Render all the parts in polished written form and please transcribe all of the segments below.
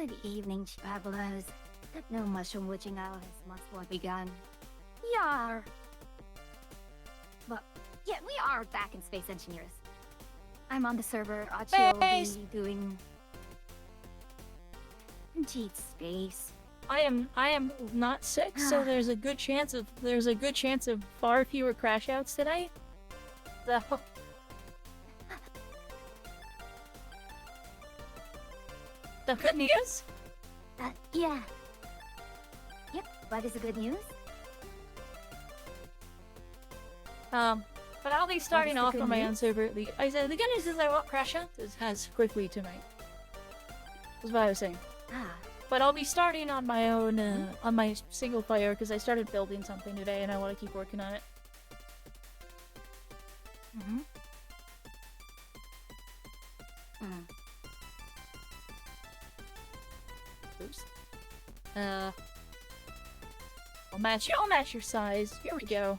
Good evening, travelers. No mushroom witching hour has much more begun. Yar! But, yeah, we are back in Space Engineers. I'm on the server. Achio will be doing... Cheat space. I am not sick, so there's a good chance of far fewer crash outs today. So the good news? Yeah. Yep, what is the good news? But I'll be starting off on my own server. I said the good news is I won't crash out as quickly tonight. That's what I was saying. But I'll be starting on my own, on my single player, because I started building something today and I want to keep working on it. Oops. I'll match your size. Here we go.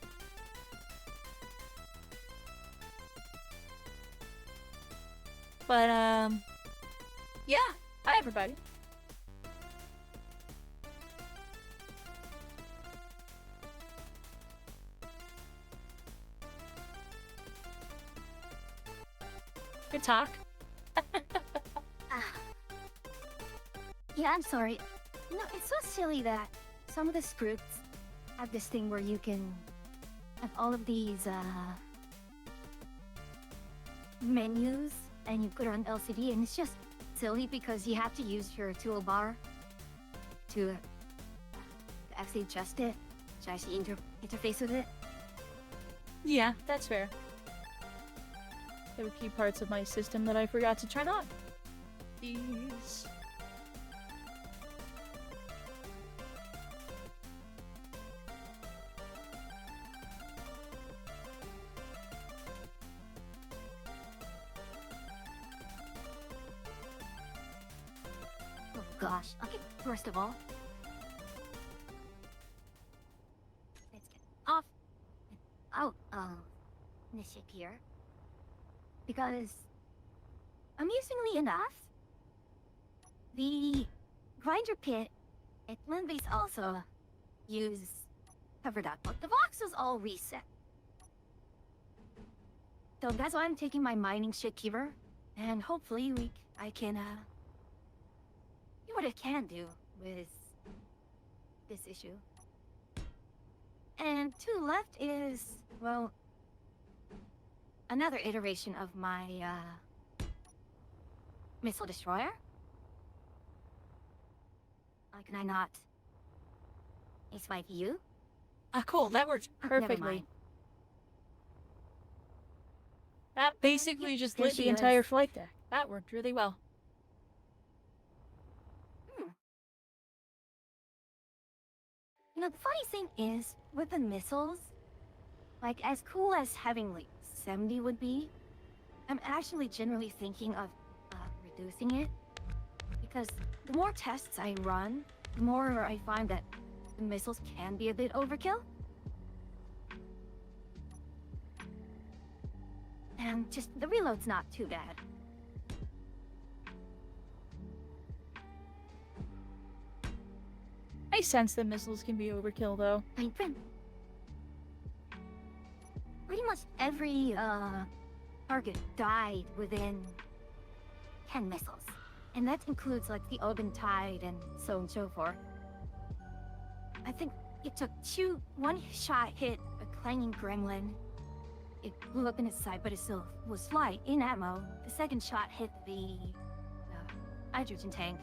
But, yeah. Hi, everybody. Good talk. Yeah, I'm sorry. No, it's so silly that some of the scripts have this thing where you can have all of these, menus, and you put it on LCD, and it's just silly because you have to use your toolbar to actually adjust it, to actually interface with it. Yeah, that's fair. There were key parts of my system that I forgot to turn on. These. Oh gosh. Okay, first of all, let's get off and out of the ship here. Because, amusingly enough, the grinder pit at Land Base also covered up, but the box was all reset. So that's why I'm taking my mining shit keeper, and hopefully I can do what I can do with this issue. And 2 left is, well, another iteration of my missile destroyer? Why can I not? Ace fight you? Ah, cool. That works Never perfectly. mind. That basically just There lit the she entire is. flight deck. That worked really well. You know, the funny thing is, with the missiles, like, as cool as having, like, 70 would be, I'm actually generally thinking of reducing it. Because the more tests I run, the more I find that the missiles can be a bit overkill. And just, the reload's not too bad. I sense that missiles can be overkill, though. I mean, pretty much every, target died within 10 missiles. And that includes, like, the Open Tide and so on and so forth. I think it took one shot hit a clanging gremlin. It blew up in its side, but it still was light in ammo. The second shot hit the hydrogen tank.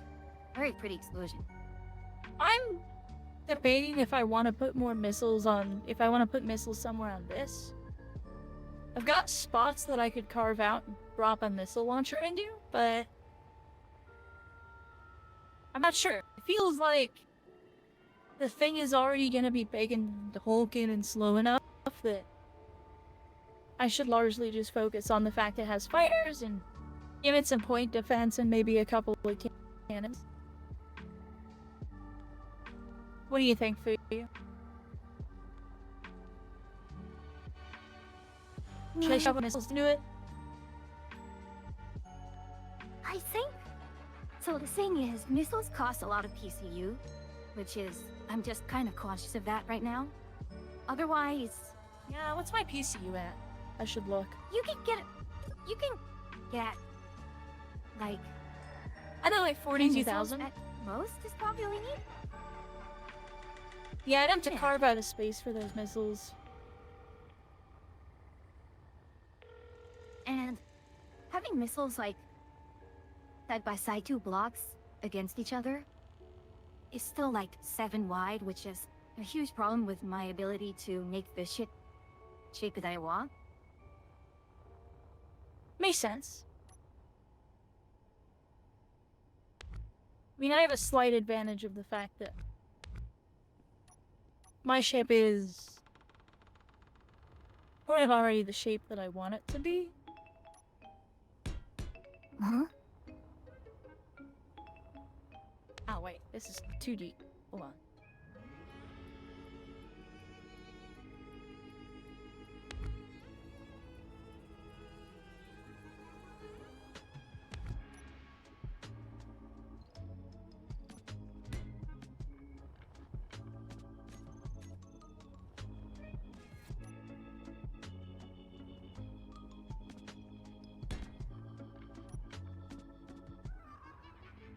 Very pretty explosion. I'm debating if I want to put more missiles on... If I want to put missiles somewhere on this. I've got spots that I could carve out and drop a missile launcher into, but... I'm not sure. It feels like the thing is already gonna be big and hulking and slow enough that I should largely just focus on the fact it has fighters and give it some point defense and maybe a couple of cannons. What do you think, for you? Should I shove missiles into it? I think... So the thing is, missiles cost a lot of PCU, which is... I'm just kind of cautious of that right now. Otherwise... Yeah, what's my PCU at? I should look. You can get... like... I know, like 42,000. At most is probably all we need. Yeah, I'd have to Yeah. carve out a space for those missiles. And having missiles like side by side 2 blocks against each other is still like 7 wide, which is a huge problem with my ability to make the shit shape that I want. Makes sense. I mean, I have a slight advantage of the fact that my ship is sort of already the shape that I want it to be. Huh? Oh wait, this is too deep. Hold on.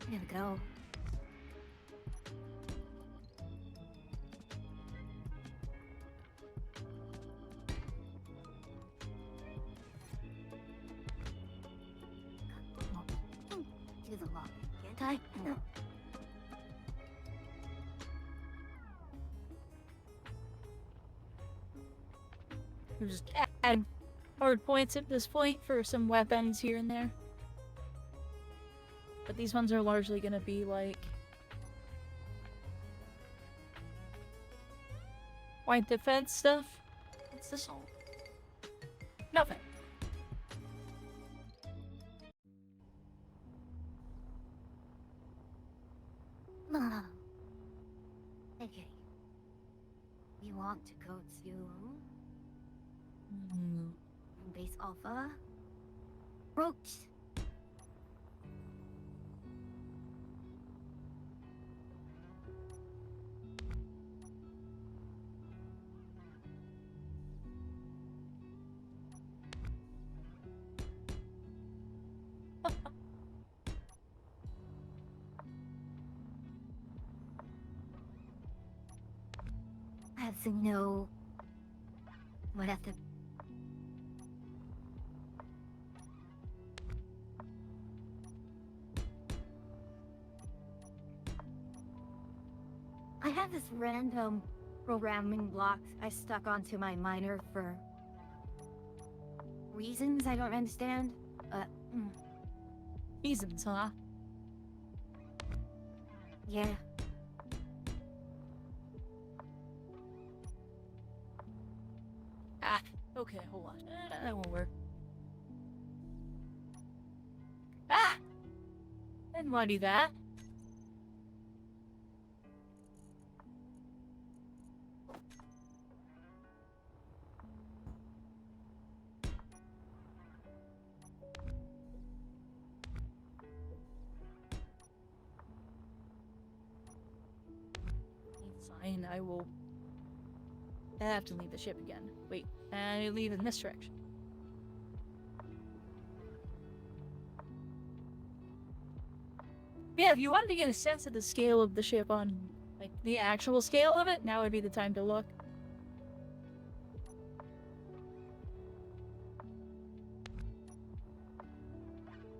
There we go. Do the lock, can't I? No. I'm just adding hard points at this point for some weapons here and there. But these ones are largely gonna be like white defense stuff. What's this all? Nothing. Okay. We want to go to base Alpha. Roach. I have to know what at the I have this random programming block I stuck onto my miner for reasons I don't understand. Mm, Reasons, huh? yeah. Ah, okay, hold on. That won't work. Ah! Didn't want to do that. Fine, I will. I have to leave the ship again. Wait, I leave in this direction. Yeah, if you wanted to get a sense of the scale of the ship on, like, the actual scale of it, now would be the time to look.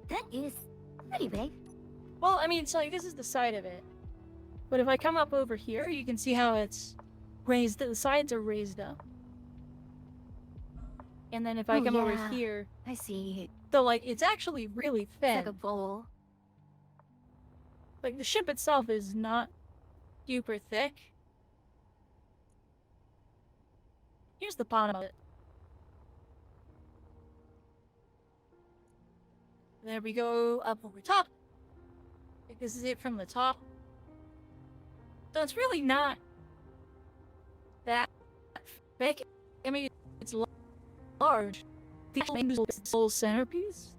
That is pretty big. Well, I mean, so like, this is the side of it. But if I come up over here, you can see how it's raised. The sides are raised up. And then if I come over here, I see. so like, it's actually really It's thin. like a bowl. Like, the ship itself is not super thick. Here's the bottom of it. There we go, up over top. Like, this is it from the top. So it's really not that big. I mean, it's large. The whole centerpiece.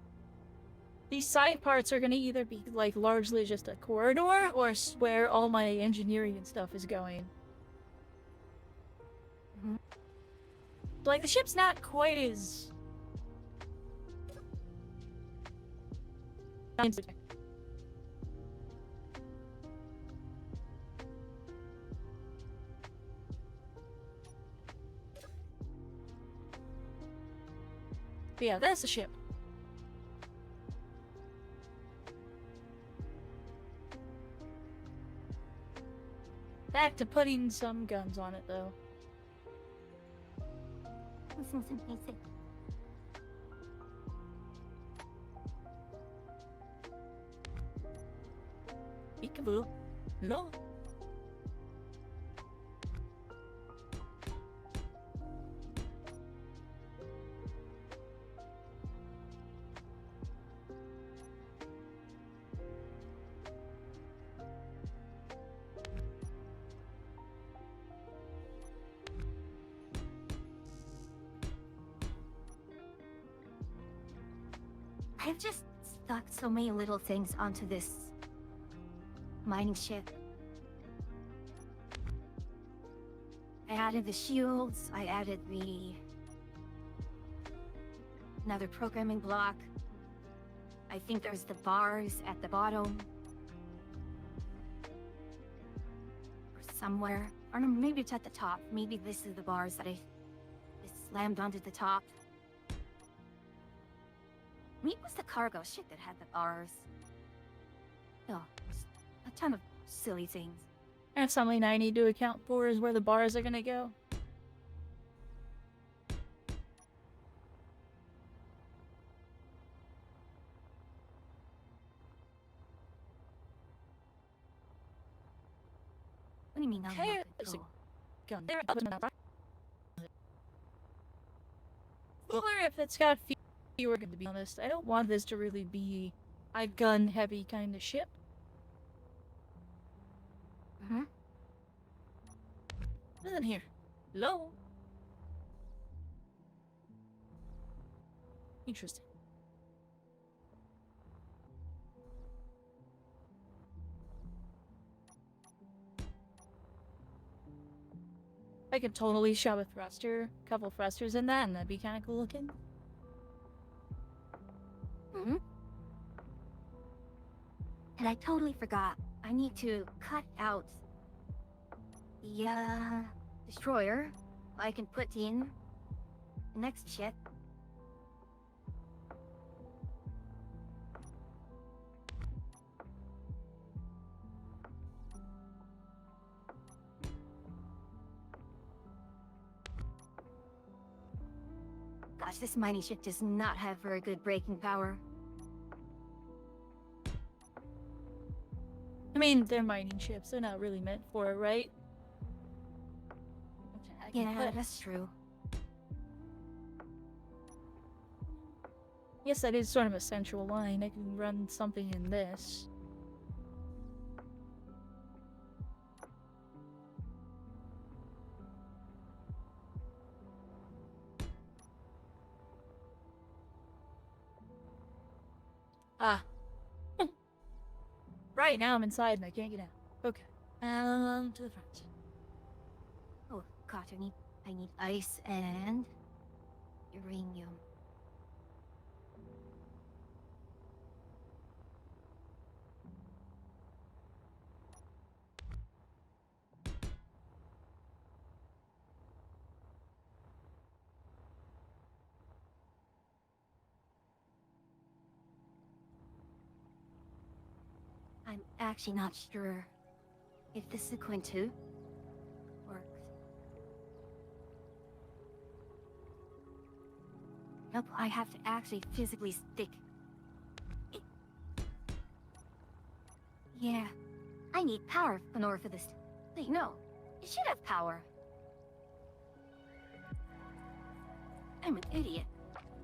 These side parts are gonna either be like largely just a corridor or where all my engineering and stuff is going. Mhm. Like, the ship's not quite as But yeah, that's the ship. Back to putting some guns on it, though. Listen, basic. Peekaboo. No. I've just stuck so many little things onto this mining ship. I added the shields, I added another programming block. I think there's the bars at the bottom. Or somewhere. Or no, maybe it's at the top. Maybe this is the bars that I just slammed onto the top. Maybe it was the cargo ship that had the bars. Oh, just a ton of silly things. That's something I need to account for, is where the bars are gonna go. What do you mean? Okay, Unlock there's it? a Oh. gun there. Or if it's got fewer, to be honest. I don't want this to really be a gun-heavy kind of ship. Mm-hmm. Nothing here. Hello? Interesting. I could totally shove a thruster, couple thrusters in that, and that'd be kind of cool looking. Mm-hmm. And I totally forgot. I need to cut out the destroyer. I can put in the next ship. gosh, this mining ship does not have very good braking power. I mean, they're mining ships. They're not really meant for it, right? Yeah, that's true. Yes, that is sort of a central line. I can run something in this. Ah. Right, now I'm inside and I can't get out. Okay. To the front. Oh, God, I need ice and uranium. I'm actually not sure if this is going to work. Nope, I have to actually physically stick it. Yeah, I need power in order for this. Wait, no, it should have power. I'm an idiot.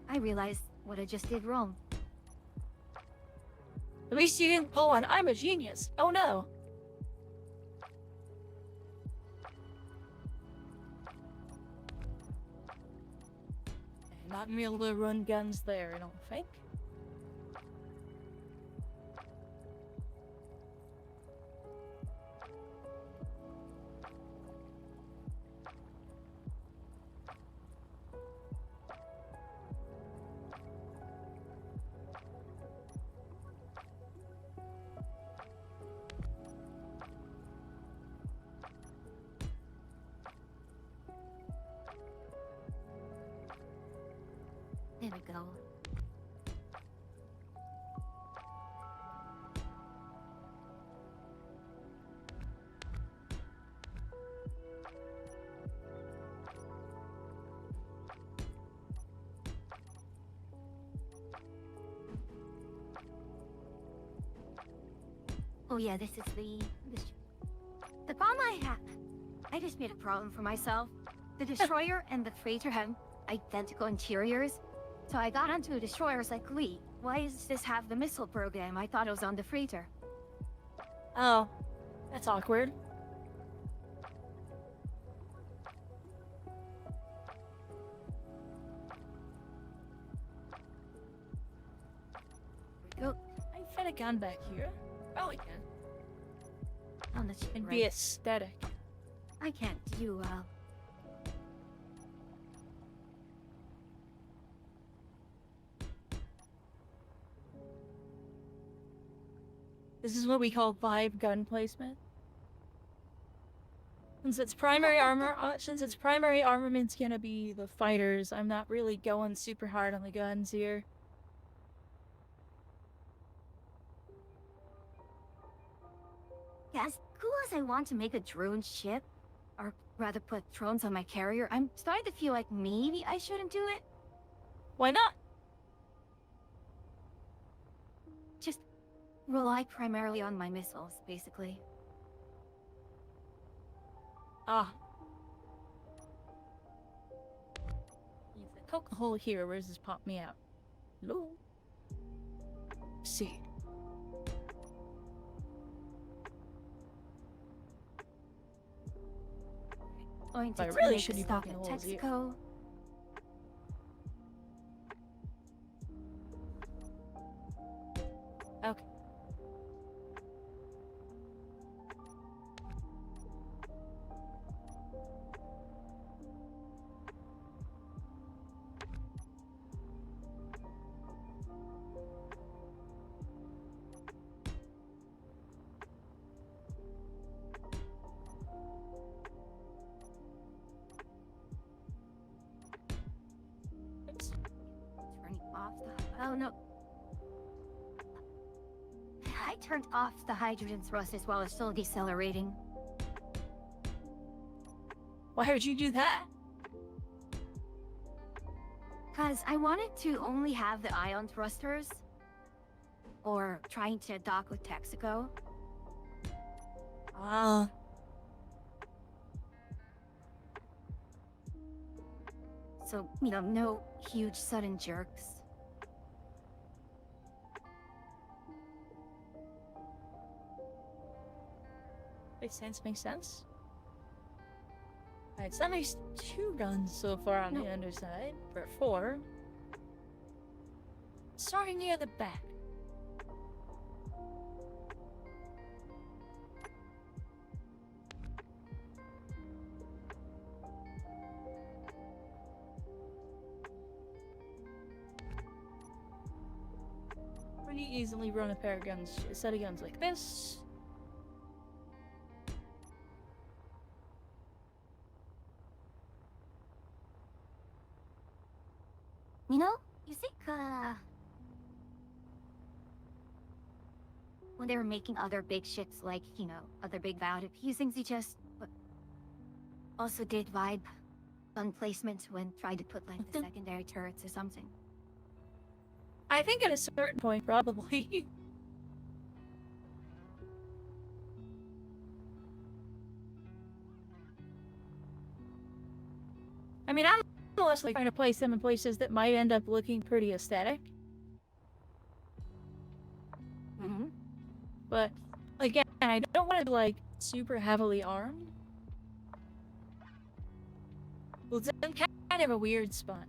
I realized what I just did wrong. At least you didn't pull on I'm a genius. Oh no. Not gonna be able to run guns there, I don't think. There we go. Oh yeah, this is the problem I have. I just made a problem for myself. The destroyer and the freighter have identical interiors. So I got onto a destroyer, I was like, wait, why does this have the missile program? I thought it was on the freighter. Oh, that's awkward. Go. I can fit a gun back here. Probably can. On the And right. be aesthetic. I can't do well. This is what we call vibe gun placement. Since its primary armament's gonna be the fighters, I'm not really going super hard on the guns here. Yeah, as cool as I want to make a drone ship, or rather put drones on my carrier, I'm starting to feel like maybe I shouldn't do it. Why not? Just rely primarily on my missiles, basically. Ah. Poke a hole here. Where does this pop me out? Hello? See. Going to I really make should a be stop poking at holes here. Texaco. Okay. Oops. Turning off the... Oh, no. I turned off the hydrogen thrusters while it's still decelerating. Why would you do that? Because I wanted to only have the ion thrusters. Or trying to dock with Texaco. Ah. So, no huge sudden jerks. Makes sense. Alright, so that makes 2 guns so far on the underside. For 4. Starting near the back. Pretty easily run a set of guns like this. You think, when they were making other big shits like, other big Valve things, he just also did vibe gun placement when trying to put, like, the secondary turrets or something. I think at a certain point, probably. I mean, I'm less like trying to place them in places that might end up looking pretty aesthetic. But, again, I don't want to be, like, super heavily armed. Well, it's in kind of a weird spot.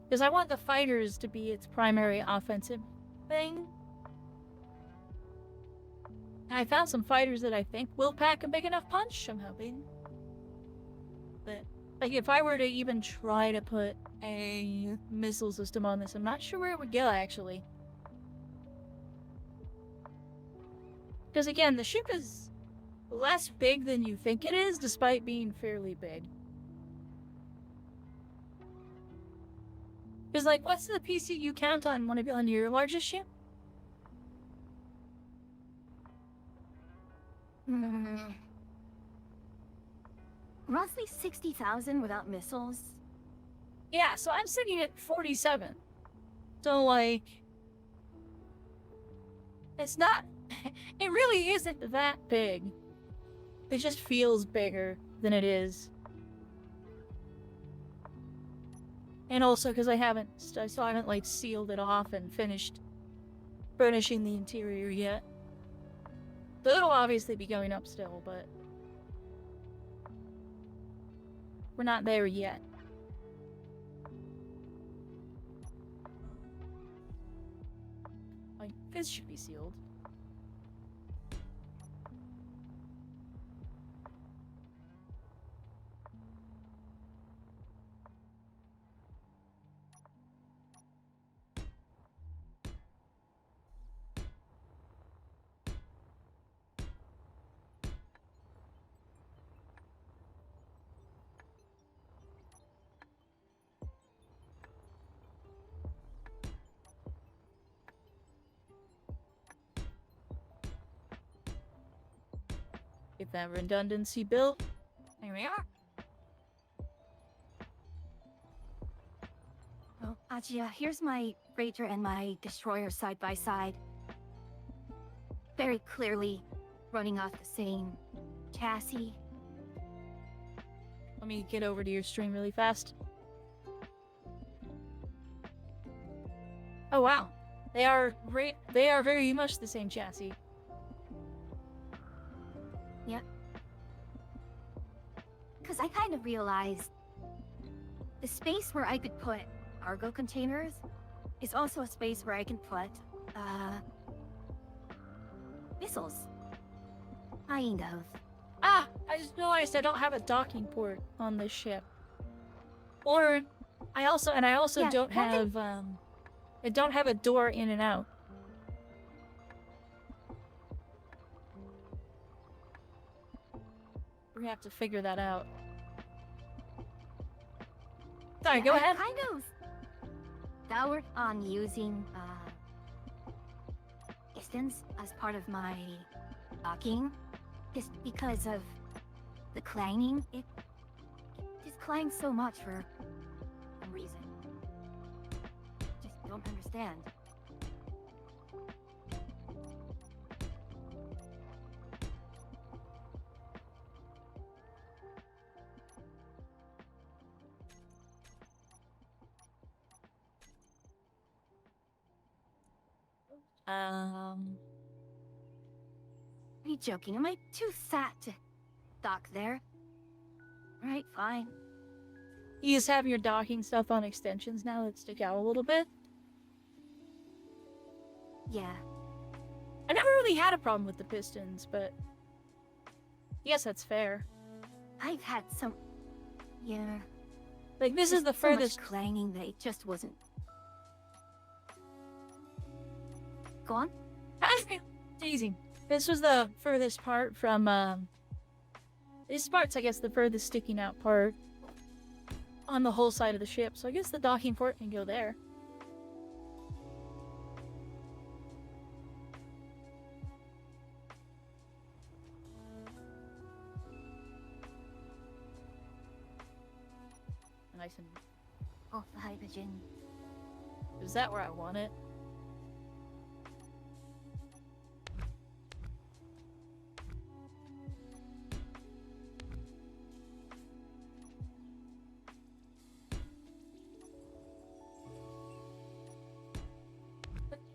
Because I want the fighters to be its primary offensive thing. And I found some fighters that I think will pack a big enough punch, I'm hoping. But, like, if I were to even try to put a missile system on this, I'm not sure where it would go, actually. Because, again, the ship is less big than you think it is, despite being fairly big. Because, like, what's the PC you count on on your largest ship? Roughly 60,000 without missiles. Yeah, so I'm sitting at 47. So, like, it's not, it really isn't that big. It just feels bigger than it is. And also because I still haven't, like, sealed it off and finished furnishing the interior yet. So it'll obviously be going up still, but we're not there yet. Like, this should be sealed. Get that redundancy built. There we are. Oh, Ajia, here's my Raider and my Destroyer side by side. Very clearly running off the same chassis. Let me get over to your stream really fast. Oh wow. They are very much the same chassis. Yep. Because I kind of realized the space where I could put cargo containers is also a space where I can put, missiles. Kind of. Ah! I just realized I don't have a docking port on this ship. Or, I also don't have, I don't have a door in and out. We're gonna have to figure that out. Sorry, go ahead. I kind of soured on using, distance as part of my docking. Just because of the clanging. It just clang so much for some reason. Just don't understand. Are you joking? Am I too fat to dock there? Right, fine. You just have your docking stuff on extensions now that stick out a little bit. Yeah. I never really had a problem with the pistons, but yes, that's fair. I've had some... Yeah. Like, this is the so furthest... much clanging that it just wasn't... Go on? It's easy. This was the furthest part from, this part's, I guess, the furthest sticking out part on the whole side of the ship, so I guess the docking port can go there. Nice and... Oh, the hydrogen. Is that where I want it?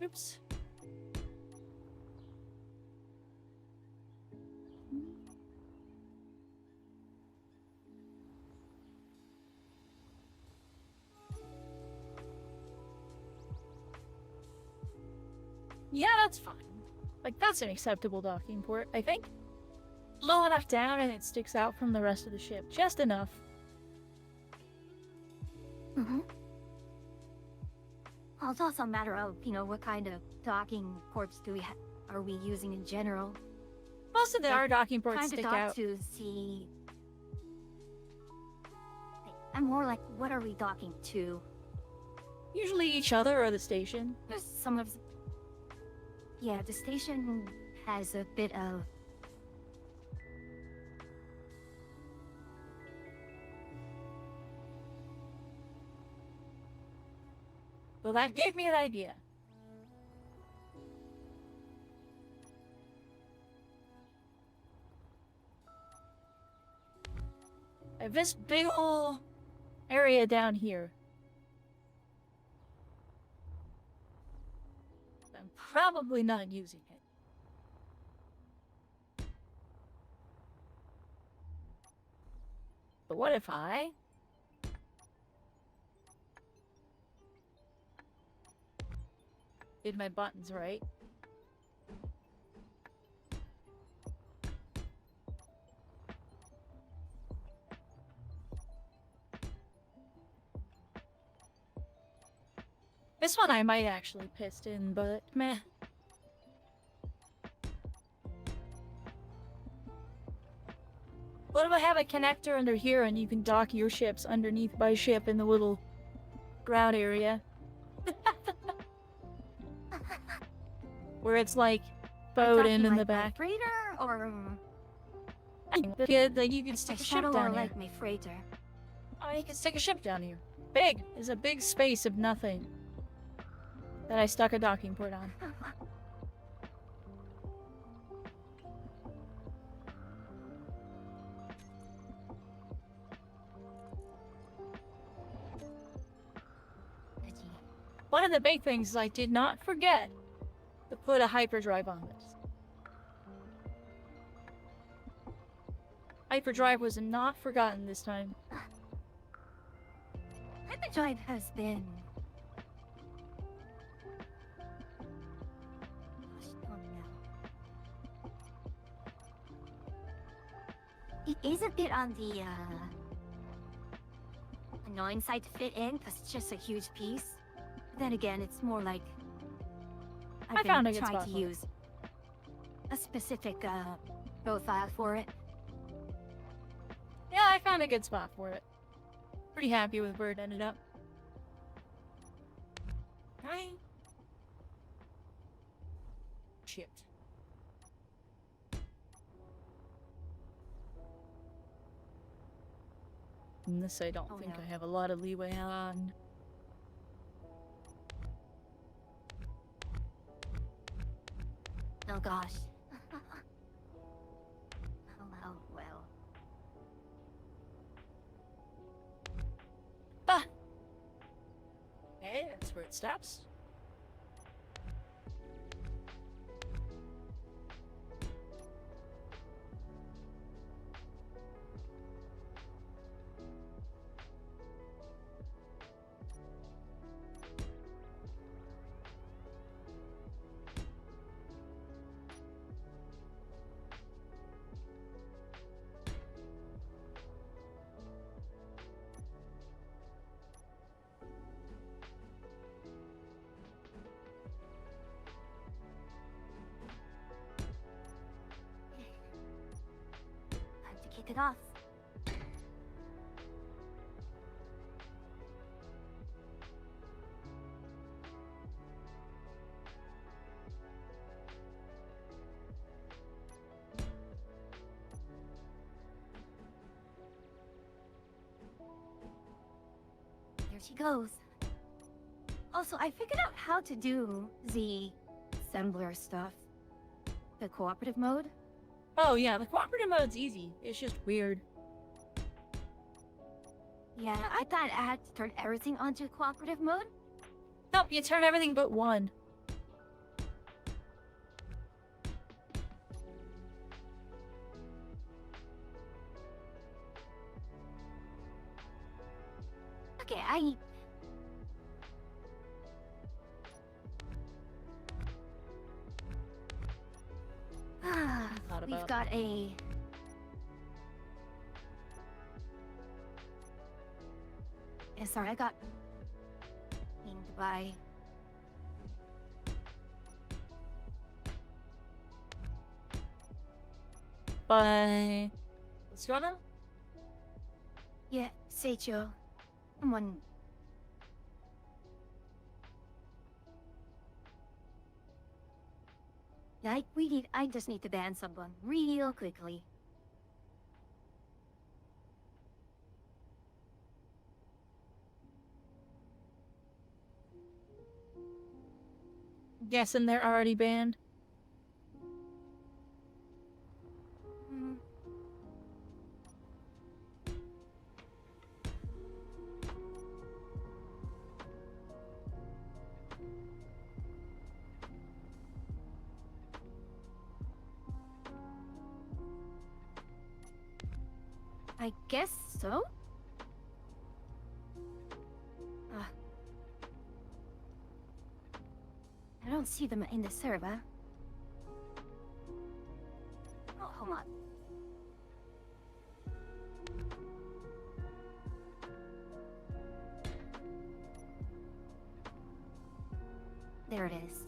Oops. Yeah, that's fine. Like, that's an acceptable docking port, I think. Low enough down and it sticks out from the rest of the ship. Just enough. Mm-hmm. Well, it's also a matter of, you know, what kind of docking ports are we using in general. Most of our docking ports Trying stick to dock out. to see... I'm more like, what are we docking to? Usually each other or the station. There's some of... Yeah, the station has a bit of... Well, that gave me an idea. I have this big ol' area down here. I'm probably not using it. But what if I... did my buttons right? This one I might actually piston, but meh. What if I have a connector under here and you can dock your ships underneath my ship in the little ground area? Where it's like boat in the back. Freighter or... Yeah, like you can stick a ship shuttle down or here. like my freighter. Oh, you can stick a ship down here. Big! There's a big space of nothing that I stuck a docking port on. One of the big things is I did not forget to put a hyperdrive on this. Hyperdrive was not forgotten this time. Hyperdrive has been... It is a bit on the, annoying side to fit in, because it's just a huge piece. But then again, it's more like... I found a been good trying spot to for it. use a specific, profile for it. Yeah, I found a good spot for it. Pretty happy with where it ended up. Right? Shit. And this I don't think no. I have a lot of leeway on. Oh gosh. Oh well. Bah! Okay, that's where it stops. Time to kick it off. There she goes. Also, I figured out how to do the assembler stuff. The cooperative mode. Oh yeah, the cooperative mode's easy. It's just weird. Yeah, I thought I had to turn everything onto cooperative mode. Nope, you turn everything but one. Okay, I... Thought We've about. got a... Yeah, sorry, I got... Pinged by... Bye. What's going on? Yeah, Seicho. Someone... Yeah, I just need to ban someone real quickly. Guessing they're already banned. Hmm. I guess so? I don't see them in the server. Oh, hold on. There it is.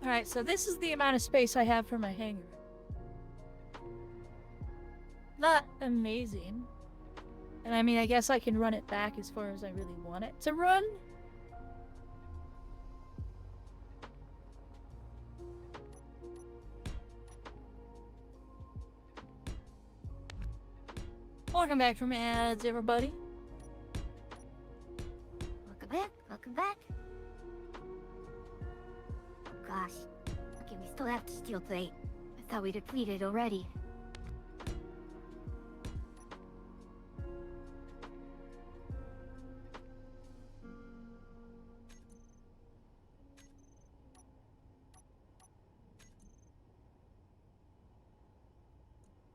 Alright, so this is the amount of space I have for my hangar. Not amazing. And I mean, I guess I can run it back as far as I really want it to run. Welcome back from ads, everybody. Welcome back, welcome back. Oh gosh. Okay, we still have to steel plate. I thought we depleted already.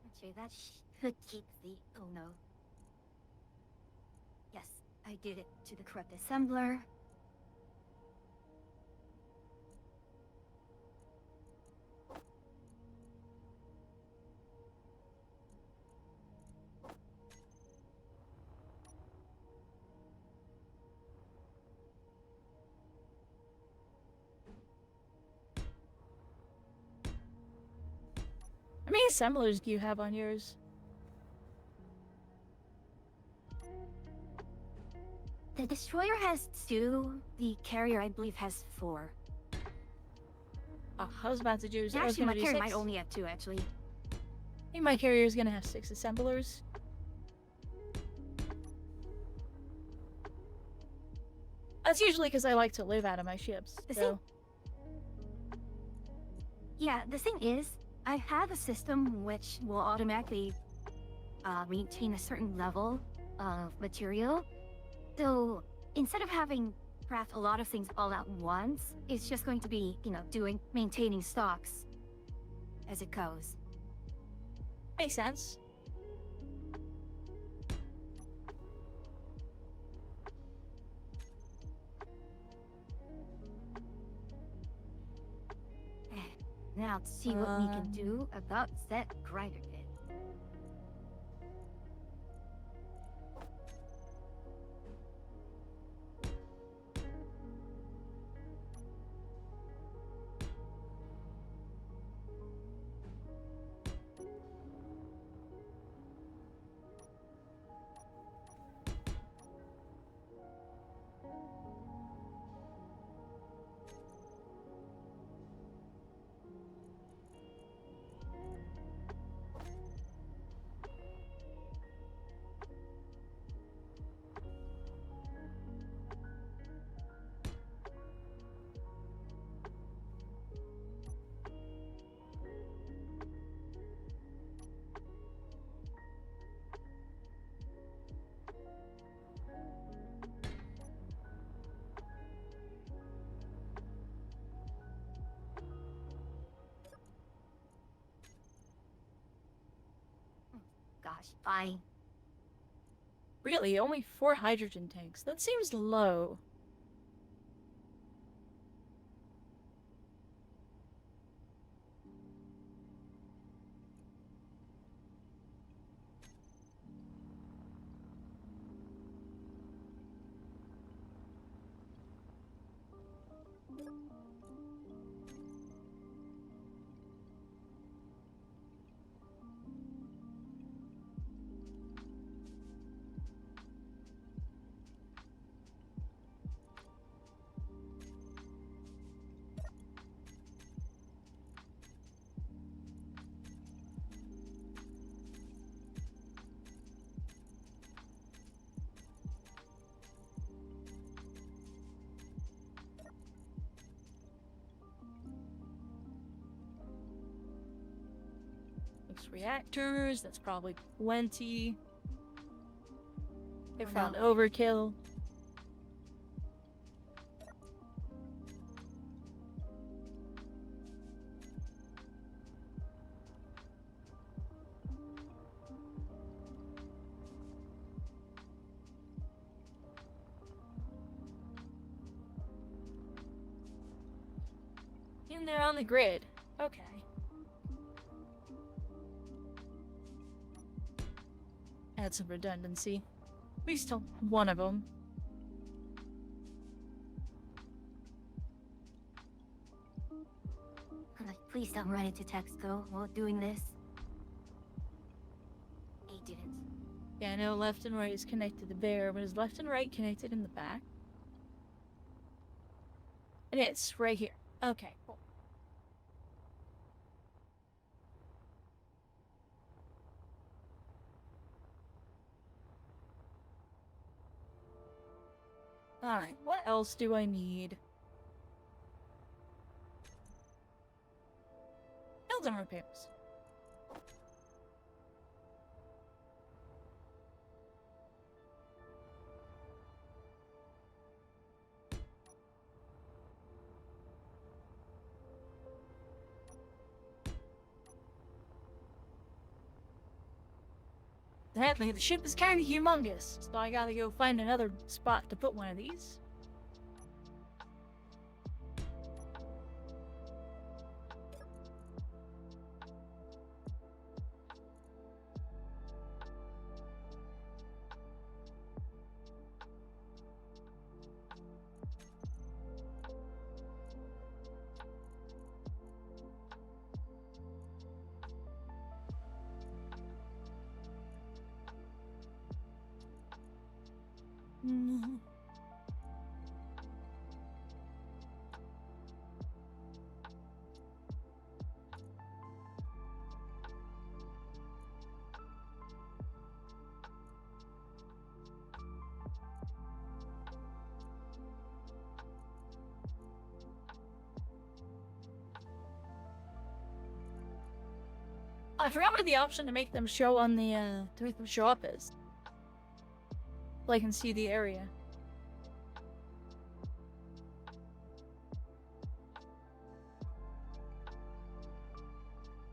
Actually, that should keep the... Oh no. Yes, I did it to the correct assembler. assemblers do you have on yours? The destroyer has 2. The carrier, I believe, has 4. Oh, I was about to do. I was Actually, my gonna do carrier 6. might only have 2, actually. I think my carrier is gonna have 6 assemblers. That's usually because I like to live out of my ships. The thing is, I have a system which will automatically maintain a certain level of material. So instead of having craft a lot of things all at once, it's just going to be, maintaining stocks as it goes. Makes sense. Now to see what we can do about that grinder pit. Gosh, fine. Really, only 4 hydrogen tanks. That seems low. Reactors, that's probably plenty. They found overkill. In there on the grid. Okay. Add some redundancy. At least one of them. Please don't run into Texco while doing this. He didn't. Yeah, I know left and right is connected to there, but is left and right connected in the back? It is, right here. Okay, cool. Alright, what else do I need? Building repairs. Sadly, the ship is kind of humongous, so I gotta go find another spot to put one of these. I forgot what the option to make them show on the, to make them show up is. So I can see the area.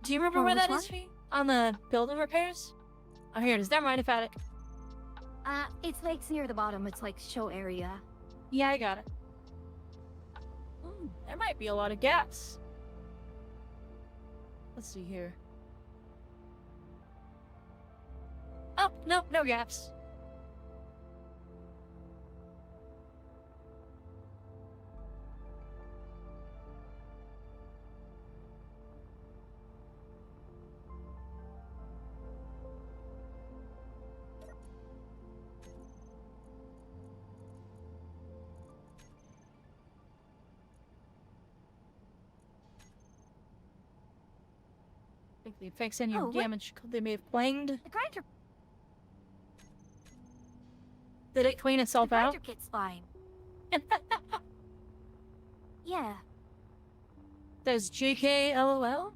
Do you remember Oh, where which that is, Fee? On the building repairs? Oh, here it is. Never mind, I found it. It's like near the bottom. It's like show area. Yeah, I got it. There might be a lot of gaps. Let's see here. Oh, no, no gaps. I think the effects any Oh, what- damage they may have claimed. The grinder, Did it clean the itself out? grinder kit's fine. Yeah. There's JK LOL?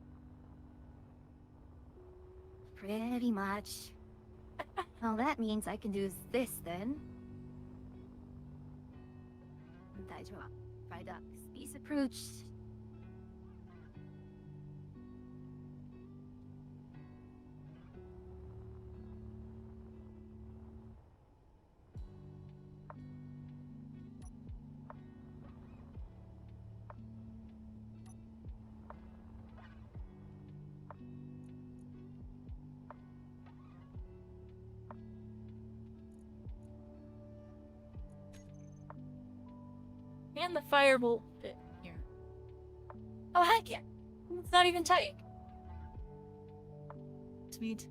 Pretty much. Well, that means I can do this then. 다좋아. Fried duck. Piece approached. And the firebolt bit here. Oh, heck yeah. It's not even tight. Sweet.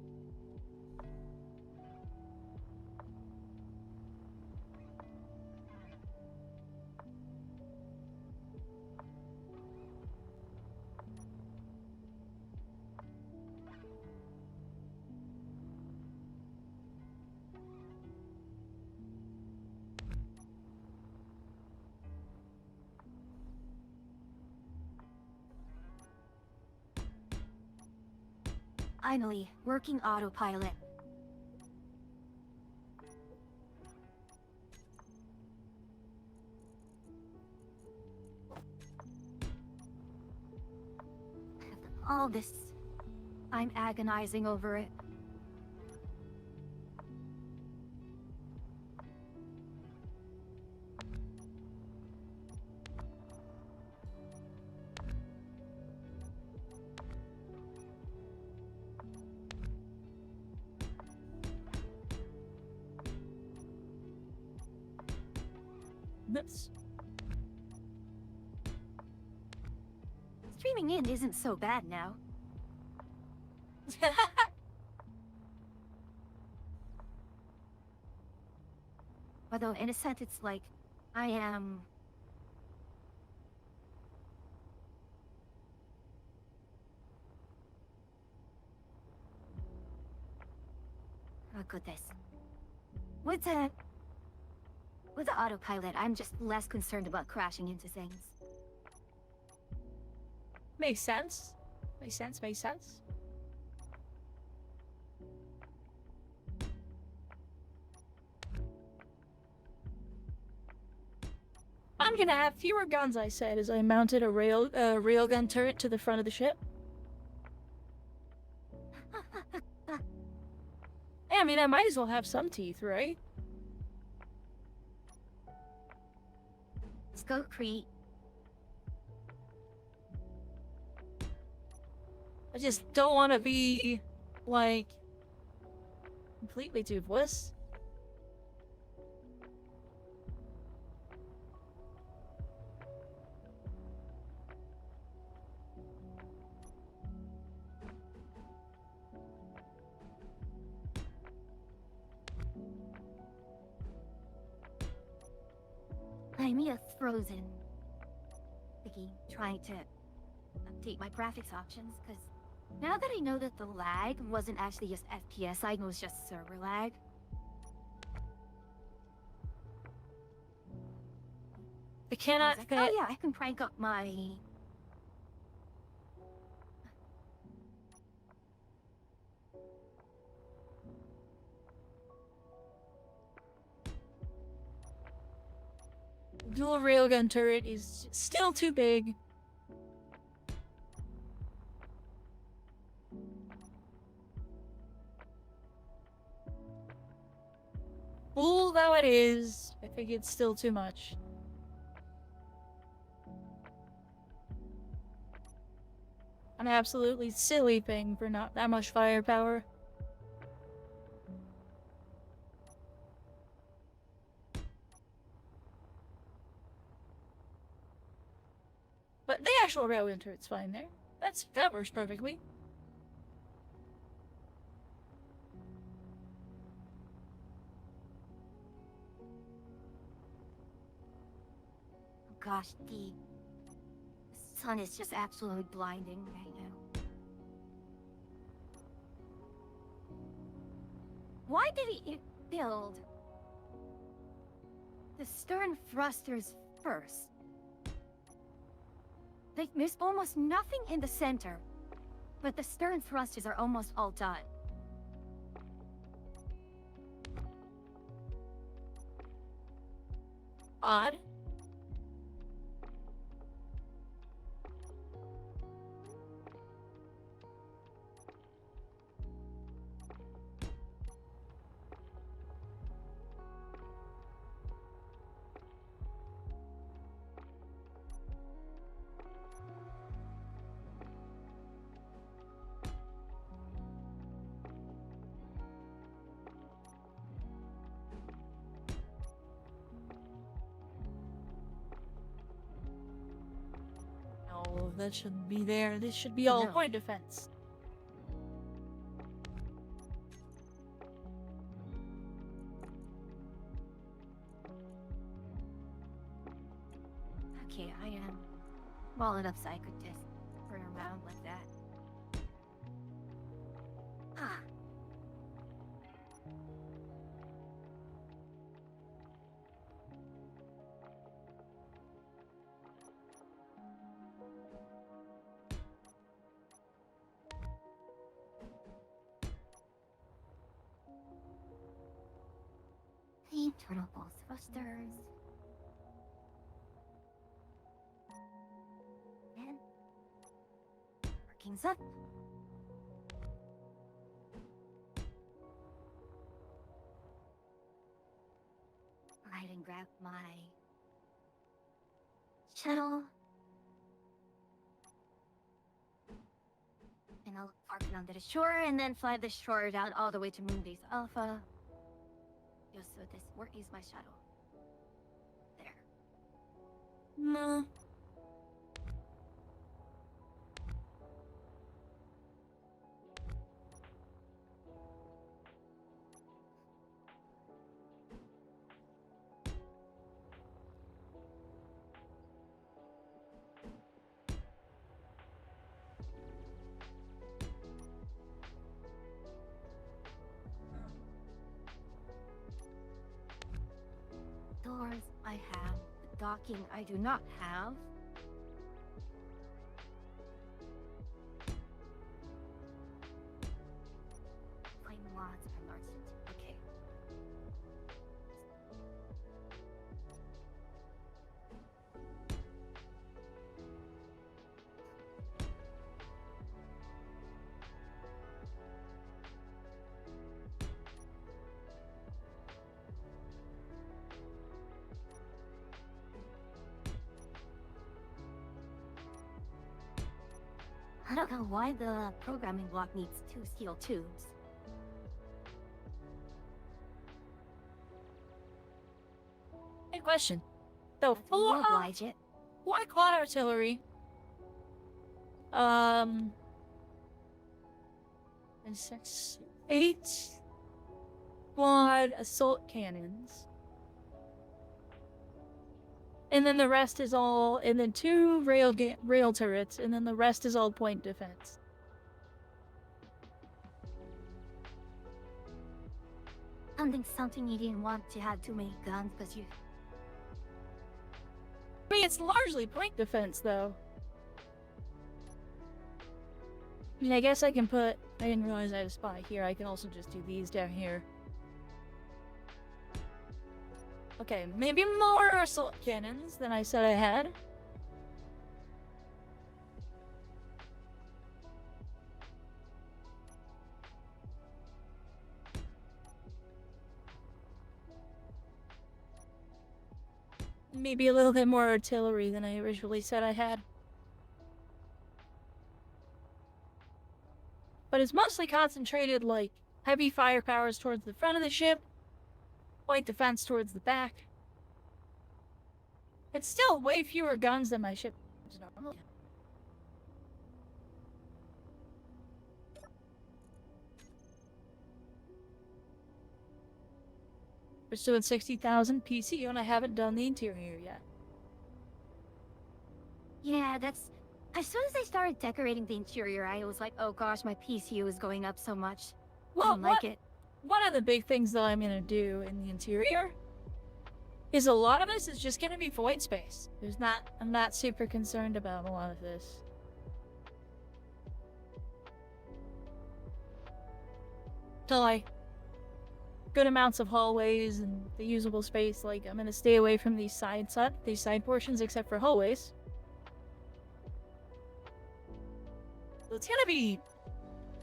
Finally, working autopilot. All this, I'm agonizing over it. This. Streaming in isn't so bad now. Although, in a sense, it's like I am. Oh, goodness. With the autopilot, I'm just less concerned about crashing into things. Makes sense. Makes sense, makes sense. I'm gonna have fewer guns, I said, as I mounted a railgun turret to the front of the ship. I mean, I might as well have some teeth, right? Let's go, Crete. I just don't want to be, like, completely toothless. I'm frozen. Thinking, trying to update my graphics options, because now that I know that the lag wasn't actually just FPS lag, it was just server lag. I cannot Like, fit. oh yeah, I can crank up my... dual railgun turret is still too big. Full though it is, I think it's still too much. An absolutely silly thing for not that much firepower. But the actual railgun turret's fine there. That works perfectly. Oh gosh, the sun is just absolutely blinding right now. Why did he build the stern thrusters first? Like, there's almost nothing in the center, but the stern thrusters are almost all done. Odd. No, that shouldn't be there. This should be all No. point defense. Okay, I am well enough so I could just turn around like that. Ah. Internal pulse thrusters. And workings up. Right, and grab my shuttle. And I'll park it onto the shore and then fly the shore down all the way to Moonbase Alpha. Just so this, where is my shuttle? There. No. Doors I have. The docking I do not have. Flame rods are large. Okay. I don't know why the programming block needs 2 steel tubes. Good question. So, That's will oblige it. why quad artillery? And 6, 8 quad assault cannons. And then the rest is all, and then 2 rail turrets, and then the rest is all point defense. Something you didn't want to have too many guns because you. I mean, it's largely point defense, though. I mean, I guess I can put... I didn't realize I had a spot here. I can also just do these down here. Okay, maybe more assault cannons than I said I had. Maybe a little bit more artillery than I originally said I had. But it's mostly concentrated, like, heavy firepowers towards the front of the ship, light defense towards the back. It's still way fewer guns than my ship normally. We're still at 60,000 PCU and I haven't done the interior yet. Yeah, that's... As soon as I started decorating the interior, I was like, oh gosh, my PCU is going up so much. I don't like it. One of the big things that I'm gonna do in the interior is a lot of this is just gonna be void space. I'm not super concerned about a lot of this. So like, good amounts of hallways and the usable space. Like, I'm gonna stay away from these side portions except for hallways. So it's gonna be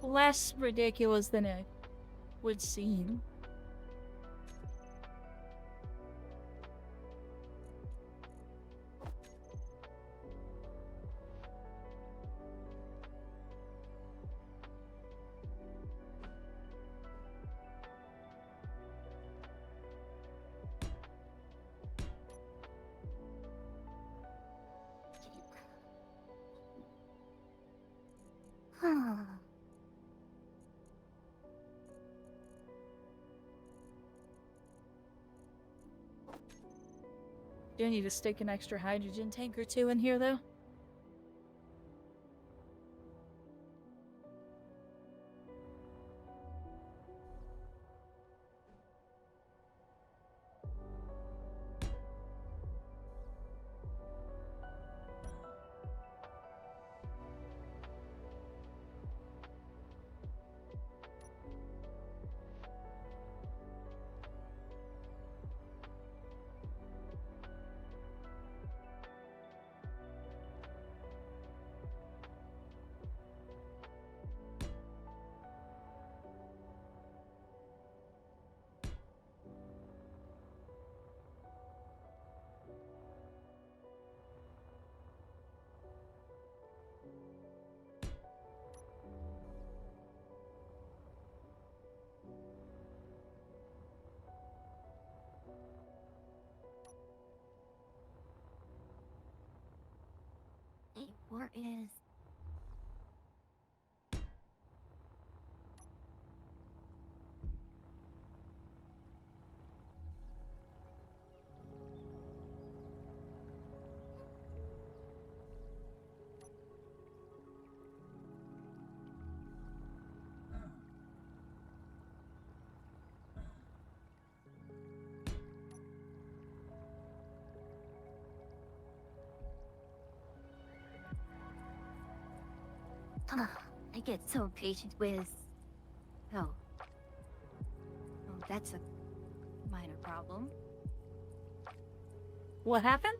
less ridiculous than it would seem. Do I need to stick an extra hydrogen tank or two in here, though? Where is... I get so impatient with... Oh, that's a minor problem. What happened?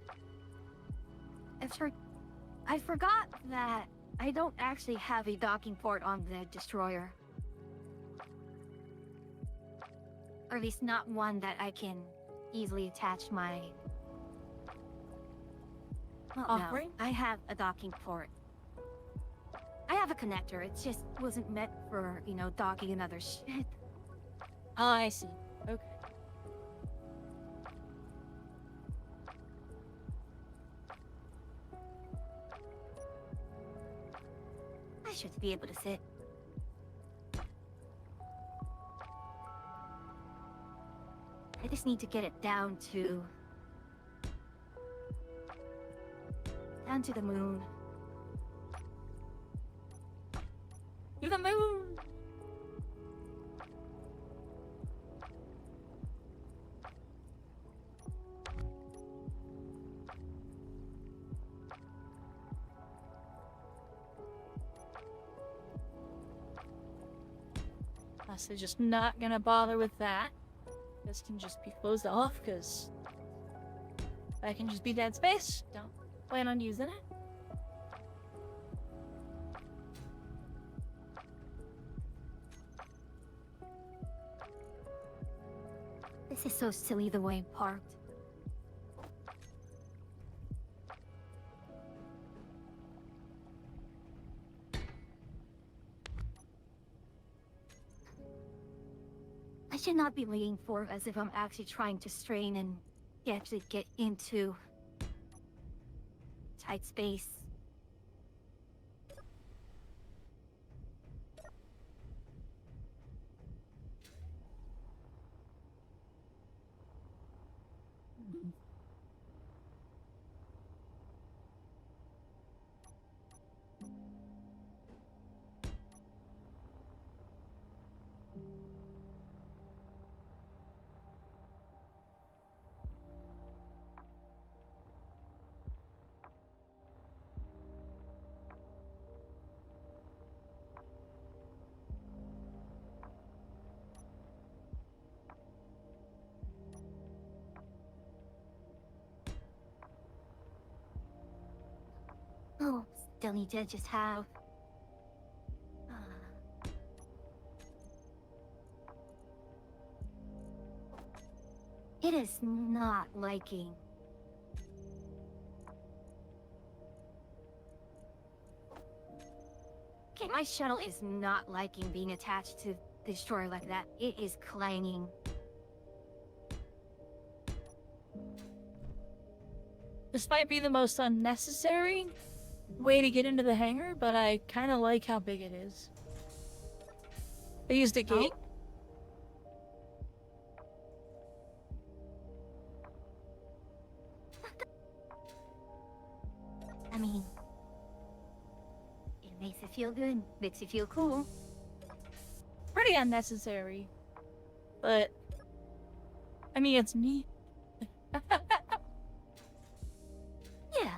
I forgot that I don't actually have a docking port on the destroyer. Or at least not one that I can easily attach my... Well, no, Offering? I have a docking port. I have a connector, it just wasn't meant for, you know, docking another ship. Oh, I see. Okay. I should be able to sit. I just need to get it down to the moon. To the moon! They're just not gonna bother with that. This can just be closed off, because That can just be dead space. Don't plan on using it. This is so silly the way I'm parked. I should not be leaning forward as if I'm actually trying to strain and actually get into tight space. Oh, still need to just have... It is not liking. Okay, my shuttle is not liking being attached to the destroyer like that. It is clanging. This might be the most unnecessary way to get into the hangar, but I kind of like how big it is. I used a gate. I mean, it makes it feel good, makes you feel cool. Pretty unnecessary. But, I mean, it's me. Yeah.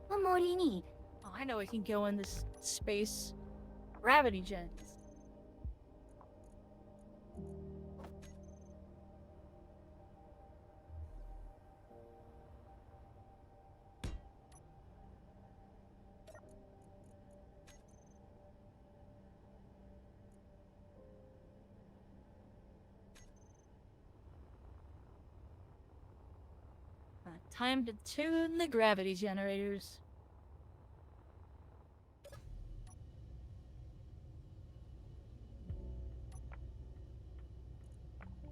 What more do you need? Oh, I know I can go in this space gravity gens. Time to tune the gravity generators.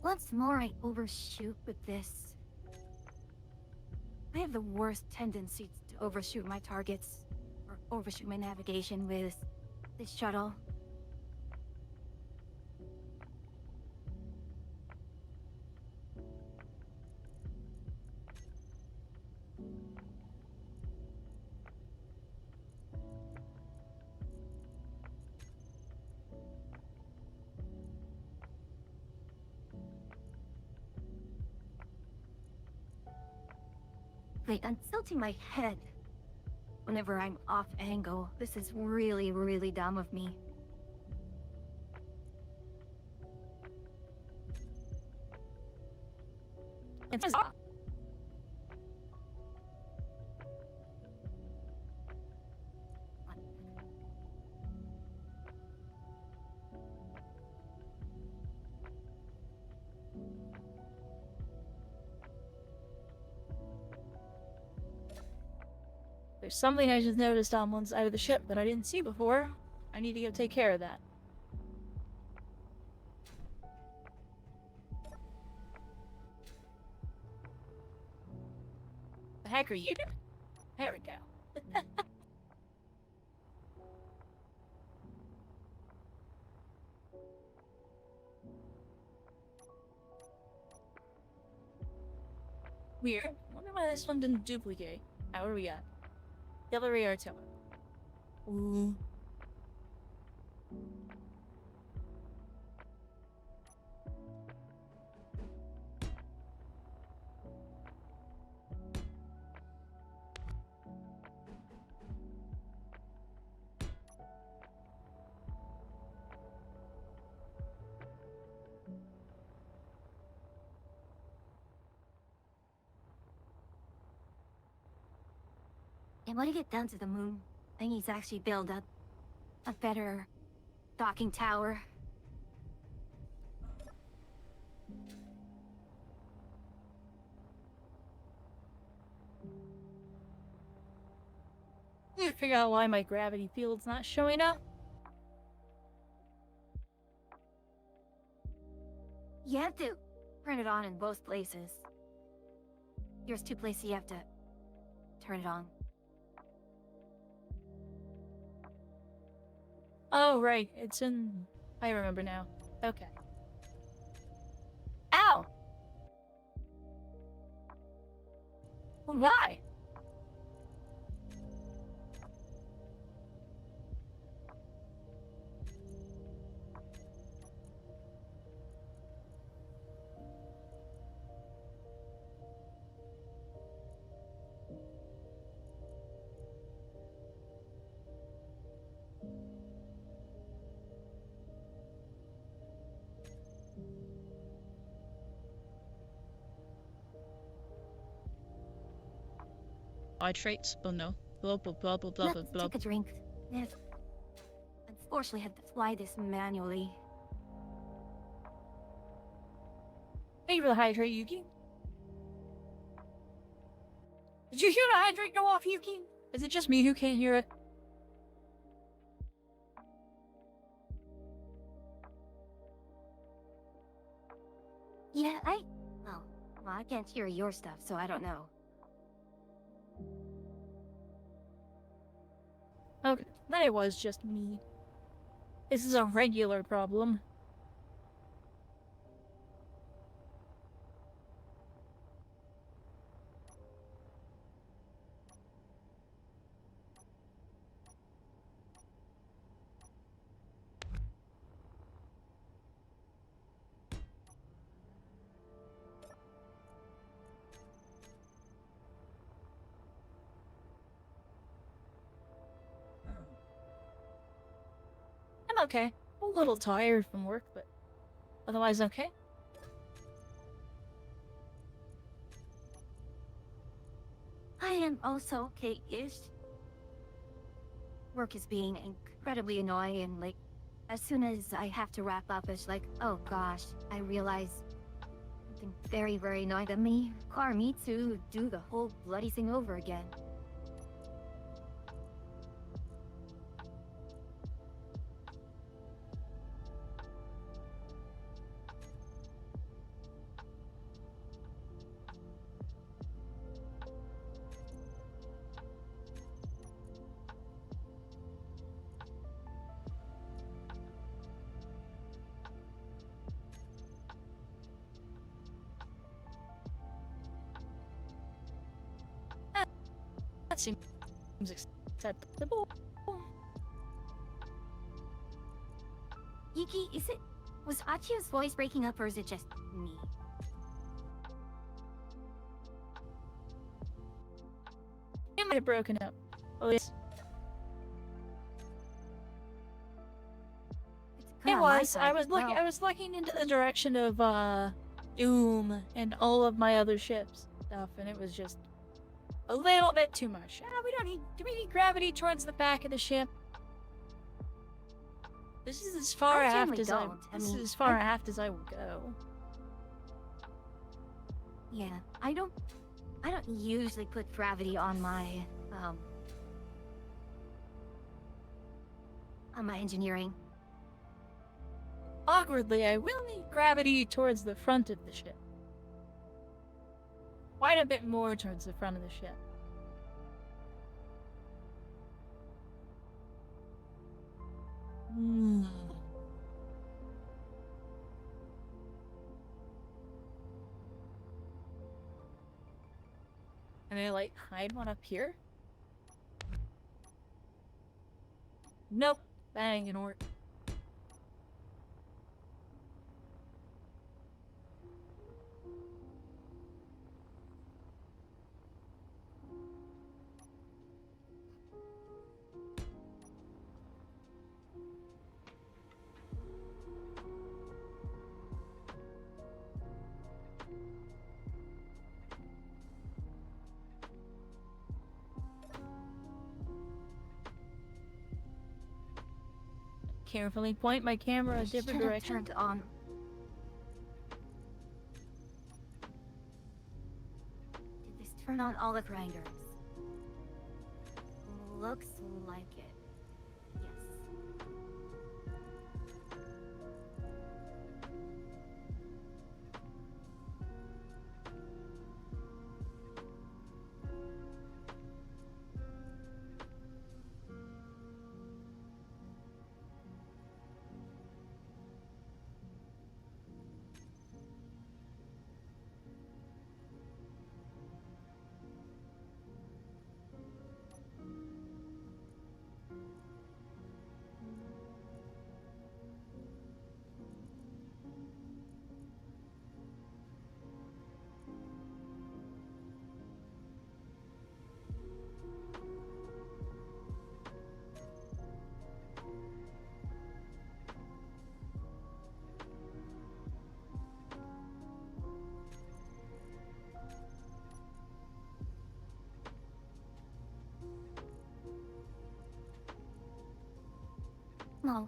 Once more I overshoot with this. I have the worst tendency to overshoot my targets, or overshoot my navigation with this shuttle. Wait, I'm tilting my head whenever I'm off angle. This is really, really dumb of me. It's There's something I just noticed on one side of the ship that I didn't see before. I need to go take care of that. The heck are you doing? There we go. Weird. Wonder why this one didn't duplicate. What do we got? Artillery artillery. Ooh. And when I get down to the moon, I need to actually build up a better docking tower. I need to figure out why my gravity field's not showing up. You have to turn it on in both places. Here's 2 places you have to turn it on. Oh, right. It's in... I remember now. Okay. Ow! Why? Hydrates, but no. Blah blah blah blah blah blah Let's blah. take a drink. I've unfortunately had to fly this manually. Thank you for the hydrate, Yuki. Did you hear the hydrate go off, Yuki? Is it just me who can't hear it? Yeah, well, I can't hear your stuff, so I don't know. Okay, then it was just me. This is a regular problem. I'm okay. A little tired from work, but otherwise okay. I am also okay-ish. Work is being incredibly annoying, like, as soon as I have to wrap up, it's like, oh gosh, I realize something very, very annoying that may require me to do the whole bloody thing over again. That seems acceptable. Yuki, was Hachio's voice breaking up or is it just me? It might have broken up. Oh yes. It was. I was looking into the direction of Doom and all of my other ships stuff, and it was just a little bit too much. We don't need. Do we need gravity towards the back of the ship? This is as far aft as this is as far aft as I will go. Yeah, I don't usually put gravity on my engineering. Awkwardly, I will need gravity towards the front of the ship. Quite a bit more towards the front of the ship. And I like hide one up here? Nope, that ain't gonna work. carefully, point my camera a different Should have direction. turned on. Did this turn on all the grinders? Looks like it. Yes. No.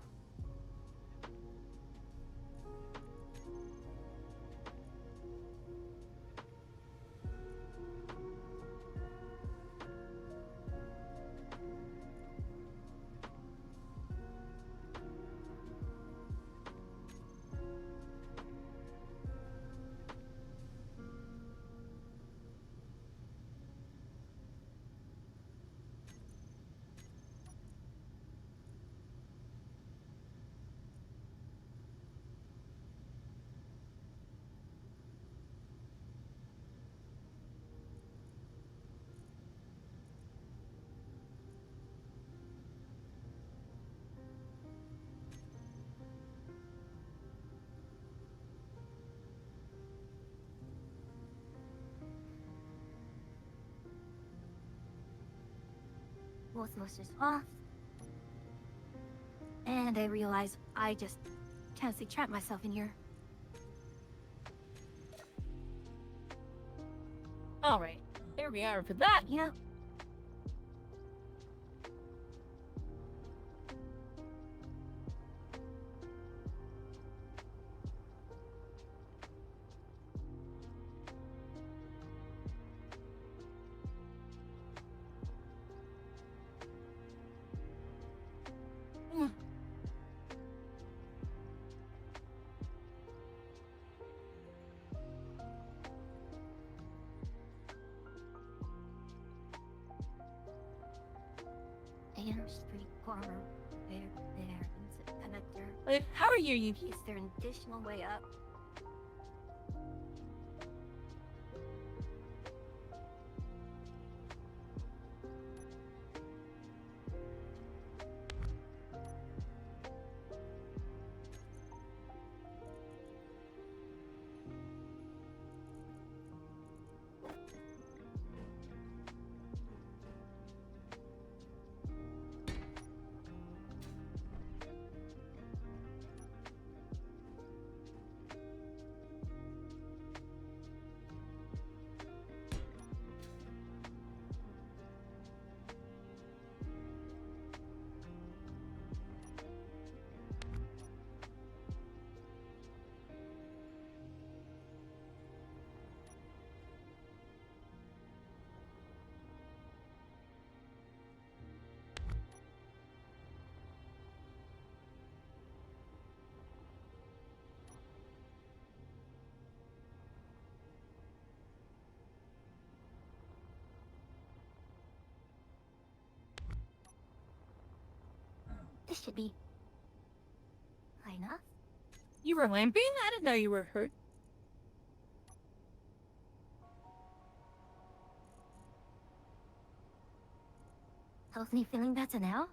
Both of us just off. And I realize I just can't see trap myself in here. Alright, there we are for that. Yeah. AM Street corner. There. It's a connector. Like, how are you? Is there an additional way up? This should be high enough. You were limping? I didn't know you were hurt. How's me feeling better now?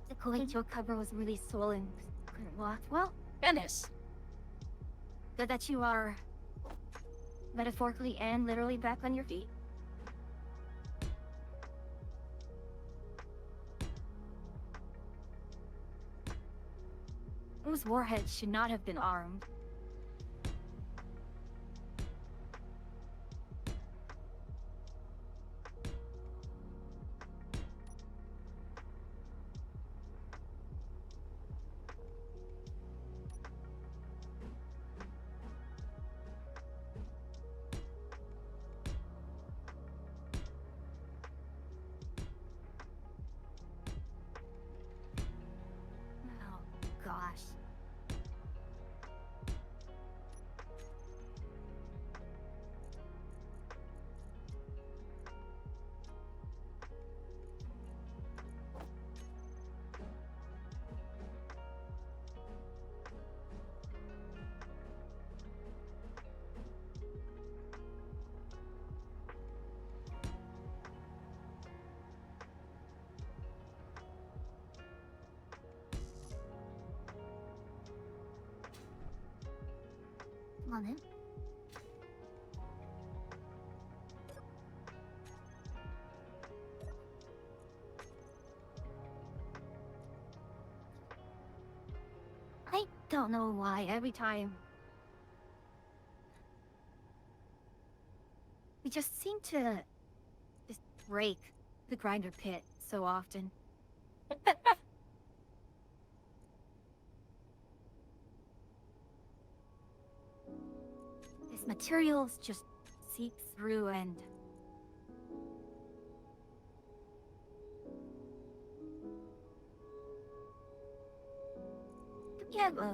The collegial cover was really swollen. Couldn't walk. Well, Goodness. good that you are metaphorically and literally back on your feet. Those warheads should not have been armed. Oh, gosh. Come on in. I don't know why every time we just seem to just break the grinder pit so often. This materials just seep through and yeah, like,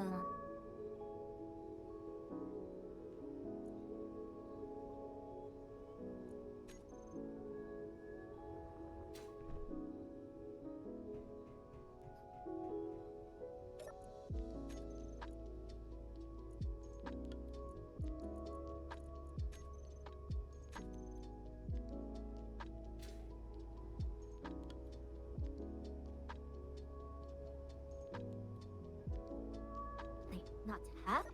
not have?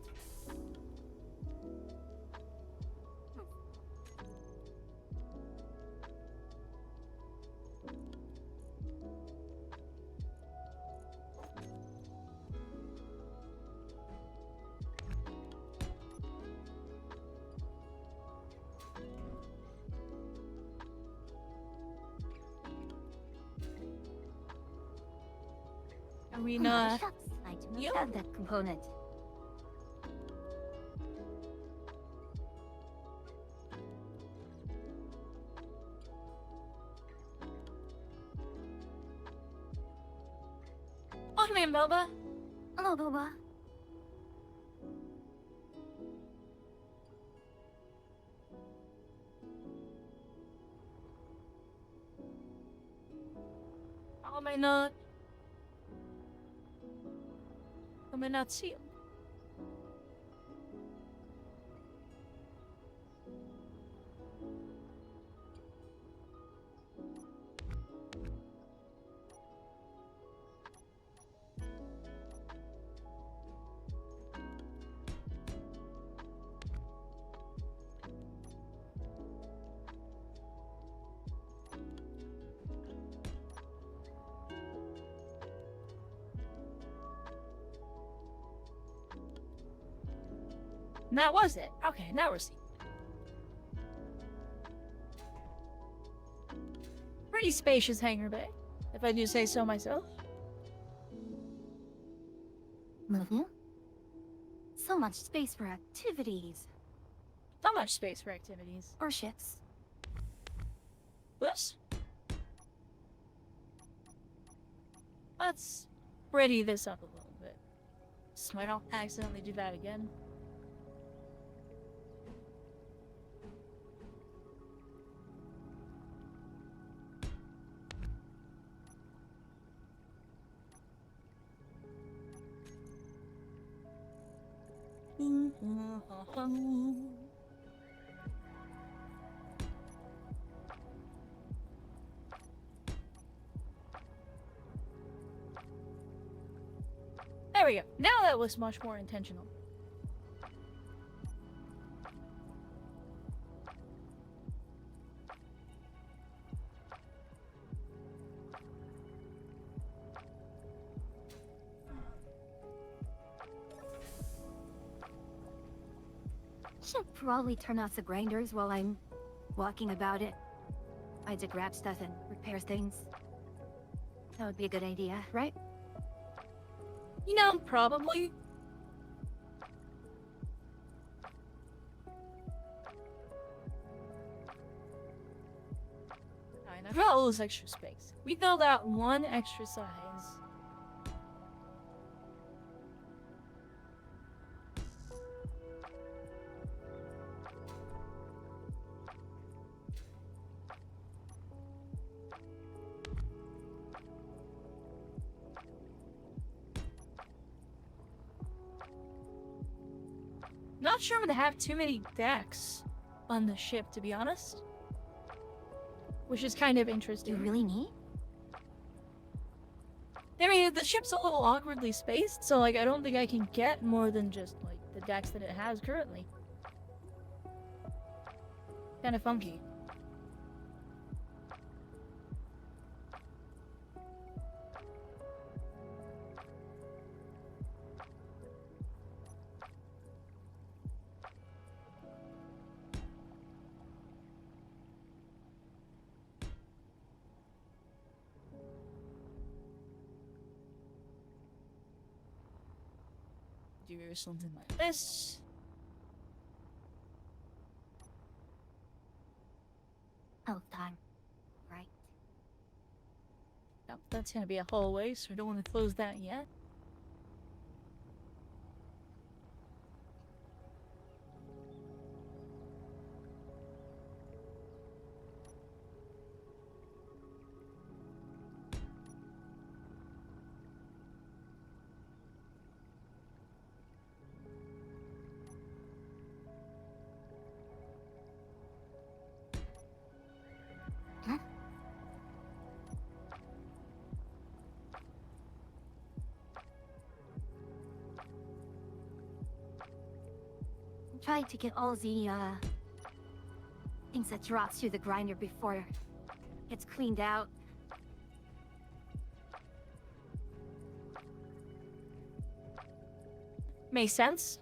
I mean, Shucks, I do not you- have that component. oh man, Boba. Hello, Boba. How am I not? How am I not see him? And that was it. Okay, now we're seeing. Pretty spacious hangar bay, if I do say so myself. Mm-hmm. So much space for activities. Not much space for activities. Or ships. Whoops. Let's pretty this up a little bit. So I don't accidentally do that again. There we go. Now that was much more intentional. should probably turn off the grinders while I'm walking about it. I had to grab stuff and repair things. That would be a good idea, right? You know, probably. Alright, I got all this extra space. We filled out one extra size. Not sure I'm gonna have too many decks on the ship, to be honest. Which is kind of Do you interesting. really need? I mean, the ship's a little awkwardly spaced, so like I don't think I can get more than just like the decks that it has currently. Kind of funky. Do something like this. Oh, time. Right. Yep, that's gonna be a hallway, so I don't want to close that yet. I'm trying to get all the, things that drops through the grinder before it's cleaned out. Makes sense.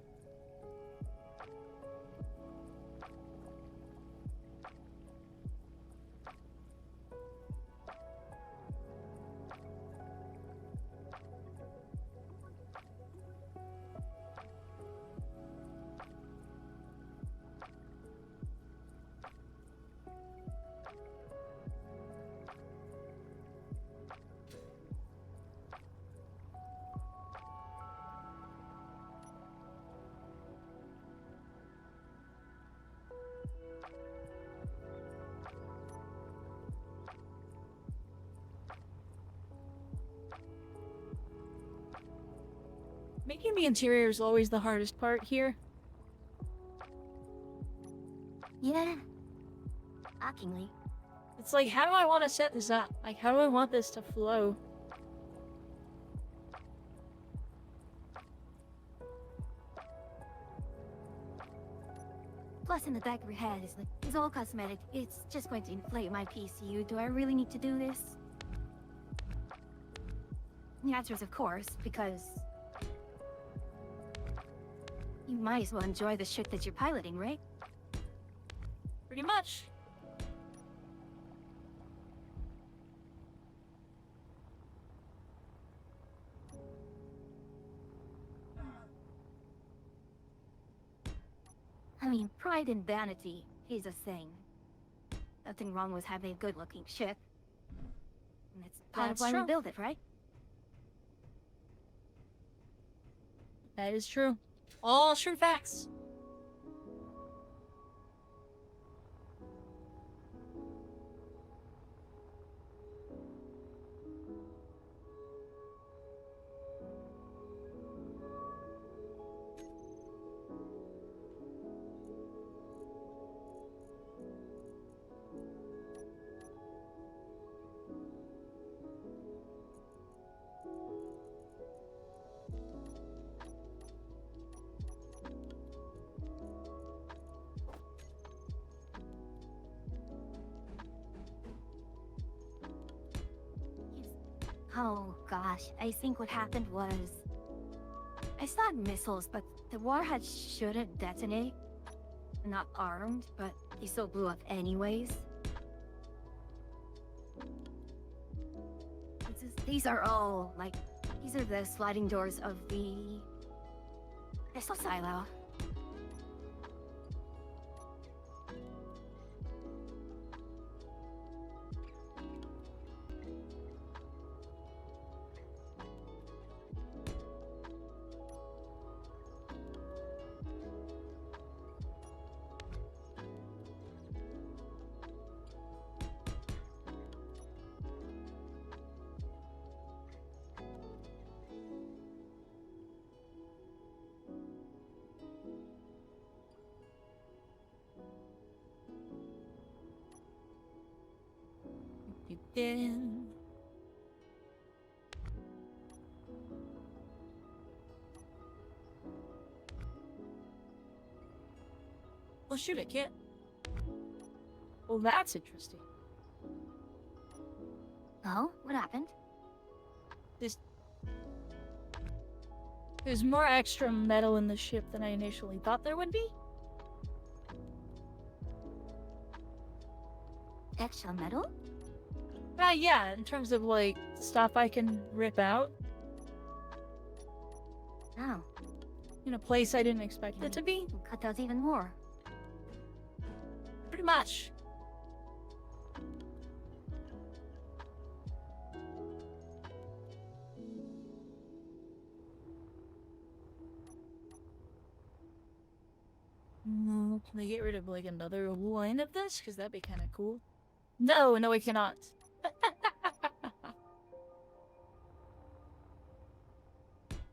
Making the interior is always the hardest part here. Yeah. Shockingly. It's like, how do I want to set this up? Like, how do I want this to flow? Plus in the back of your head is like, it's all cosmetic. It's just going to inflate my PCU. Do I really need to do this? The answer is of course, because you might as well enjoy the shit that you're piloting, right? Pretty much. I mean, pride and vanity is a thing. Nothing wrong with having a good-looking ship. And that's part of That's why true. we build it, right? That is true. All true facts. Oh gosh, I think what happened was... I saw missiles, but the warhead shouldn't detonate. Not armed, but they still blew up anyways. These are all, like, these are the sliding doors of the pistol silo. Then. Well, shoot, I can't. Well, that's interesting. Oh, what happened? There's more extra metal in the ship than I initially thought there would be. Extra metal? Yeah, in terms of, like, stuff I can rip out. Oh, In a place I didn't expect it to be. cut those even more. Pretty much. Can they get rid of, like, another line of this? Because that'd be kind of cool. No, we cannot.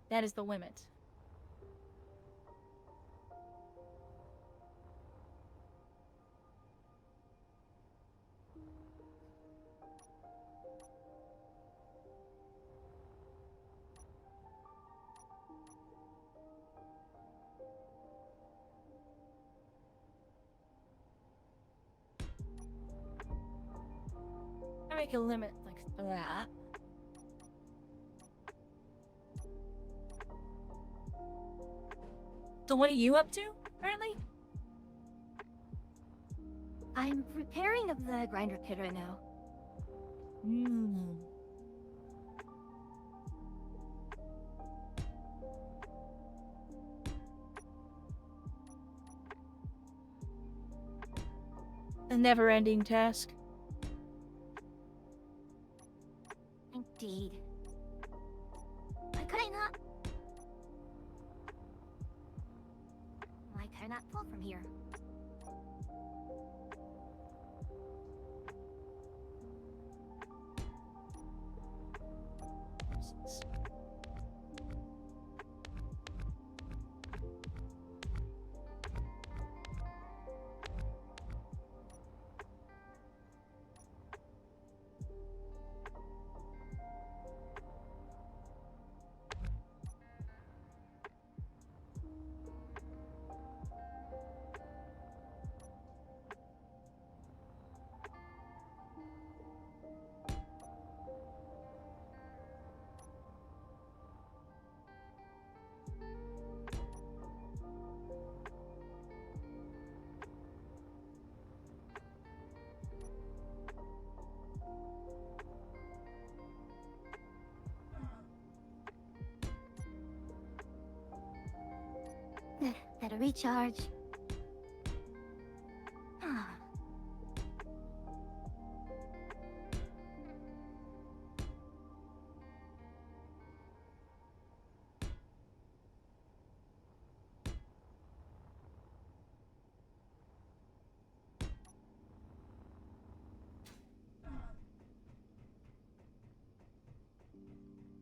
That is the limit. I make a limit like that. So what are you up to, apparently? I'm repairing of the grinder pit right now. A never-ending task. Indeed. Why could I not? Why could I not pull from here? Better recharge.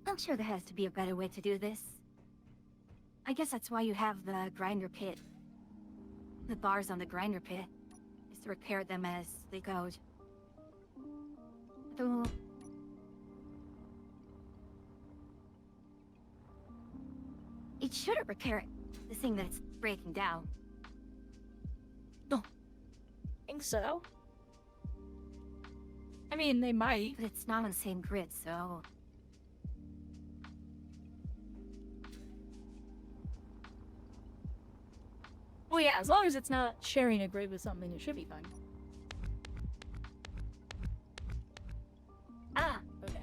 I'm sure there has to be a better way to do this. I guess that's why you have the grinder pit. The bars on the grinder pit is to repair them as they go. Though it shouldn't repair the thing that's breaking down. I think so. I mean, they might. But it's not on the same grid, so... yeah, as long as it's not sharing a grid with something, it should be fine. Ah, okay.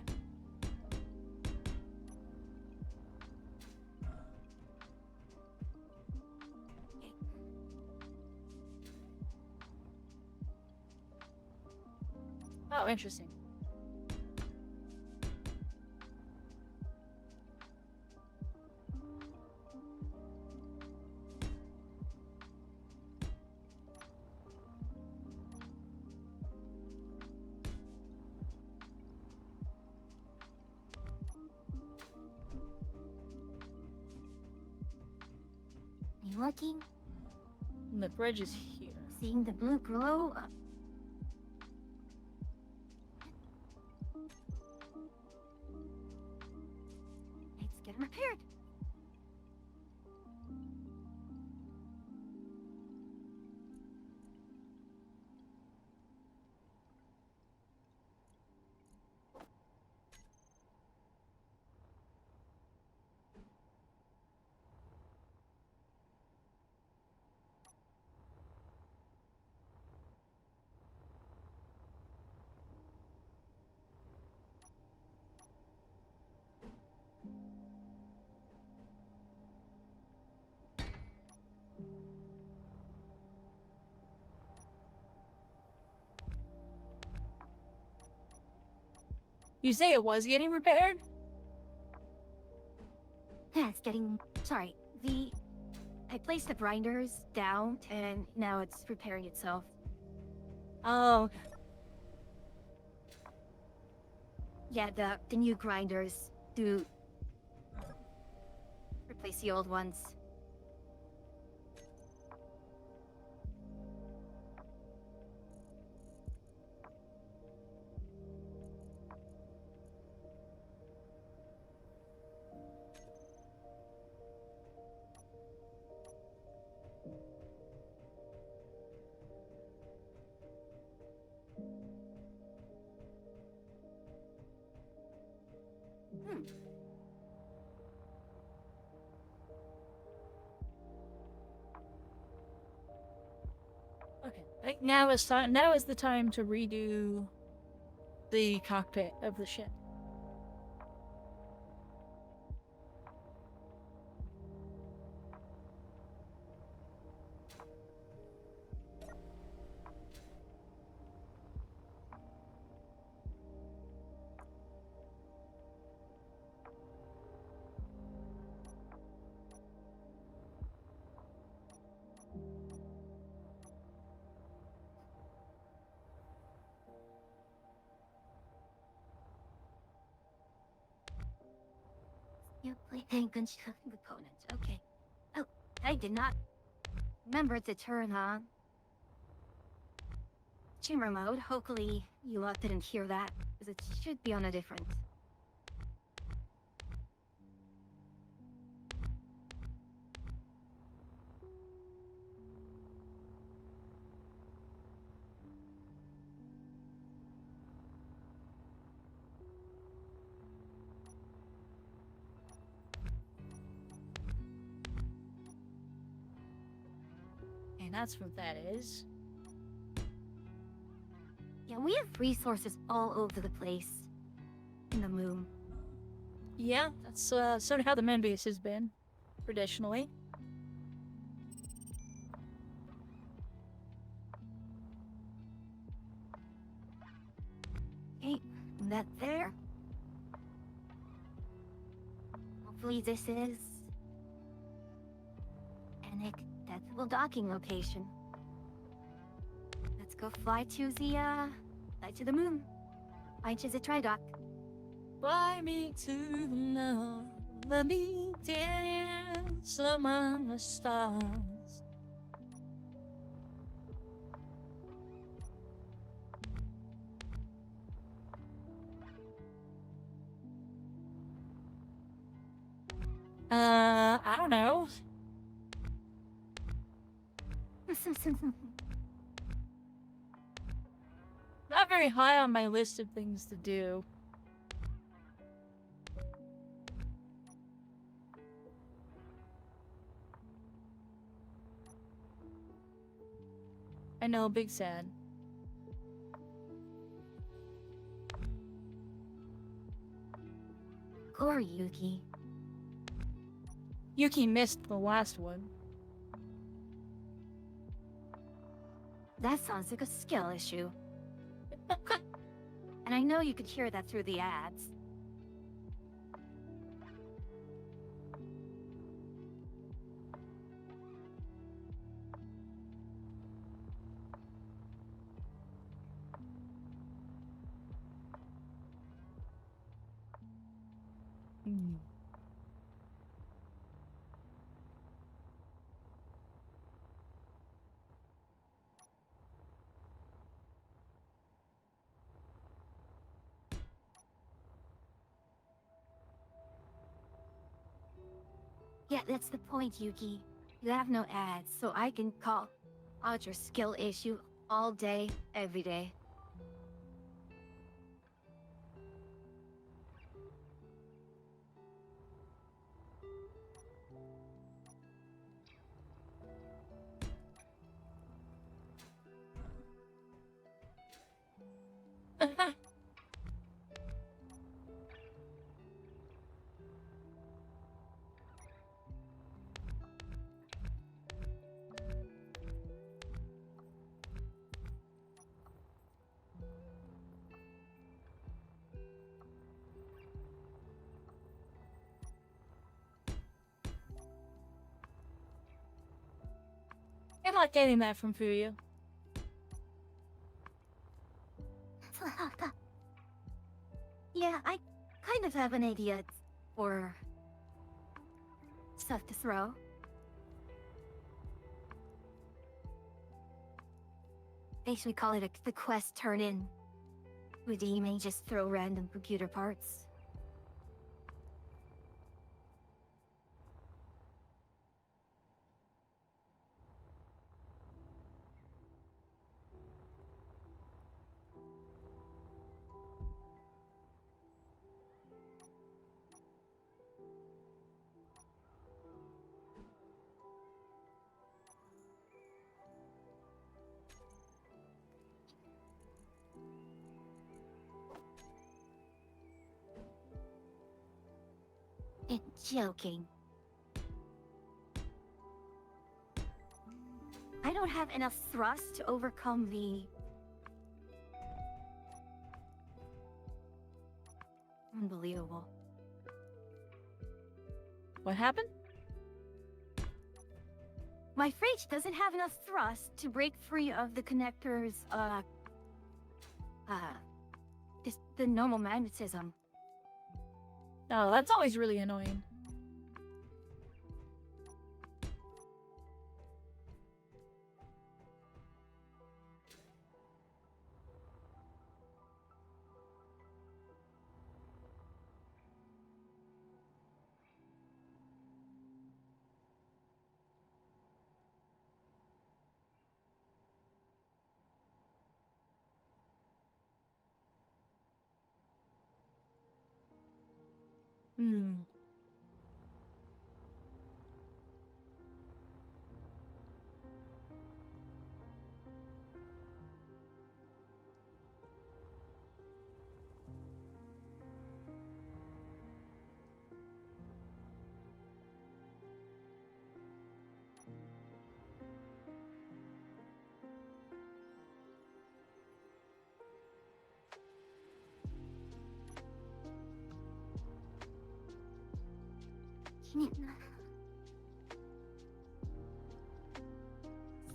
Oh, interesting. You looking? And the bridge is here. Seeing the blue glow? It's getting repaired. You say it was getting repaired? Yeah, it's getting... Sorry, I placed the grinders down, and now it's repairing itself. Oh, Yeah, the new grinders do... replace the old ones. okay. Now is the time to redo the cockpit of the ship. You play construction components, okay. Oh, I did not remember to turn on chamber mode. Hopefully you didn't hear that, because it should be on a different... And that's what that is. Yeah, we have resources all over the place. In the moon. Yeah, that's sort of how the main base has been, traditionally. Okay, that there. Hopefully this is... an acceptable docking location. Let's go fly to the moon. Find a try dock. Fly me to the moon, let me dance among the stars. I don't know. Not very high on my list of things to do. know, big sad. Poor Yuki. Yuki missed the last one. That sounds like a skill issue. And I know you could hear that through the ads. Yeah, that's the point, Yuki. You have no ads, so I can call out your skill issue all day, every day. I'm not getting that from Fuyu. Yeah, I kind of have an idea for stuff to throw. They should call it the quest turn-in. Woody may just throw random computer parts. And joking. I don't have enough thrust to overcome the... Unbelievable. What happened? My freight doesn't have enough thrust to break free of the connector's, the normal magnetism. Oh, that's always really annoying. Hmm.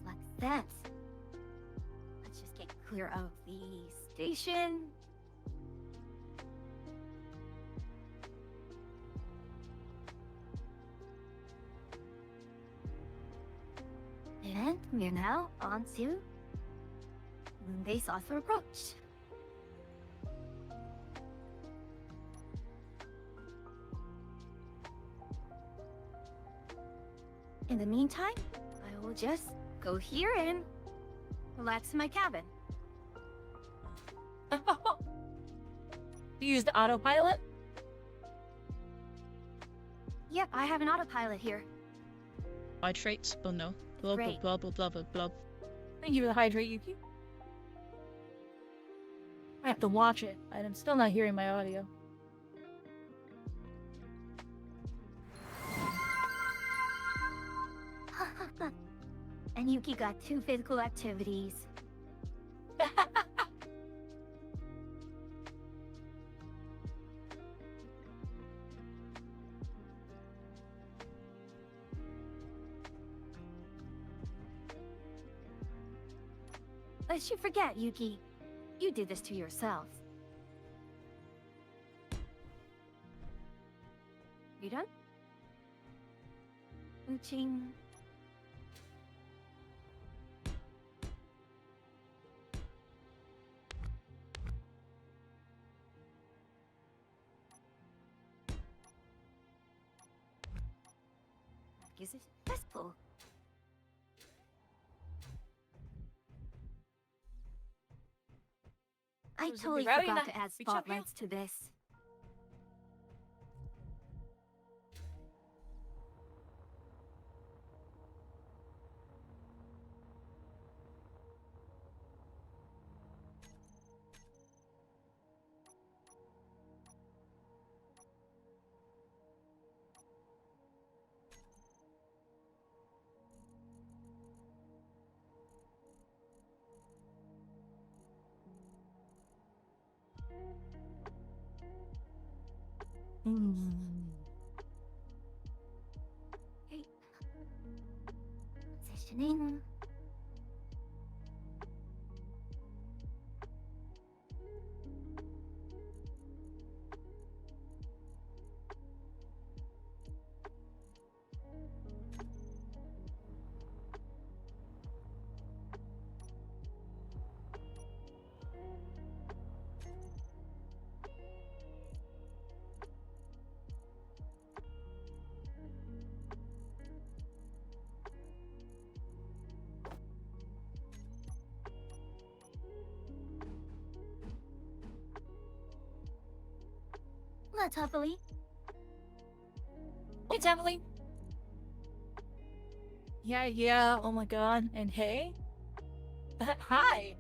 Like that. Let's just get clear of the station. And we're now on to Moonbase Author Approach. In the meantime, I will just go here and relax in my cabin. You used autopilot? Yep, I have an autopilot here. I traits, but no. Blah blah Great. blah blah blah blah blah. Thank you for the hydrate, Yuki. I have to watch it. I'm still not hearing my audio. And Yuki got 2 physical activities. Lest you forget, Yuki, you did this to yourself. You done? Mooching. Is it successful? I Was it totally very forgot nice to add to meet you. spotlights to this. Hey. Positioning. Let's happily. It's Emily. Yeah, oh my god. And hey? Hi!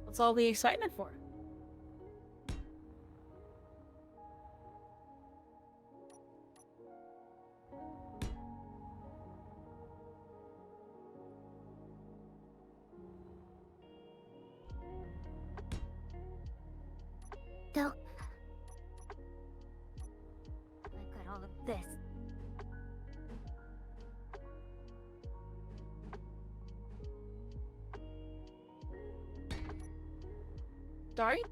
What's all the excitement for? Don't. I've got all of this. Sorry?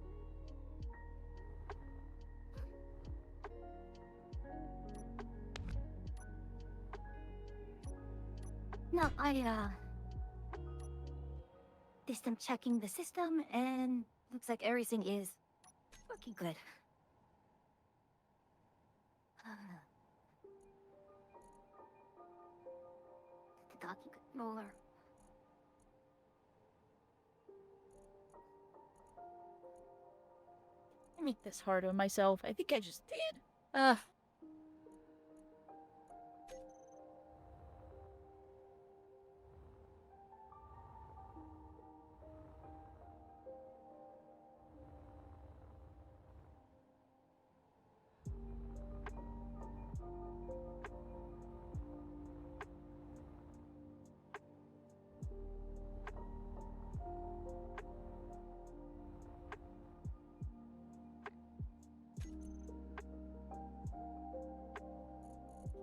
No, did some checking the system, and looks like everything is working good. The docking controller. I make this hard on myself. I think I just did.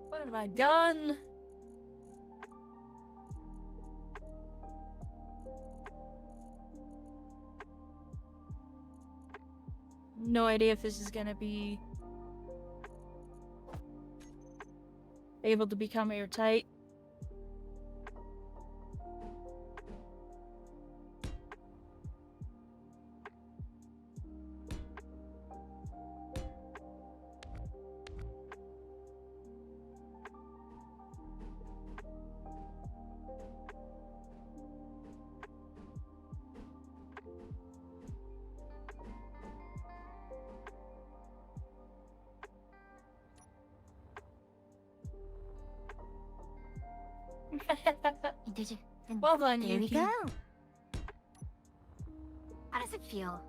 What have I done? No idea if this is gonna be able to become airtight. Did you? And Well done, there we Yuki. go. How does it feel?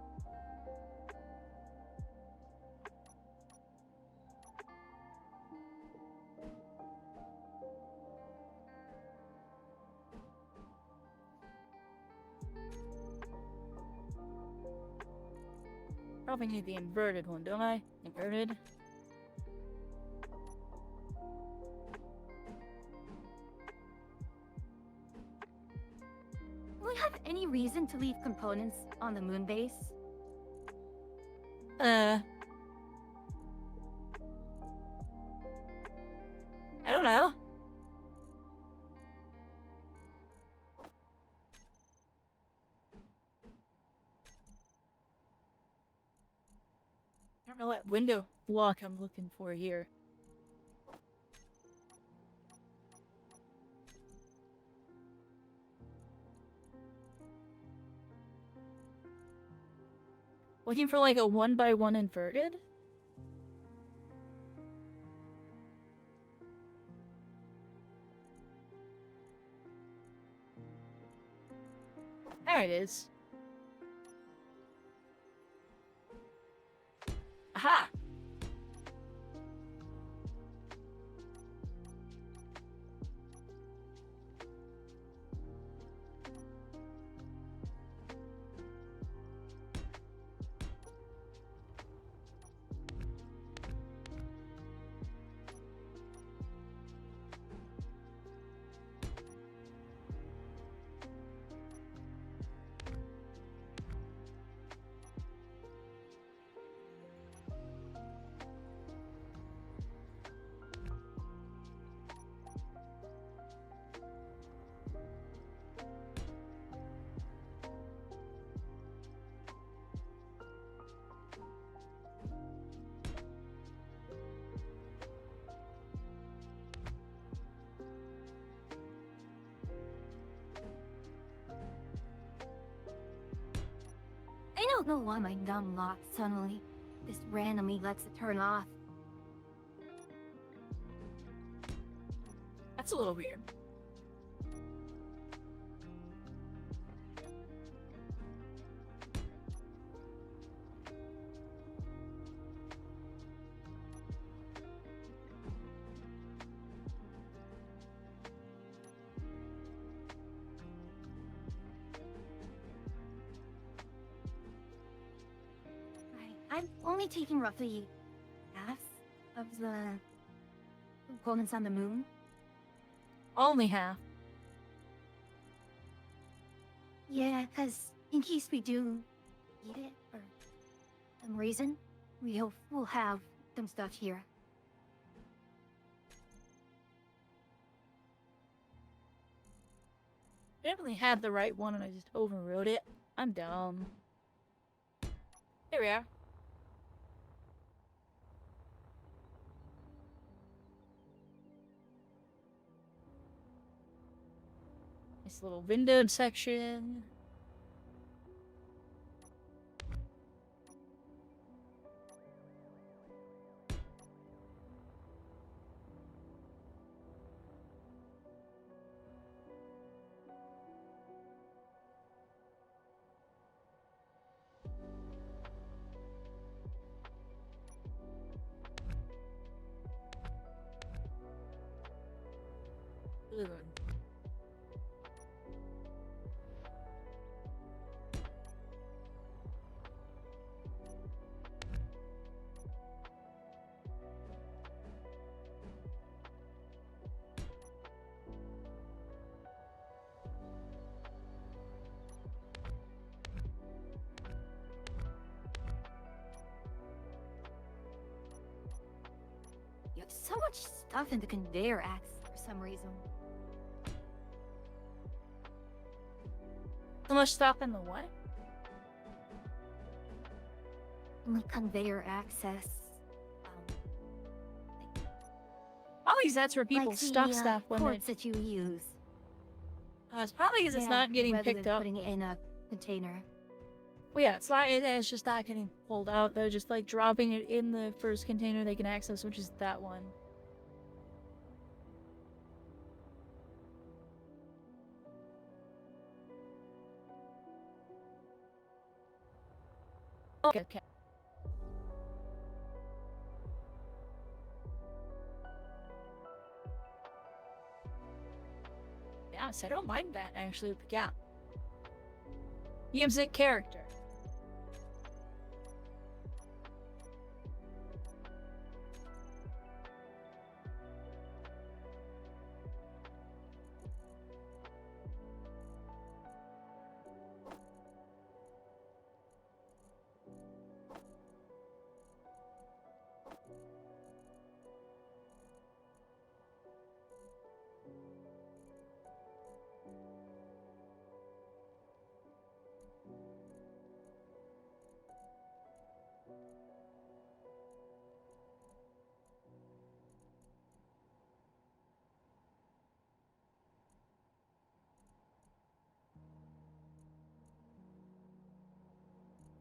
Probably need the inverted one, don't I? Inverted. Do we have any reason to leave components on the moon base? I don't know. I don't know what window block I'm looking for here. Looking for like a 1x1 inverted? There it is. Aha! I don't know why my dumb lock suddenly just randomly lets it turn off. That's a little weird. I'm only taking roughly half of the components on the moon. Only half. Yeah, because in case we do need it for some reason, we'll have some stuff here. Definitely had the right one and I just overrode it. I'm dumb. Here we are. Nice little windowed section. Ugh. You have so much stuff in the conveyor axe for some reason. So much stuff in the what? Like conveyor access. Probably that's where people Like the, stuff stuff when they. ports that you use. It's probably because it's Yeah, not getting rather picked than up. putting it in a container. Well, yeah, it's just not getting pulled out. They're just like dropping it in the first container they can access, which is that one. Okay, okay. Yeah, so I don't mind that actually. But yeah. Music character.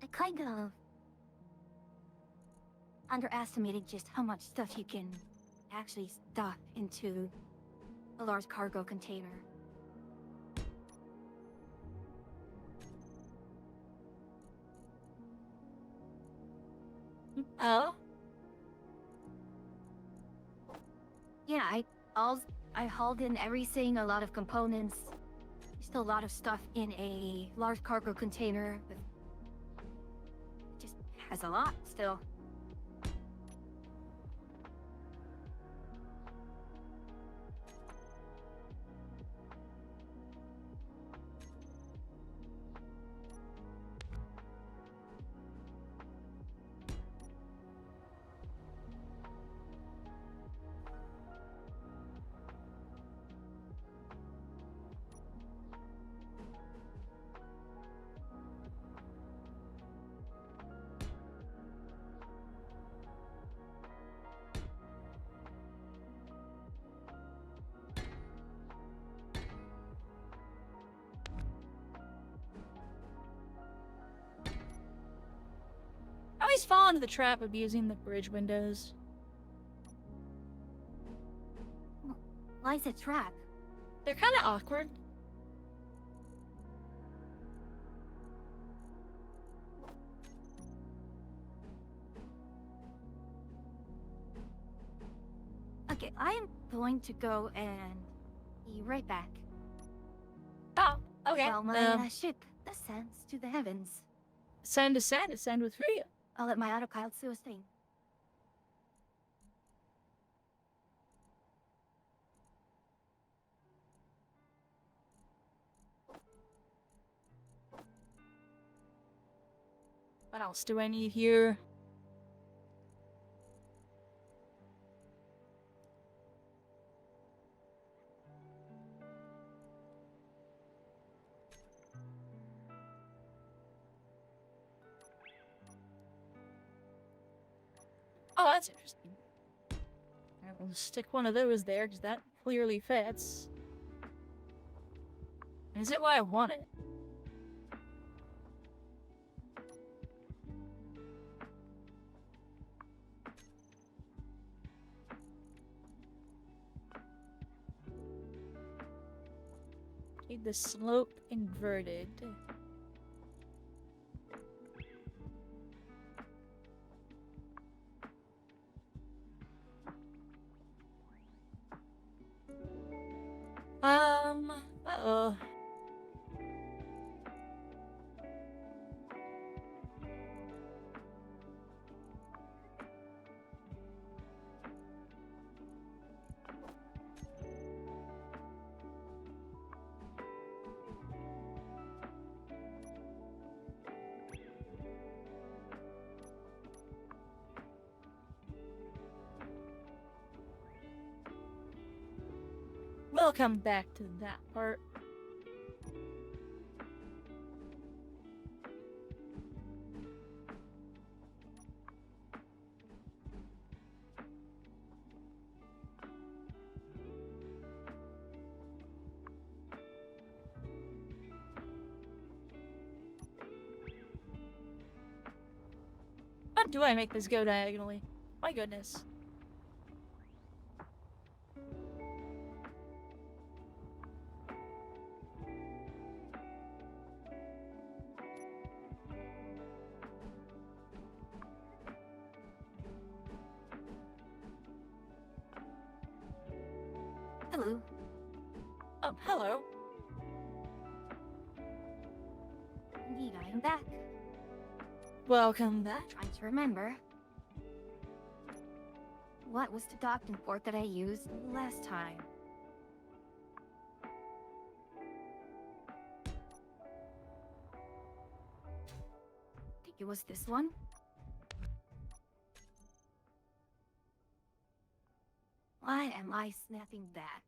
I kind of underestimated just how much stuff you can actually stuff into a large cargo container. Oh? Yeah, I hauled in everything, a lot of components. Just a lot of stuff in a large cargo container. But it just has a lot still. I always fall into the trap of using the bridge windows. Why's a trap? They're kind of awkward. Okay, I am going to go and be right back. Oh, okay. While my ship ascends to the heavens. Ascend with Rhea. I'll let my autopilot do his thing. What else do I need here? Oh, that's interesting. I will stick one of those there because that clearly fits. Is it what I want it? Need the slope inverted. Uh-oh. We'll come back to that part. How do I make this go diagonally? My goodness. hello. Indeed, I am back. Welcome back. Trying to remember. What was the docking port that I used last time? I think it was this one. Why am I snapping that?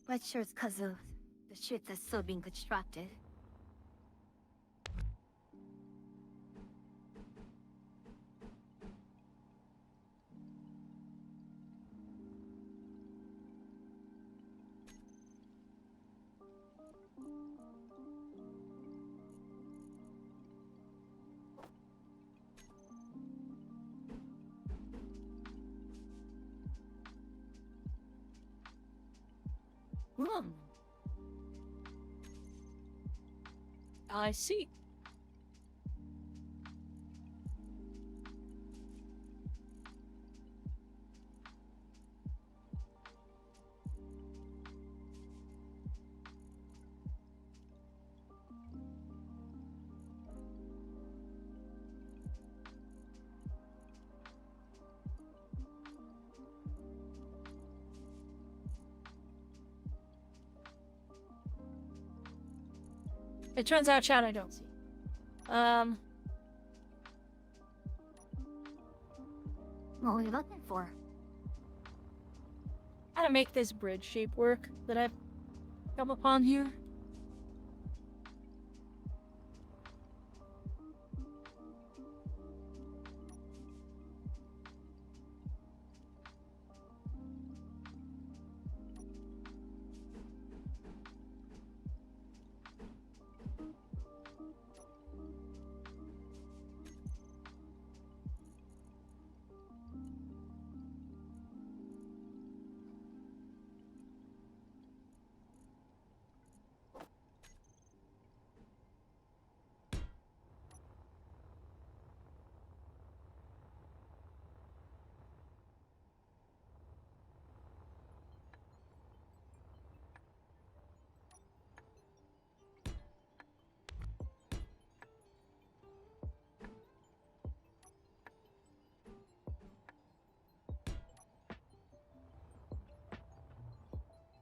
But sure it's 'cause of the shit that's still being constructed. Hmm. I see. It turns out, chat, I don't see. What are you looking for? How to make this bridge shape work that I've come upon here.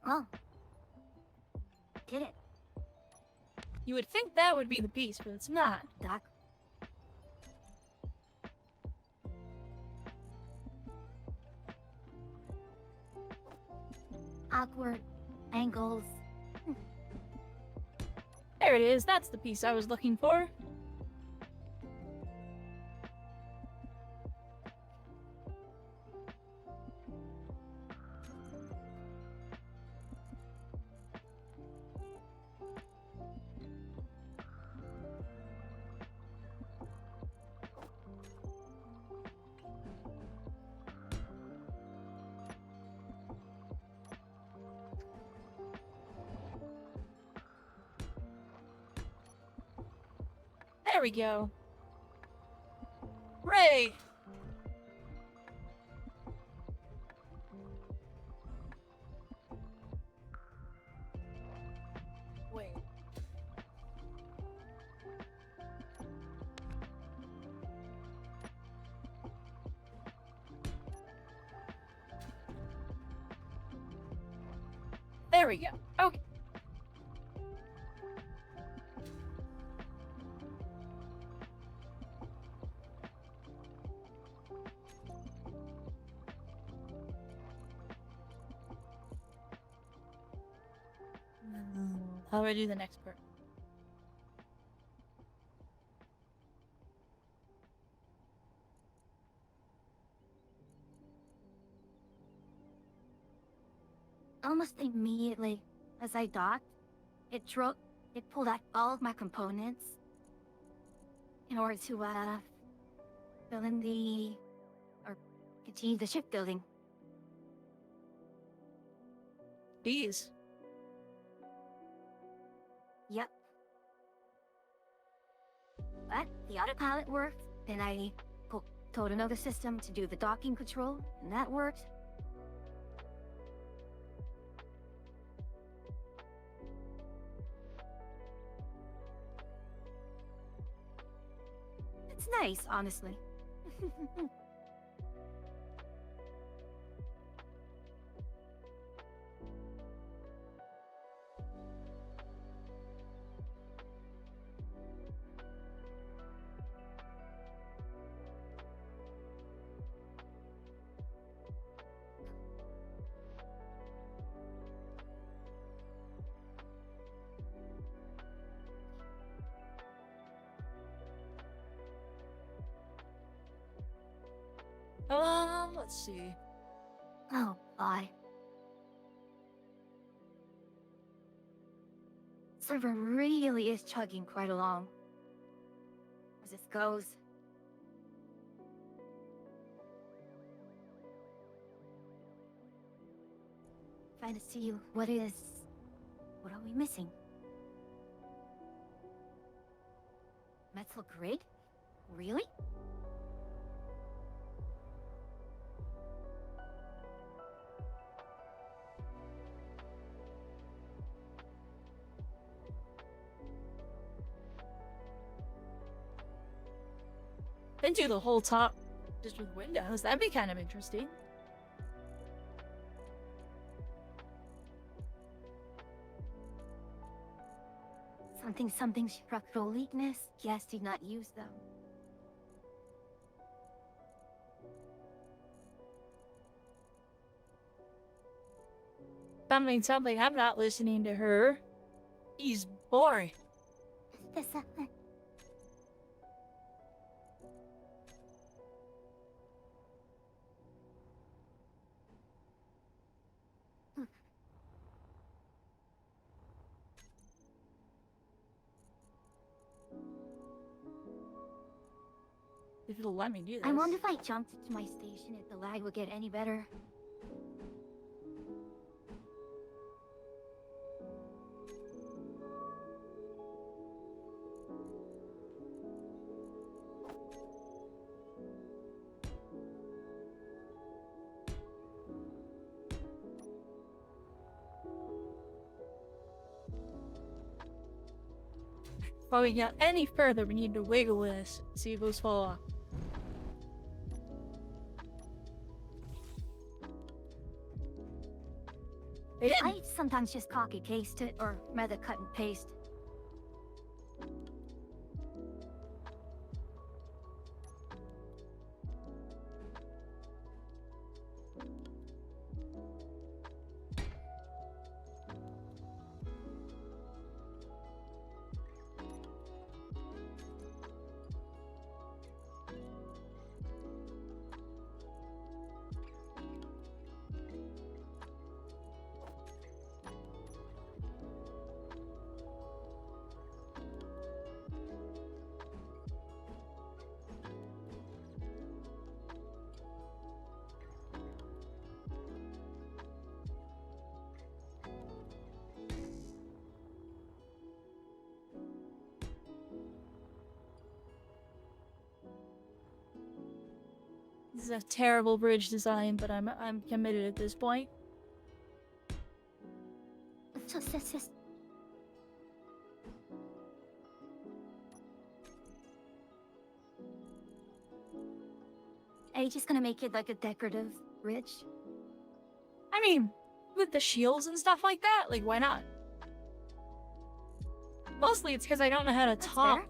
Oh. Did it. You would think that would be the piece, but it's not. Doc. Awkward angles. There it is. That's the piece I was looking for. There we go. Ray! Wait. There we go. Okay. How do I do the next part? Almost immediately as I docked, it pulled out all of my components in order to fill in or continue the shipbuilding. Bees. Yep. But the autopilot worked, then I told another system to do the docking control, and that worked. It's nice, honestly. Let's see. Oh, boy. Server really is chugging quite along. As this goes. Trying to see what is... What are we missing? Metal grid? Really? Then do the whole top just with windows. That'd be kind of interesting. Something structural weakness. Yes, did not use them. Something. I'm not listening to her. He's boring. If it'll let me do this. I wonder if I jumped to my station if the lag would get any better. Before we get any further, we need to wiggle this. See if those fall off. They didn't. I sometimes just copy paste it or rather cut and paste. This is a terrible bridge design, but I'm committed at this point. Just. Are you just gonna make it like a decorative bridge? I mean, with the shields and stuff like that, like why not? Mostly it's because I don't know how to That's top. fair.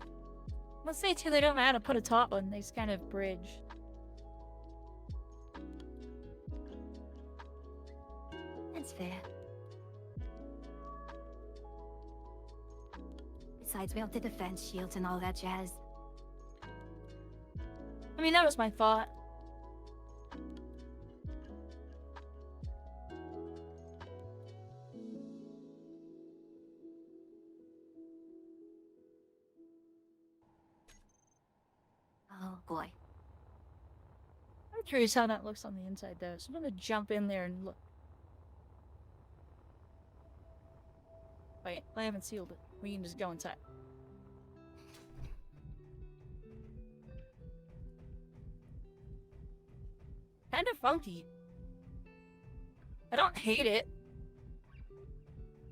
Let's say too, they don't know how to put a top on this kind of bridge. That's fair. Besides, we have the defense shields and all that jazz. I mean, that was my thought. Oh boy. I'm curious how that looks on the inside though, so I'm gonna jump in there and look. Wait, I haven't sealed it. We can just go inside. Kind of funky. I don't hate it.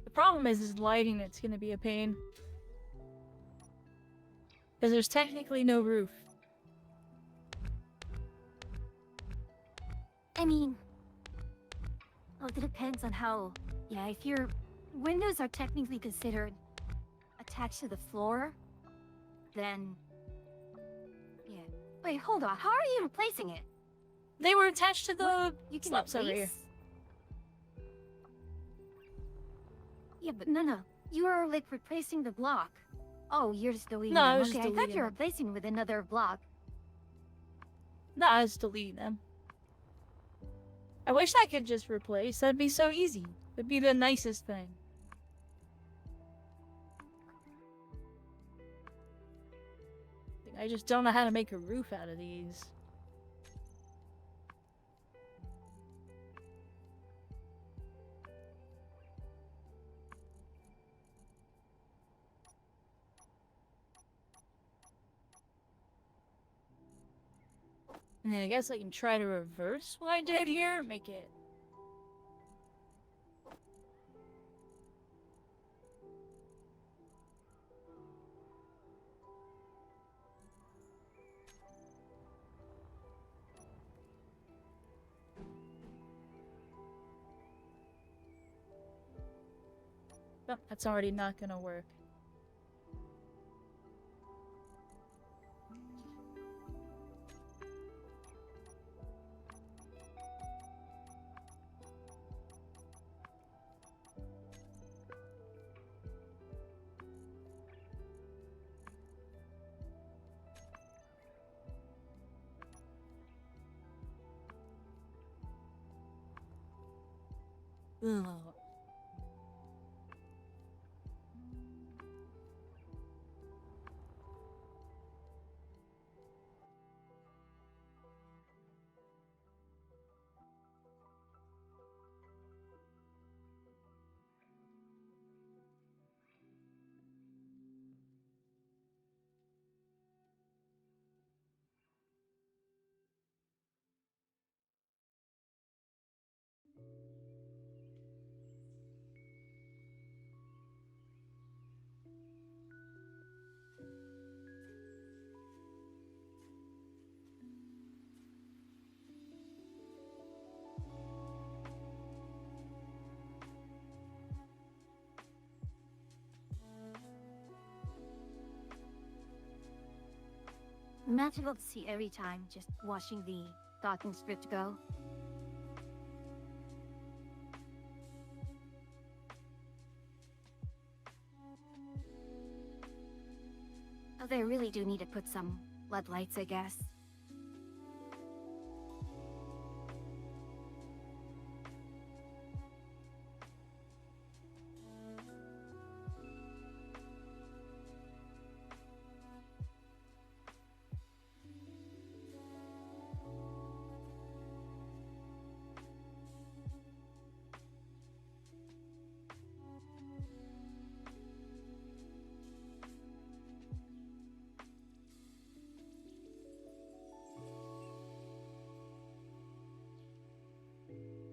The problem is lighting. It's gonna be a pain. Because there's technically no roof. I mean, oh, it depends on how. Yeah, if your windows are technically considered attached to the floor, then yeah. Wait, hold on. How are you replacing it? They were attached to the You can slabs over here. replace? Yeah, but no. You are like replacing the block. Oh, you're just deleting No, them. I was Okay, just I thought deleting you were them. replacing with another block. No, I was deleting them. I wish I could just replace. That'd be so easy. It'd be the nicest thing. I just don't know how to make a roof out of these. And then I guess I can try to reverse what I did here. Make it... Nope, that's already not gonna work. Ugh. Magical to see every time, just watching the talking script go. Oh, they really do need to put some LED lights, I guess.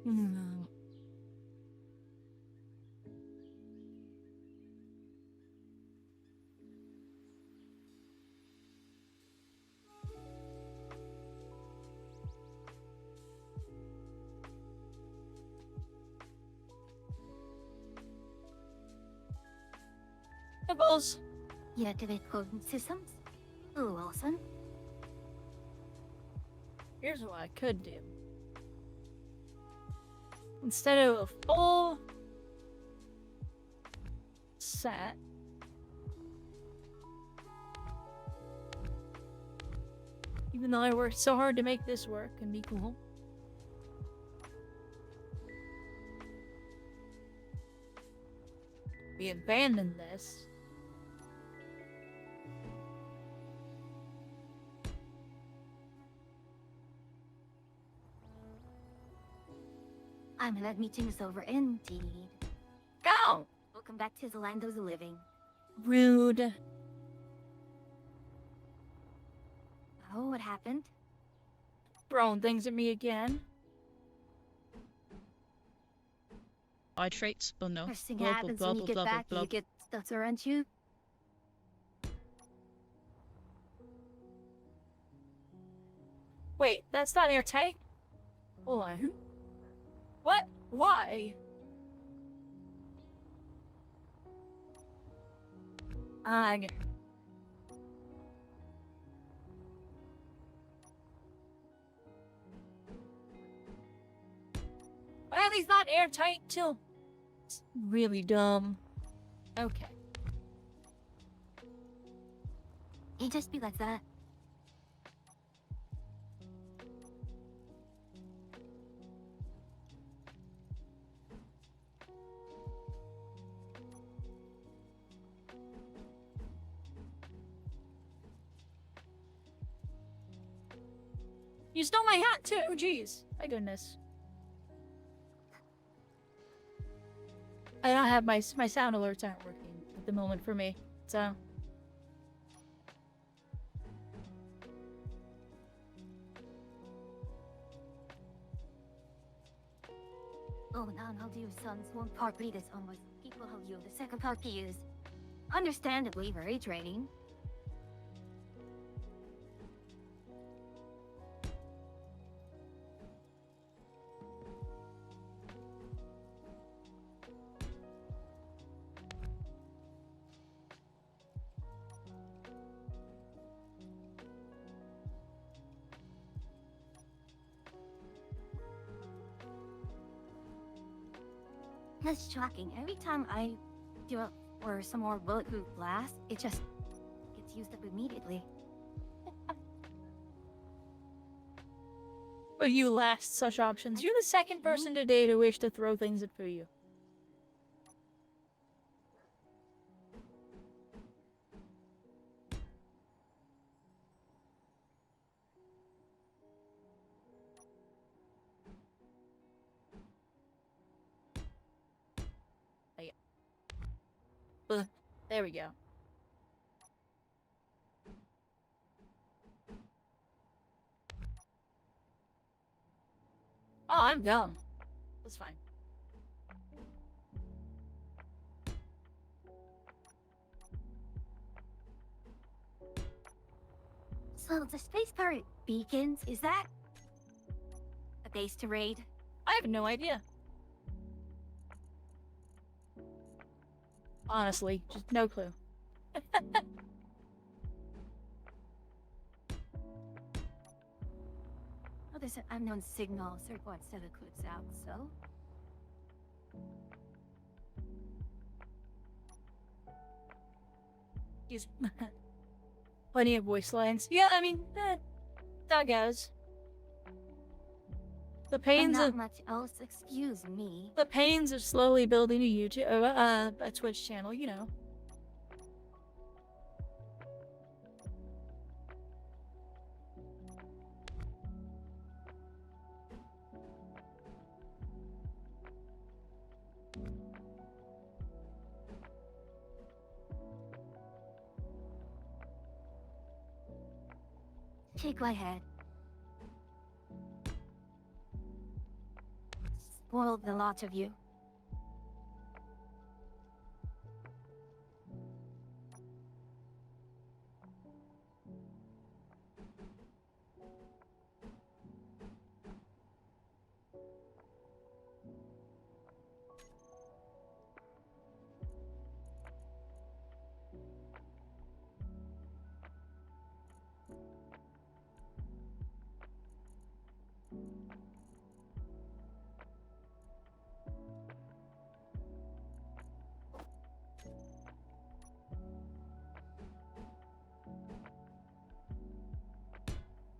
Hmm. Nipples. You activate coding systems? Ooh, awesome. Here's what I could do. Instead of a full set, even though I worked so hard to make this work and be cool, we abandoned this. I'm glad meeting's over indeed. Go! Welcome back to the land of the living. Rude. Oh, what happened? Throwing things at me again. I traits Bono. First thing Blah, happens blah, when you blah, get blah, blah, back, blah. you get stuff around you. Wait, that's not airtight? Hold on. What? Why? I get Well, he's not airtight too. It's really dumb. Okay. He just be like that. You stole my hat too. Jeez. My goodness. I don't have my sound alerts aren't working at the moment for me. So. Oh, now do your sons one part read this almost equal how you the second part is understandably very draining. That's shocking. Every time I do it or some more bulletproof glass, it just gets used up immediately. But you last such options. You're the second person today to wish to throw things at you. There we go. Oh, I'm dumb. That's fine. So the space pirate beacons, is that a base to raid? I have no idea. Honestly, just no clue. Oh, there's an unknown signal. Circle instead of clips out, so. Use plenty of voice lines. Yeah, I mean, that goes. The pains not of much else, excuse me. the pains of slowly building a YouTube, a Twitch channel, you know. Shake my head. Spoiled the lot of you.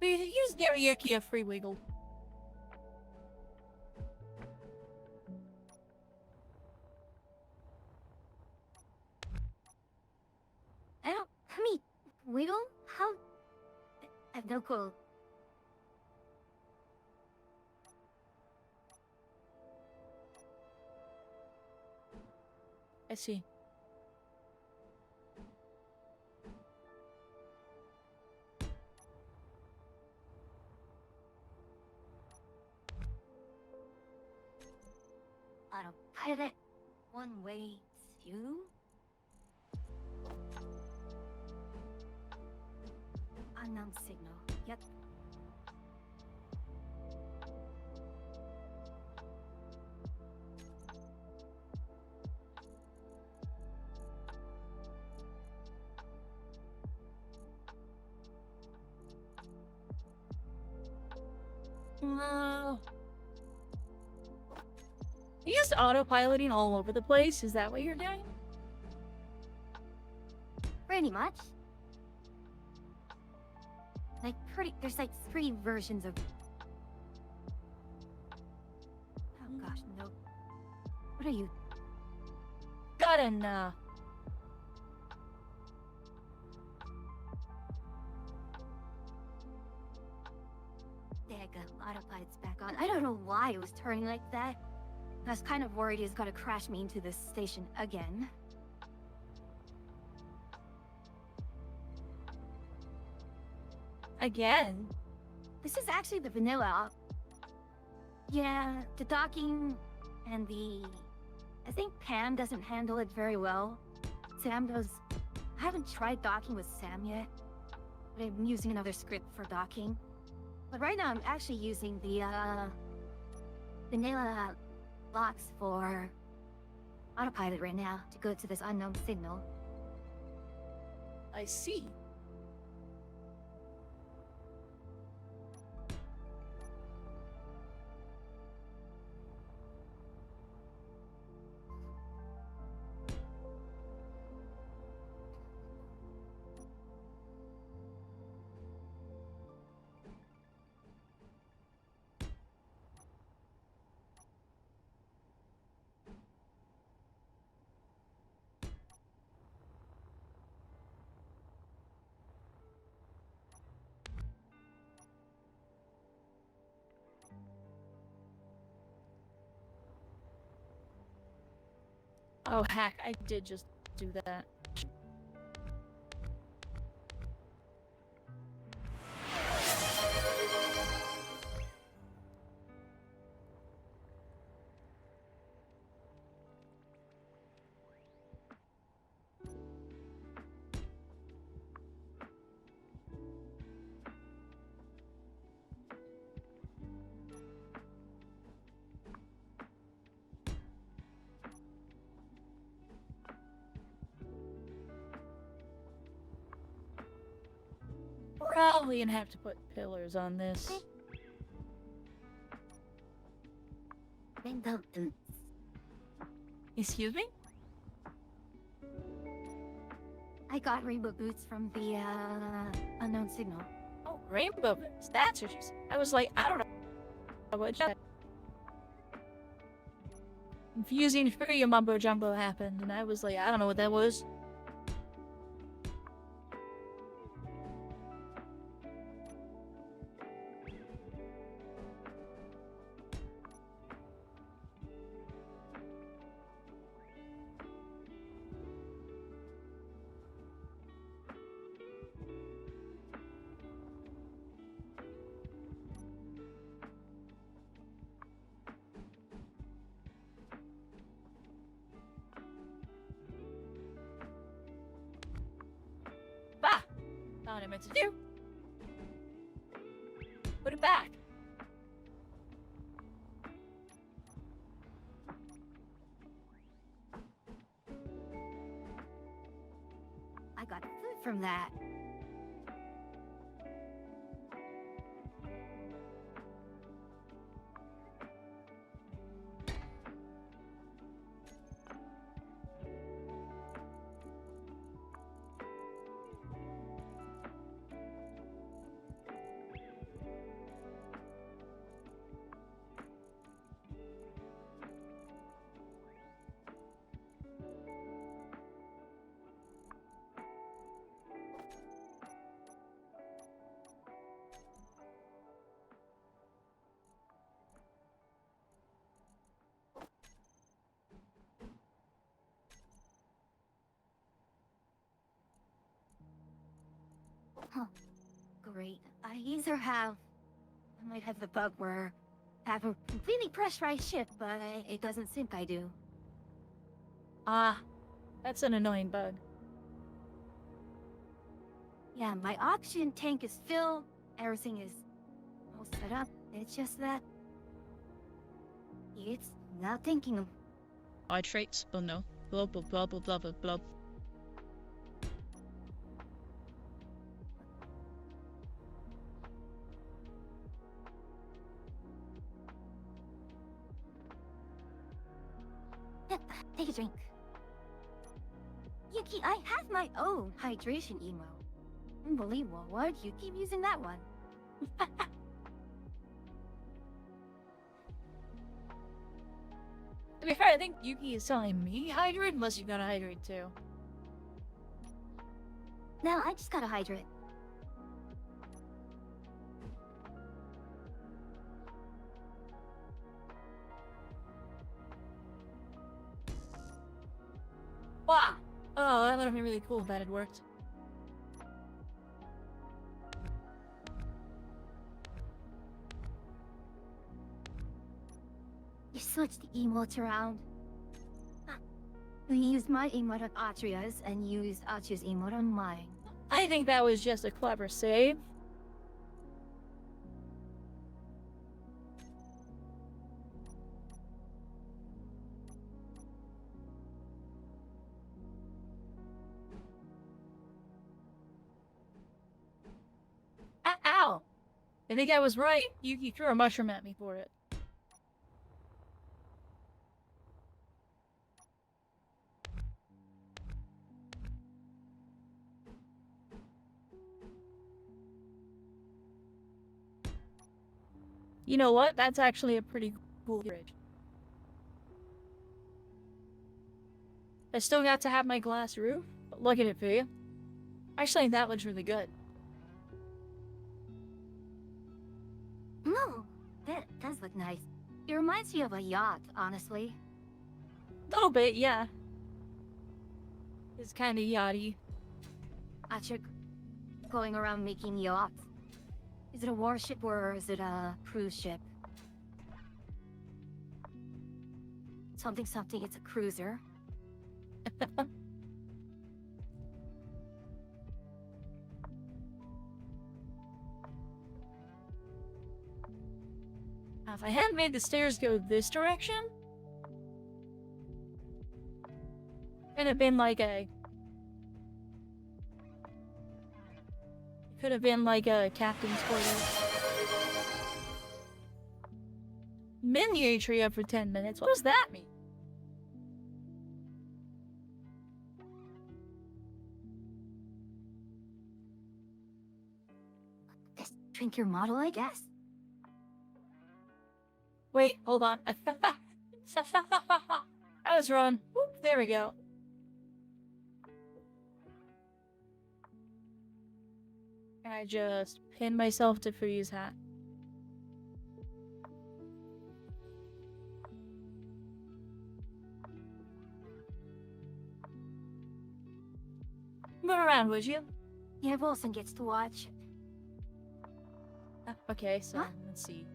Use Gariaki a free wiggle. I mean, wiggle? How? I have no clue. I see. Autopilot. One way to. Unknown signal. Yep. You just autopiloting all over the place? Is that what you're doing? Pretty much. There's like 3 versions of. Oh gosh, no. What are you? Gotta know. Daggone autopilot's back on. I don't know why it was turning like that. I was kind of worried he was gonna crash me into this station again. Again? This is actually the vanilla. Yeah, the docking and I think Pam doesn't handle it very well. Sam does. I haven't tried docking with Sam yet, but I'm using another script for docking. But right now I'm actually using the vanilla blocks for autopilot right now to go to this unknown signal. I see. Oh heck, I did just do that. Probably gonna have to put pillars on this. Excuse me? I got rainbow boots from the unknown signal. Oh, rainbow boots. That's what you said. I was like, I don't know what just confusing for your mumbo jumbo happened, and I was like, I don't know what that was. Bah! Not what I meant to do. Put it back. I got food from that. Huh. Great. I might have the bug where I have a completely pressurized ship, but it doesn't think I do. Ah, that's an annoying bug. Yeah, my oxygen tank is filled. Everything is all set up. It's just that it's not thinking. Nitrates, oh no. Blah blah blah blah blah blah blah. Take a drink. Yuki, I have my own hydration emo. Unbelievable. Why do you keep using that one? To be fair, I think Yuki is telling me hydrate unless you gotta hydrate too. No, I just gotta hydrate. Wow! Oh, that would have been really cool if that had worked. You switched the emotes around. We used my emote on Atria's and used Atria's emote on mine. I think that was just a clever save. Ow! I think I was right. Yuki threw a mushroom at me for it. You know what? That's actually a pretty cool bridge. I still got to have my glass roof, but look at it for you. Actually, that looks really good. No, that does look nice. It reminds me of a yacht, honestly. A little bit, yeah. It's kind of yachty. Atria going around making yachts. Is it a warship or is it a cruise ship? Something something, it's a cruiser. If I hadn't made the stairs go this direction, could have been like a... Could have been like a captain's quarters. Menu tree up for 10 minutes. What does that mean? This drink your model, I guess. Wait, hold on. I was wrong. Whoop, there we go. Can I just pin myself to Fury's hat? Move around, would you? Yeah, Wilson gets to watch. Okay, so Huh? let's see.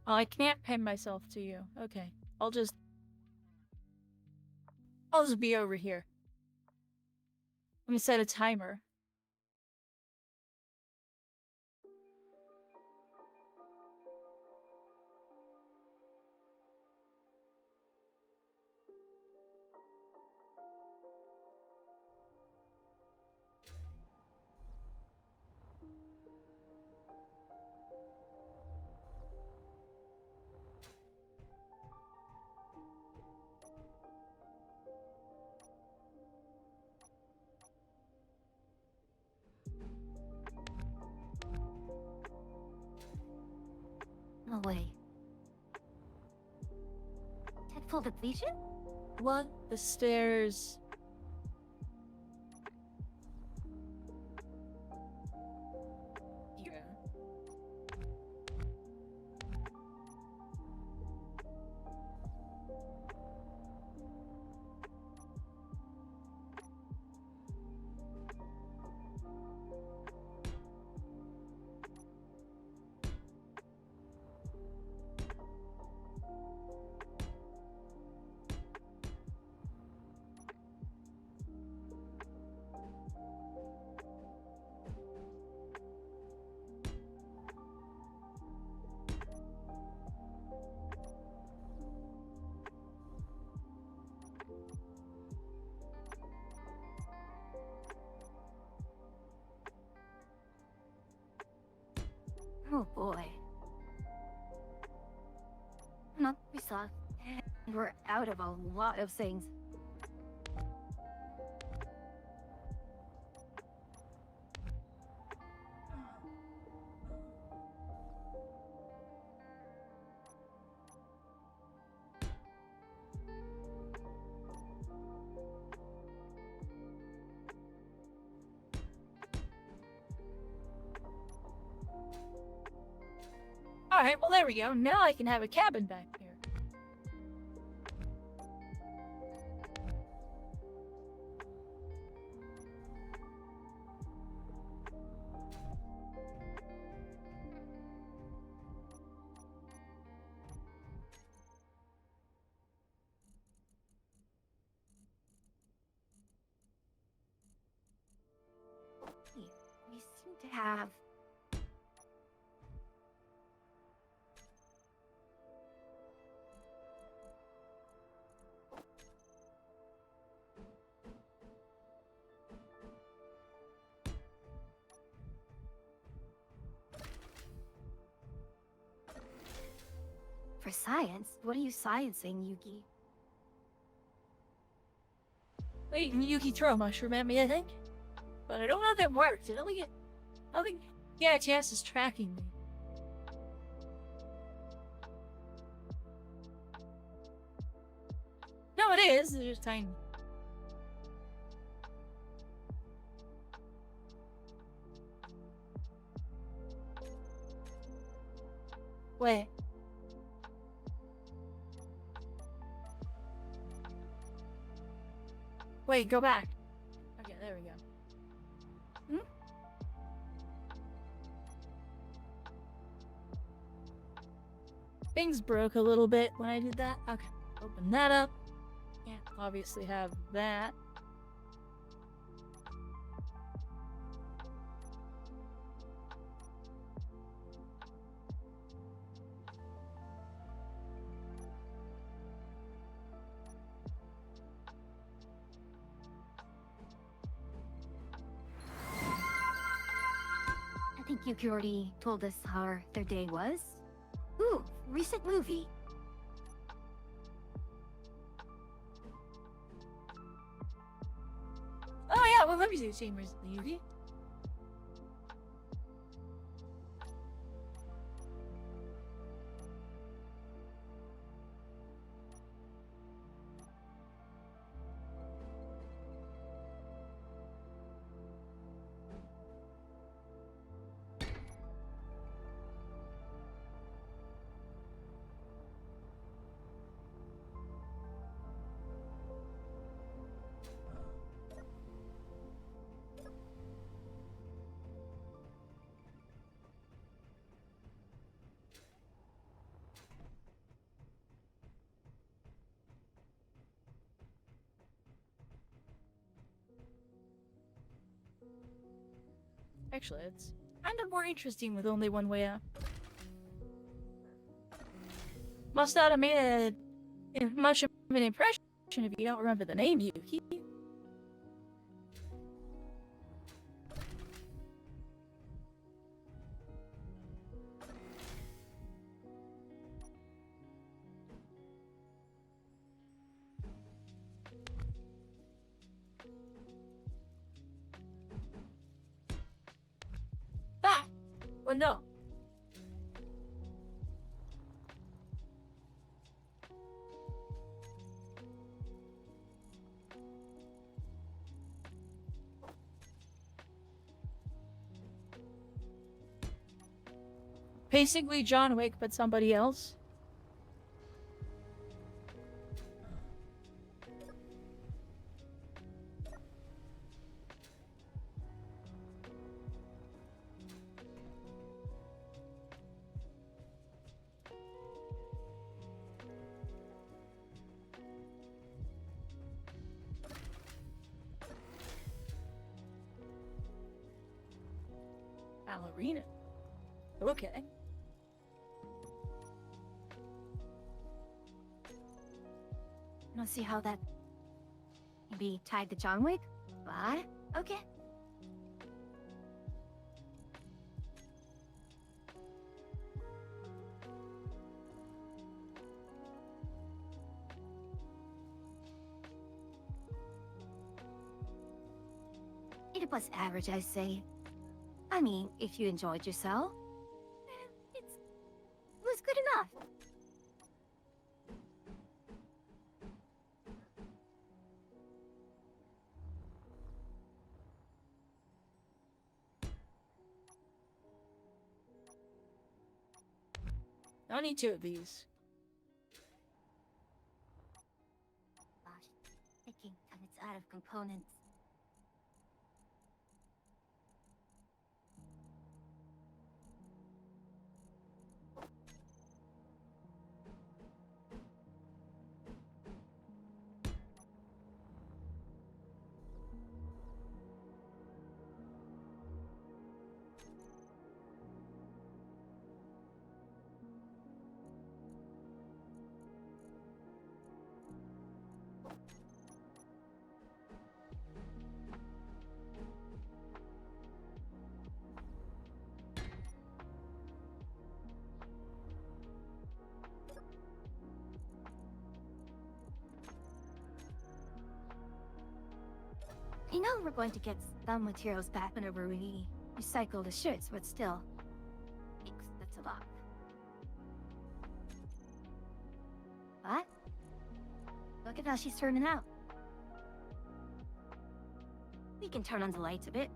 Oh, I can't pin myself to you. Okay. I'll just be over here. Let me set a timer. No way. Tech full depletion? What? The stairs. Here. Oh boy. Not we saw. And we're out of a lot of things. Alright, well there we go. Now I can have a cabin back here. We seem to have. For science? What are you sciencing, Yuki? Wait, Yuki throw a mushroom at me, I think. But I don't know if it worked. I don't think GHS is tracking me. No, it is. It's just tiny. Wait. Wait, go back. Okay, there we go. Things broke a little bit when I did that. Okay, open that up. Can't obviously have that. I think Yuki already told us how their day was. Ooh, recent movie. Oh yeah, well let me see the same recently, Yuki. Actually, it's kind of more interesting with only one way out. Must not have made much of an impression if you don't remember the name, Yuki. Ah! Well, no. Basically John Wick, but somebody else. Ballerina. Okay. Wanna see how that maybe tied to John Wick? What? Okay. it was average, I say. I mean, if you enjoyed yourself, it was good enough. I need two of these. Gosh, thinking that it's out of components. I know we're going to get some materials back whenever we recycle the shirts, but still. That's a lot. What? Look at how she's turning out. We can turn on the lights a bit.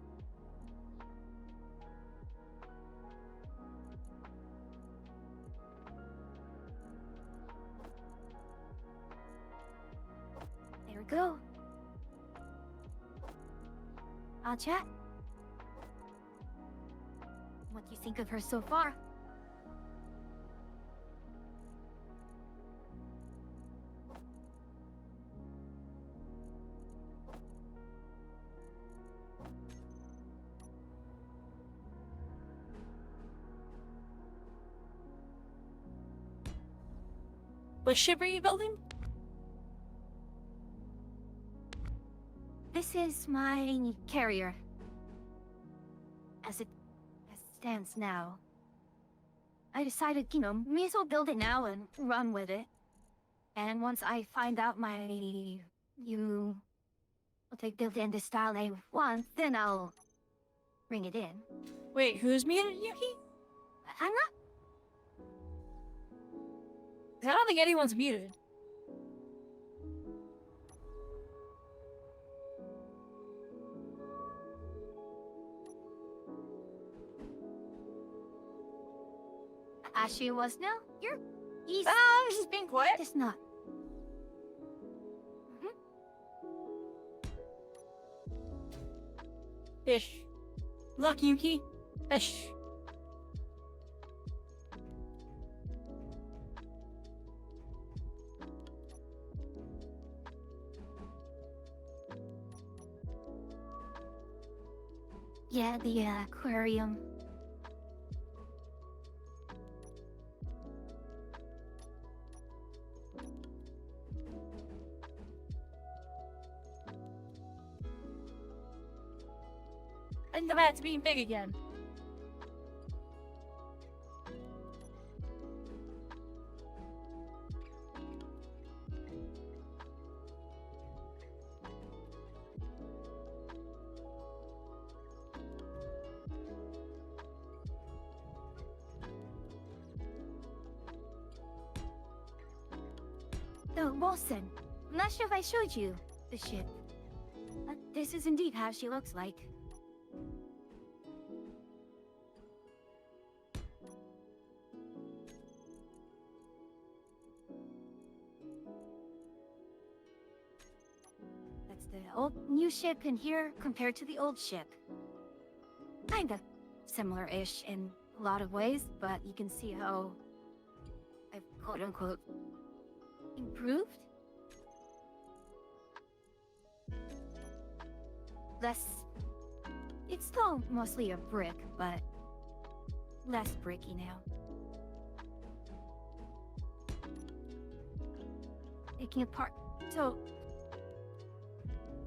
There we go. I'll chat. What do you think of her so far? What ship are you building? This is my carrier. As it stands now. I decided, may as well build it now and run with it. And once I find out I'll take build in the style I want, then I'll bring it in. Wait, who's muted, Yuki? I'm not. I don't think anyone's muted. As she was now, he's This is being quiet. just not. Fish. Luck, Yuki. Fish. Yeah, the aquarium. And the bat's being big again. No, Wilson. I'm not sure if I showed you the ship. This is indeed how she looks like. That's the new ship in here compared to the old ship. Kinda similar-ish in a lot of ways, but you can see how I've quote-unquote improved. Less. It's still mostly a brick, but less bricky now. Taking apart. So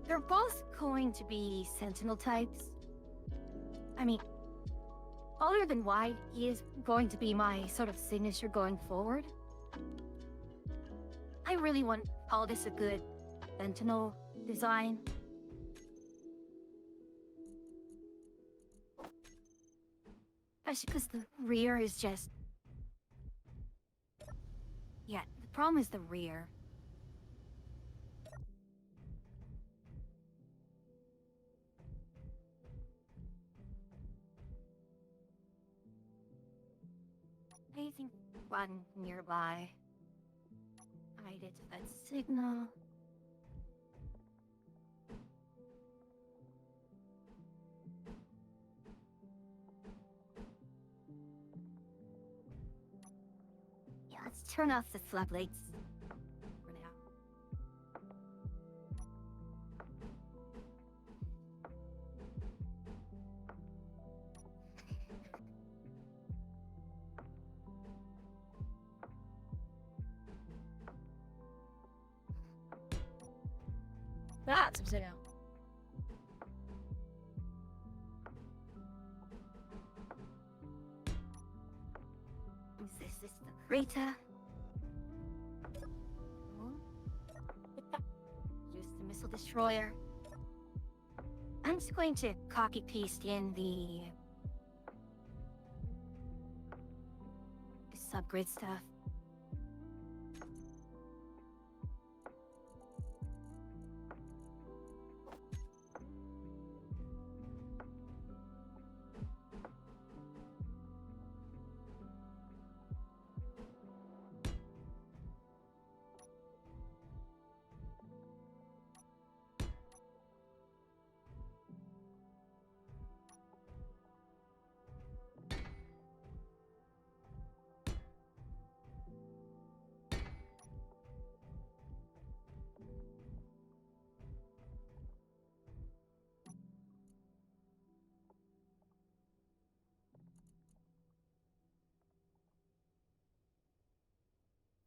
they're both going to be Sentinel types. I mean, other than why he is going to be my sort of signature going forward, I really want to call this a good Sentinel design. Especially because the rear is just... Yeah, the problem is the rear. I think one nearby. Hide it to that signal. Yeah, let's turn off the floodlights for now. That's upside down. Is this the Rita? Oh. Use the missile destroyer. I'm just going to copy paste in the subgrid stuff.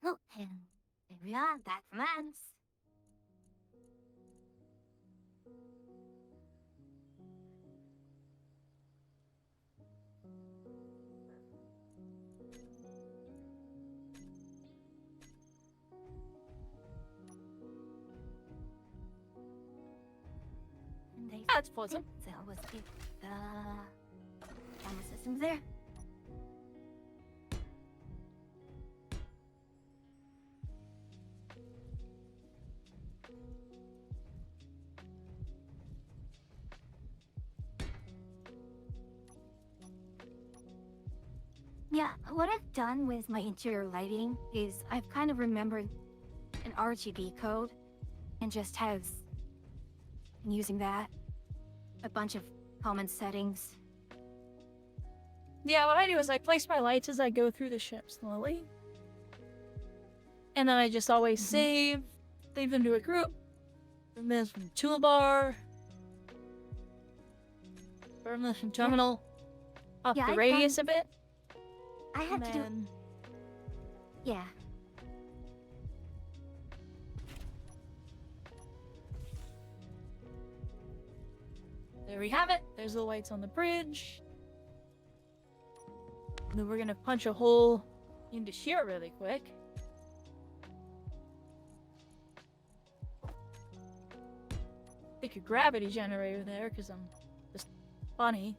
Oh, and there we are, that commands. And they That's pleasant. so was it the camera systems there? Yeah, what I've done with my interior lighting is I've kind of remembered an RGB code and just have been using that. A bunch of common settings. Yeah, what I do is I place my lights as I go through the ship slowly. And then I just always save them to a group. Remove this from toolbar. Remove this from terminal. Up Yeah, the I've radius a bit. I had And to do... then Yeah. there we have it. There's the lights on the bridge. And then we're gonna punch a hole into here really quick. Stick a gravity generator there because I'm just funny.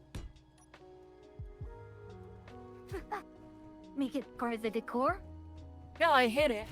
Make it part of the decor? Yeah, I hit it.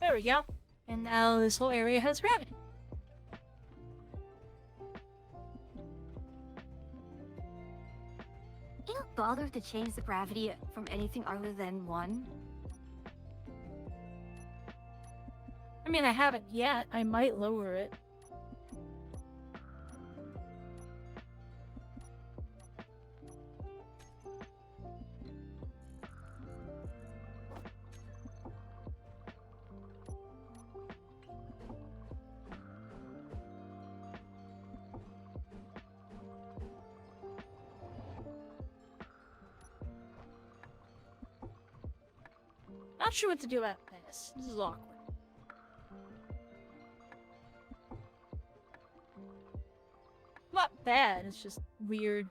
There we go. And now this whole area has gravity. bother to change the gravity from anything other than 1? I mean, I haven't yet. I might lower it. Not sure what to do about this. This is awkward. Not bad, it's just weird.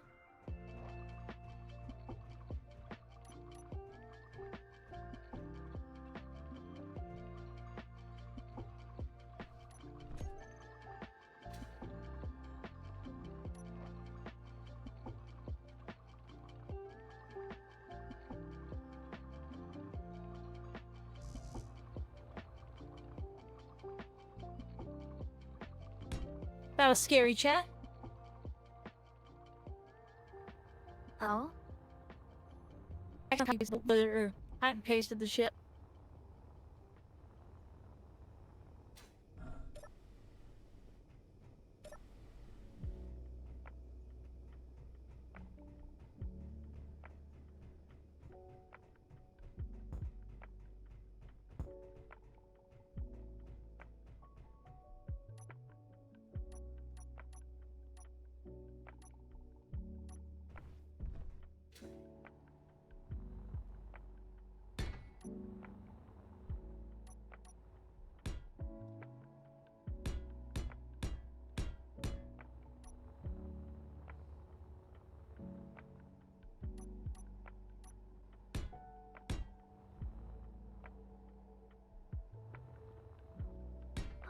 That was scary, chat. Oh? I hadn't pasted the ship.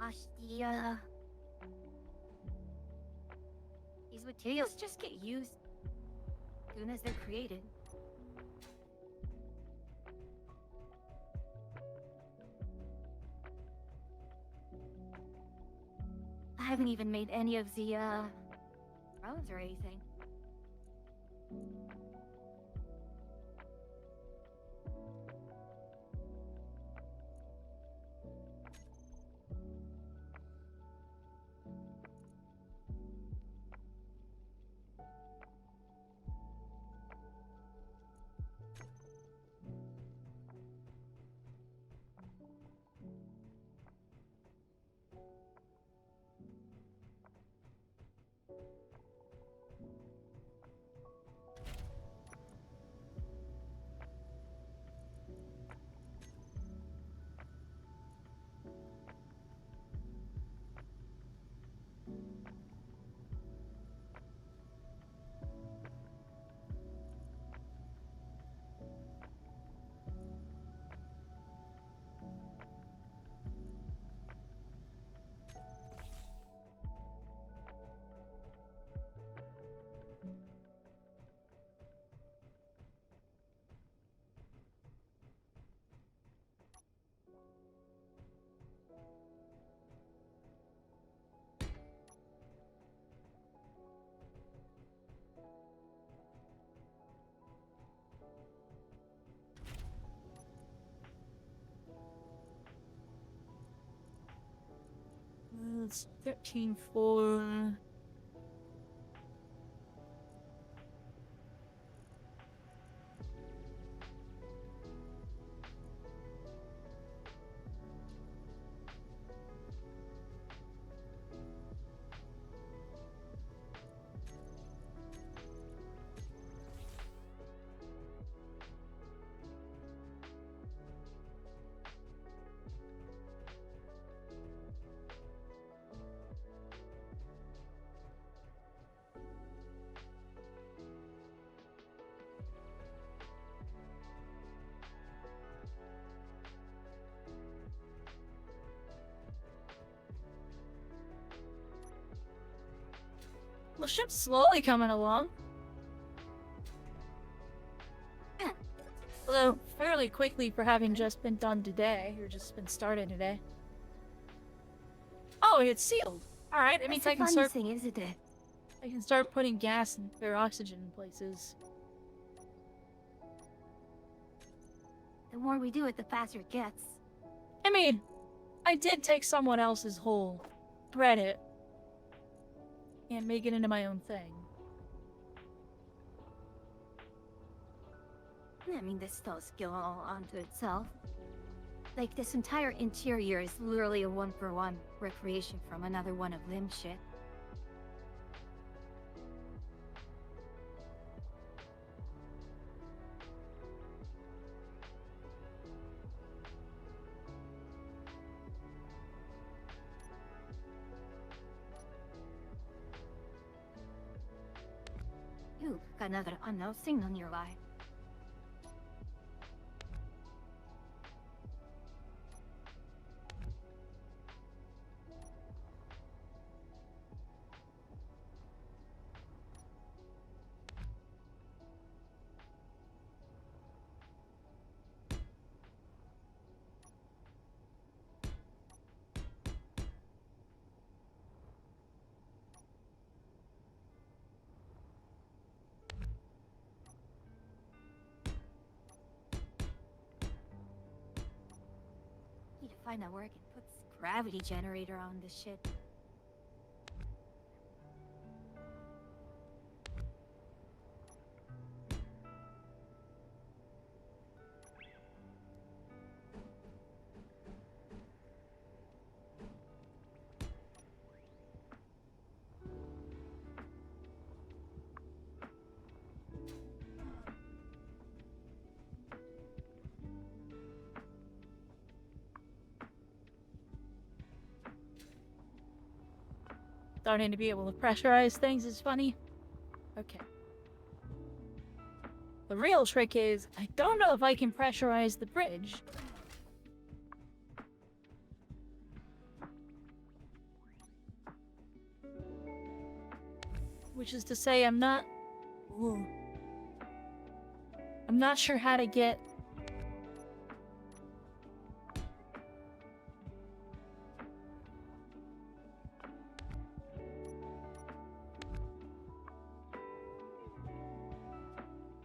Gosh, these materials just get used as soon as they're created. I haven't even made any of the, roads or anything. It's 13.4. The ship's slowly coming along. Although, fairly quickly for having just been done today, or just been started today. Oh, it's sealed! Alright, it means I can start thing, isn't it? I can start putting gas and or oxygen in places. The more we do it, the faster it gets. I mean, I did take someone else's whole credit and make it into my own thing. I mean, there's still a skill all onto itself. Like, this entire interior is literally a one-for-one recreation from another one of Lim's shit. You've got another unknown signal nearby. Need to find out where I can put this gravity generator on this shit. Starting to be able to pressurize things is funny. Okay. The real trick is, I don't know if I can pressurize the bridge. Which is to say, I'm not sure how to get...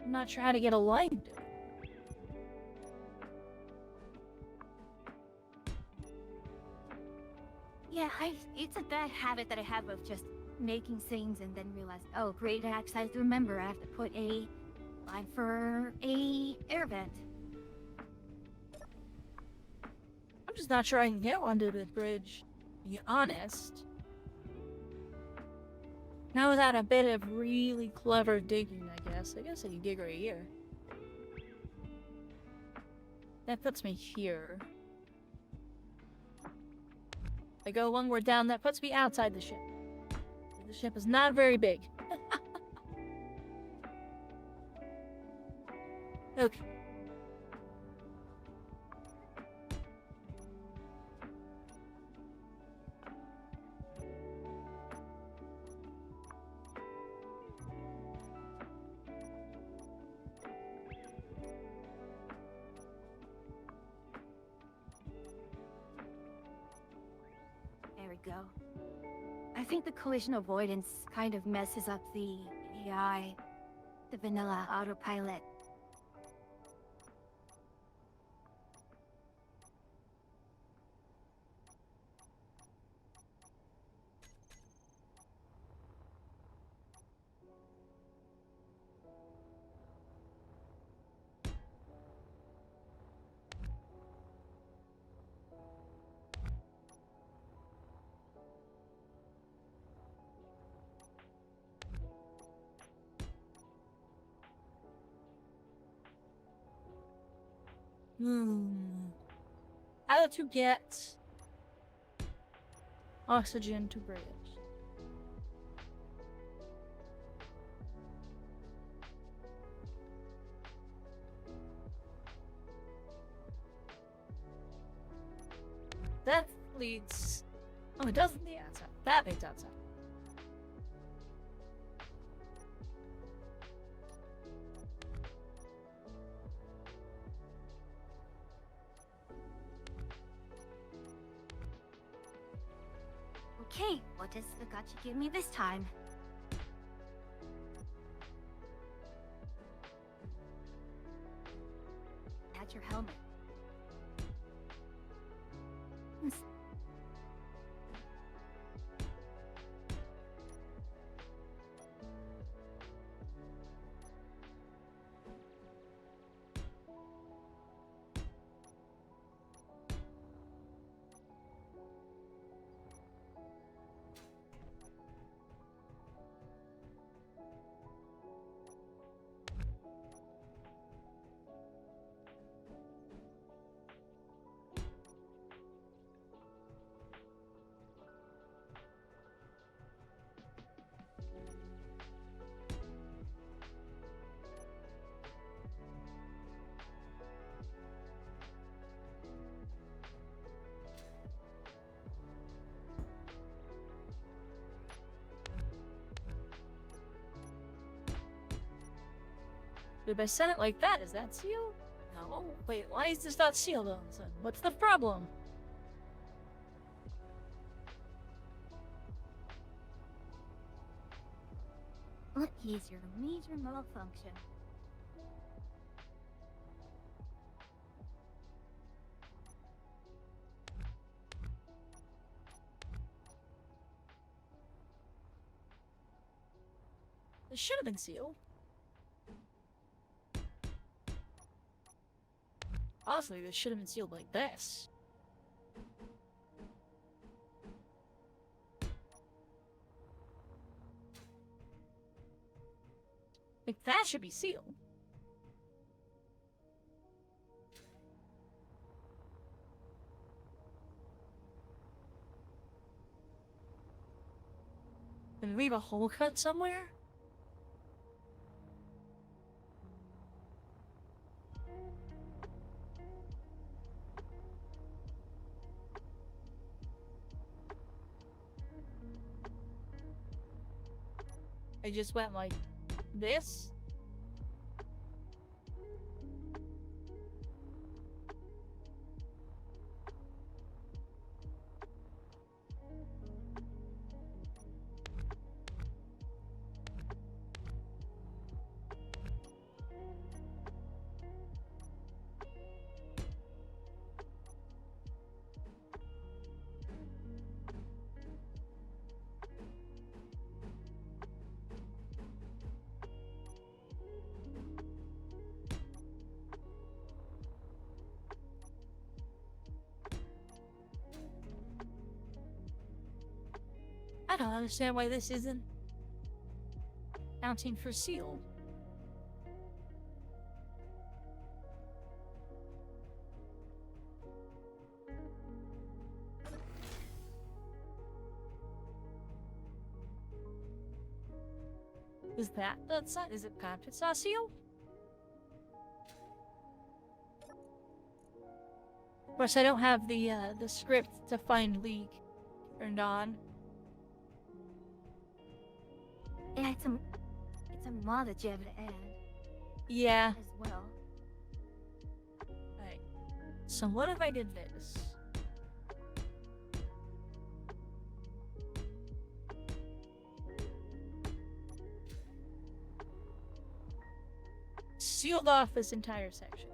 I'm not sure how to get aligned. Yeah, it's a bad habit that I have of just making things and then realize, oh great, I actually have to remember I have to put a line for a air vent. I'm just not sure I can get onto the bridge, to be honest. Now without a bit of really clever digging, I guess. I guess I can dig right here. That puts me here. I go one more down, that puts me outside the ship. The ship is not very big. Okay. There we go. I think the collision avoidance kind of messes up the AI, the vanilla autopilot. How to get oxygen to bridge. That leads... Oh, it doesn't the outside. That leads outside. Okay, what does the gotcha give me this time? That's your helmet. If I send it like that, is that sealed? No. Wait, why is this not sealed all of a sudden? What's the problem? What is your major malfunction? It should have been sealed. Honestly, this should have been sealed like this. Like, that should be sealed. And leave a hole cut somewhere? I just went like this. I don't understand why this isn't counting for sealed. Is that that's not, is it counted as sealed? Of course, I don't have the script to find leak turned on. Yeah, it's a mod that you have to add Yeah. as well. Right. So what if I did this? Sealed off this entire section.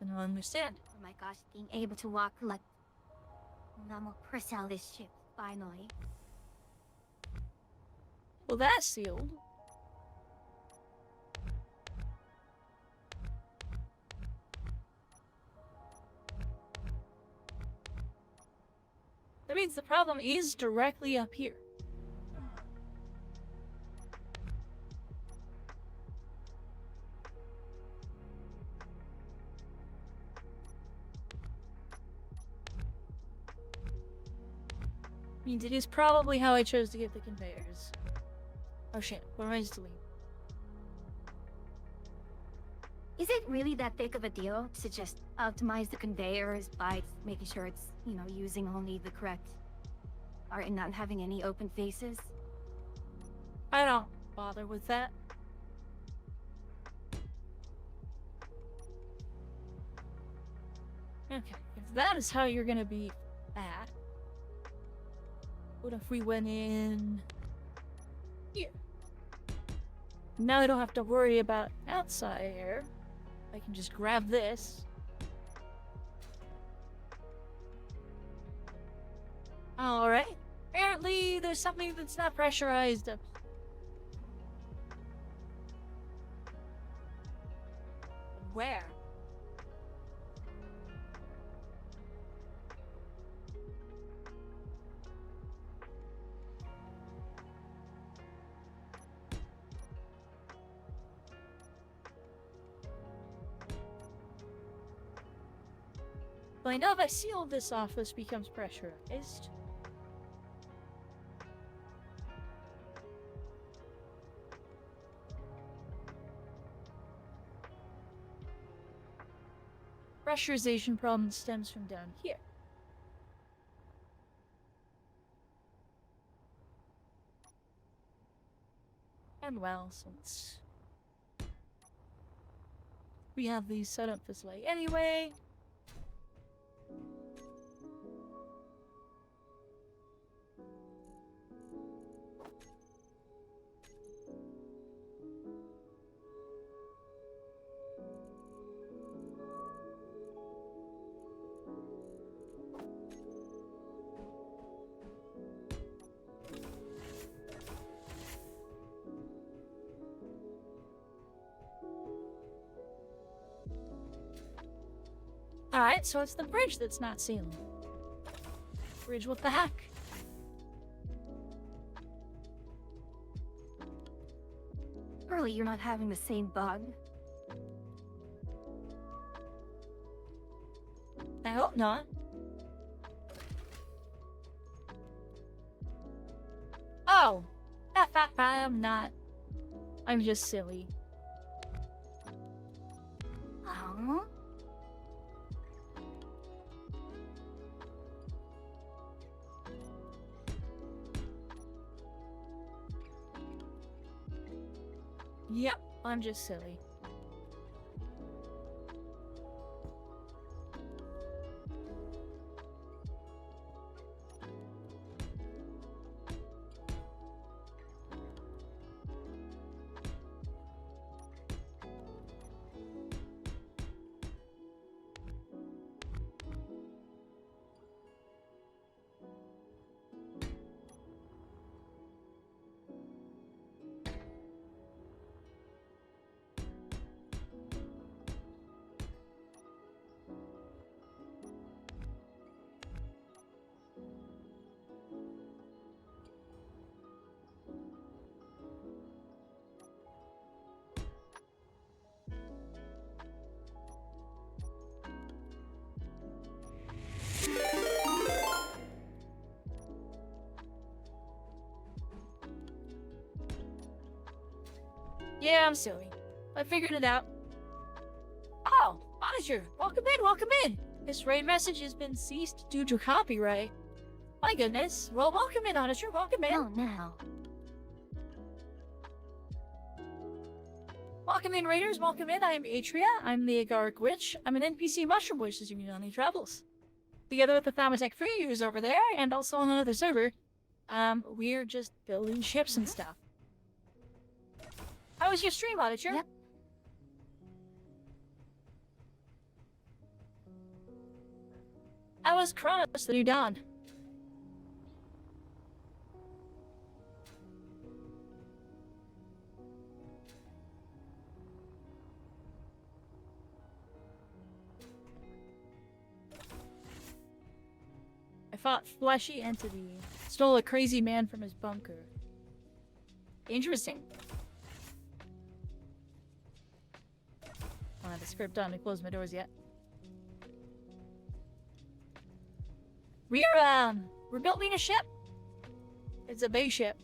I don't understand. Oh my gosh, being able to walk like normal person on this ship, finally. Well, that's sealed. That means the problem is directly up here. Means it is probably how I chose to get the conveyors. Oh shit, what am I just deleting? Is it really that big of a deal to just optimize the conveyors by making sure it's, you know, using only the correct art and not having any open faces? I don't bother with that. Okay, if that is how you're gonna be bad, what if we went in here? Now I don't have to worry about outside air. I can just grab this. Alright. Apparently there's something that's not pressurized. Where? Well, I know if I seal this off, this becomes pressurized. pressurization problem stems from down here. And well, since we have these set up this way anyway. Alright, so it's the bridge that's not sealing. Bridge, what the heck? Surely you're not having the same bug. I hope not. Oh! I'm not. I'm just silly. Huh? Yep, I'm just silly. Yeah, I'm silly. I figured it out. Oh, Manager, welcome in, welcome in. This raid message has been ceased due to copyright. My goodness. Well, welcome in, Manager, welcome in. Oh, no. Welcome in, Raiders, welcome in. I am Atria. I'm the Agaric Witch. I'm an NPC mushroom witch as you on these travels. Together with the Thamatech free users over there, and also on another server, we're just building ships and stuff. How was your stream, Manager? Yep. How was Kronos the New Dawn? I fought Fleshy Entity. Stole a crazy man from his bunker. Interesting. I don't have the script on to close my doors yet. We're building a ship. It's a base ship.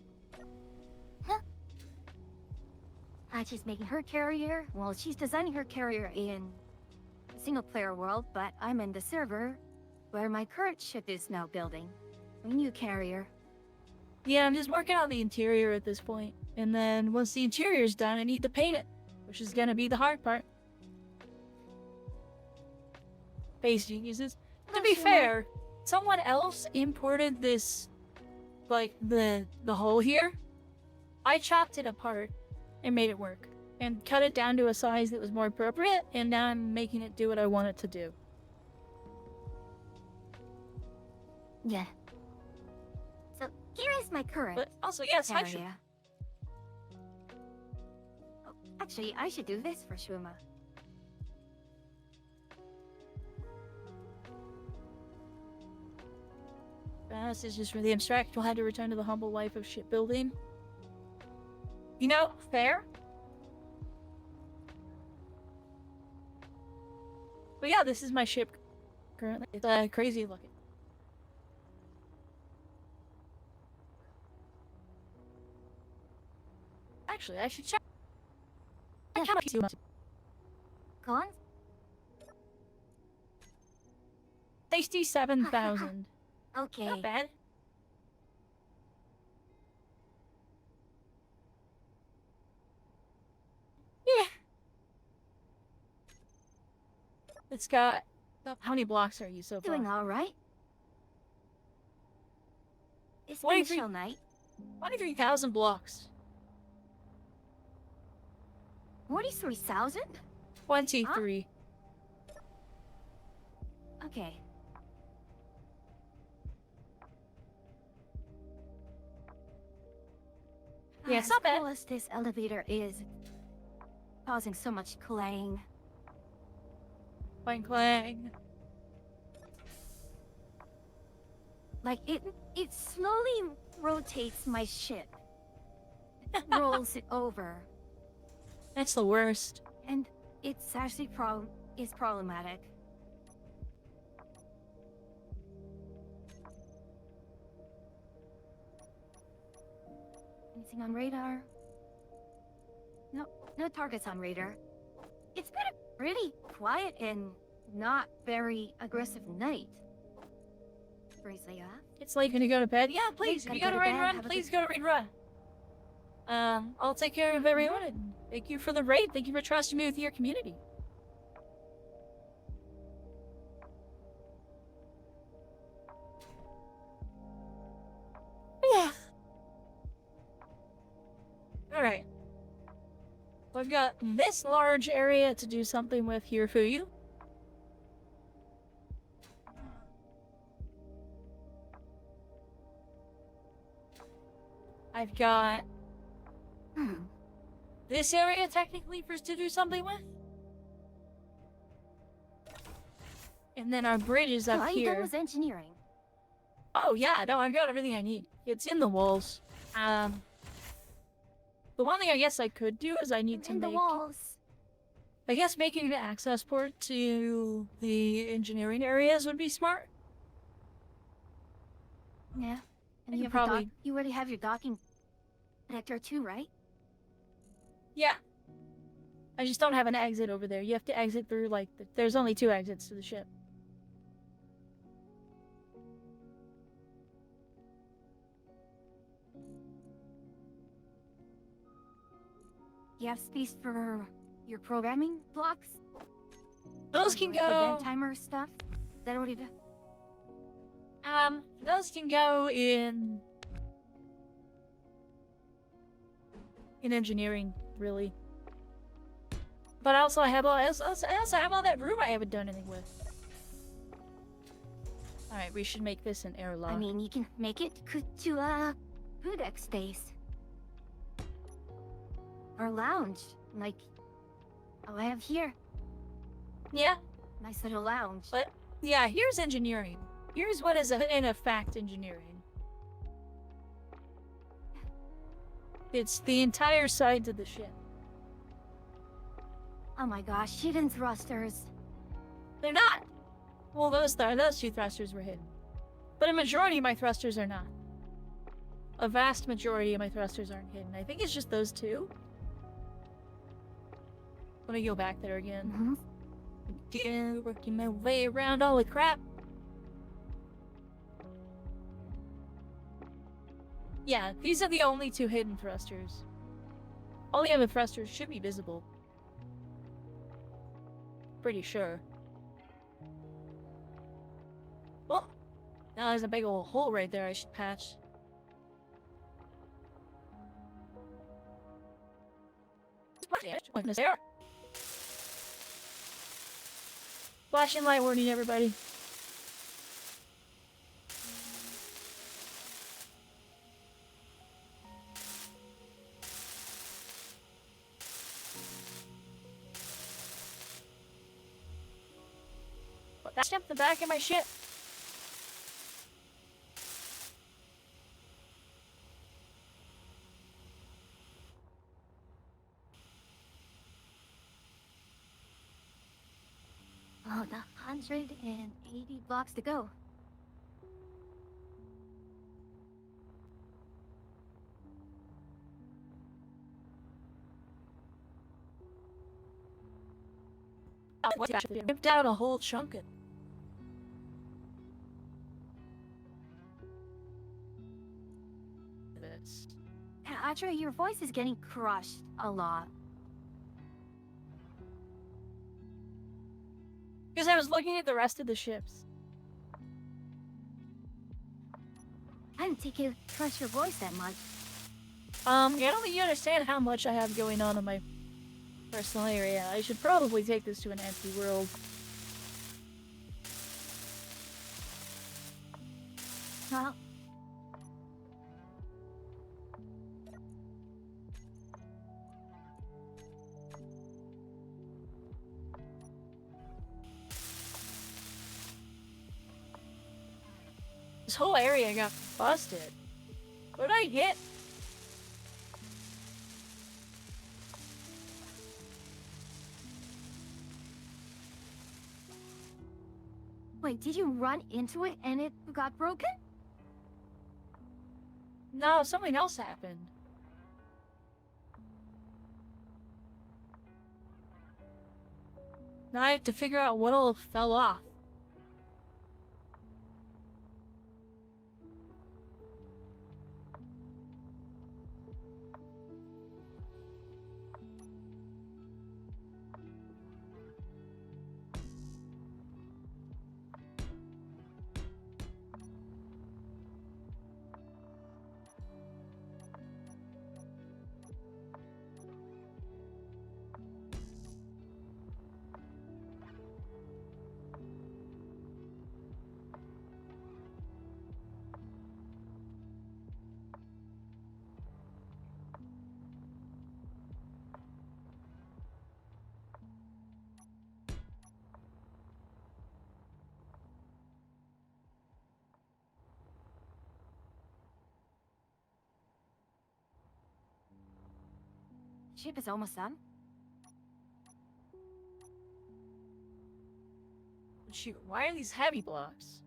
She's making her carrier. Well, she's designing her carrier in single-player world, but I'm in the server where my current ship is now building. A new carrier. Yeah, I'm just working on the interior at this point. And then once the interior's done, I need to paint it, which is gonna be the hard part. Base geniuses. To be fair, someone else imported this, like, the hole here. I chopped it apart and made it work. And cut it down to a size that was more appropriate, and now I'm making it do what I want it to do. Yeah. So here is my current But also, yes, I should. carrier. Oh, actually, I should do this for Shuma. This is just for the abstract. You'll have to return to the humble life of shipbuilding. You know, fair. But yeah, this is my ship currently. It's crazy looking. Actually, I should check. Yeah. I can't see much. Go on. 67,000. Okay. Not bad. Yeah. It's got... How many blocks are you so far? Doing all right. It's been a 23 chill night. 23,000 blocks. 43,000? 23. Okay. Yeah, it's not bad. As cool as this elevator is, causing so much clang. Clang clang. Like, it slowly rotates my ship. Rolls it over. That's the worst. And it's actually problematic. Anything on radar? No targets on radar. It's been a pretty quiet and not very aggressive night. Breeze they off. It's late gonna go to bed. Yeah, please. If Gotta you gotta go to raid bed, run, have a please good- go to raid run. I'll take care of everyone. And thank you for the raid. Thank you for trusting me with your community. Yeah. Alright. So I've got this large area to do something with here for you. I've got this area technically for us to do something with. And then our bridge is So up all you done here. was engineering. Oh yeah, no, I've got everything I need. It's in the walls. The one thing I guess I could do is I need to In the make... walls. I guess making an access port to the engineering areas would be smart. Yeah. And I you could have probably... you already have your docking connector too, right? Yeah. I just don't have an exit over there. You have to exit through, like, there's only 2 exits to the ship. You have space for your programming blocks? Those can Like go... event timer stuff? Is that already done? Those can go in engineering, really. But also I have all, I also have all that room I haven't done anything with. Alright, we should make this an airlock. I mean, you can make it to food deck space. Or lounge, like I have here. Yeah, Nice little lounge. but yeah, here's engineering. Here's what is in effect engineering. It's the entire sides of the ship. Oh my gosh, hidden thrusters. They're not! Well, those 2 thrusters were hidden. But a majority of my thrusters are not. A vast majority of my thrusters aren't hidden. I think it's just those 2. Let me go back there again. Again, working my way around all the crap. Yeah, these are the only 2 hidden thrusters. All the other thrusters should be visible. Pretty sure. Oh! Now there's a big old hole right there I should patch. There. Flashing light warning, everybody. Put that up the back of my ship. Oh, the 180 blocks to go. Ripped out a whole chunk of... this. Actually, your voice is getting crushed a lot. Because I was looking at the rest of the ships. I didn't think you trust your voice that much. I don't think you understand how much I have going on in my personal area. I should probably take this to an empty world. Well, This whole area got busted. What did I hit? wait, did you run into it and it got broken? No, something else happened. Now I have to figure out what all fell off. Ship is almost done. Shoot, why are these heavy blocks?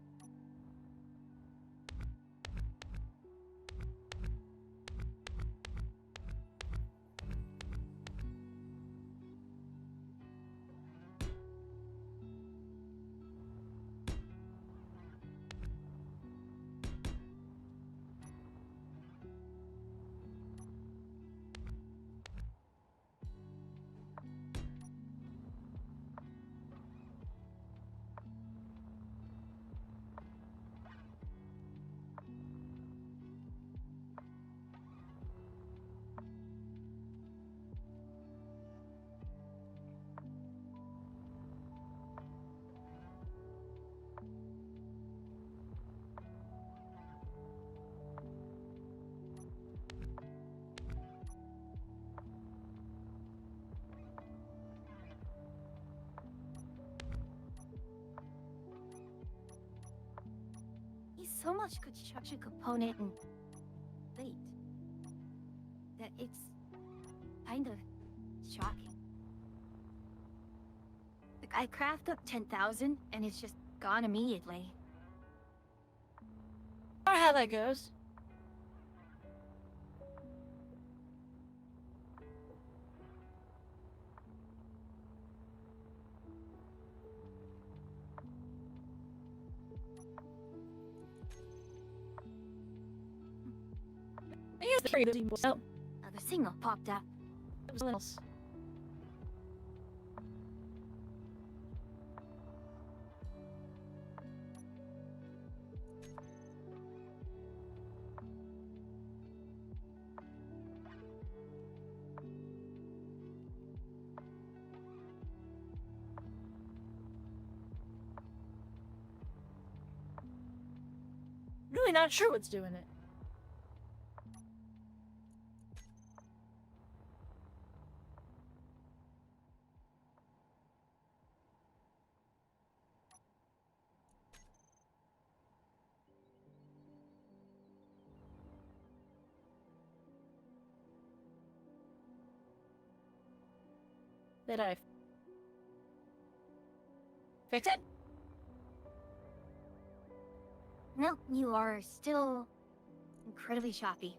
He's so much construction component and weight that it's kind of shocking. Like, I craft up 10,000 and it's just gone immediately. I don't know how that goes. I used the tree that was out. Another signal popped up. It was something else. Really not sure what's doing it. Did I fix it? No, you are still incredibly choppy.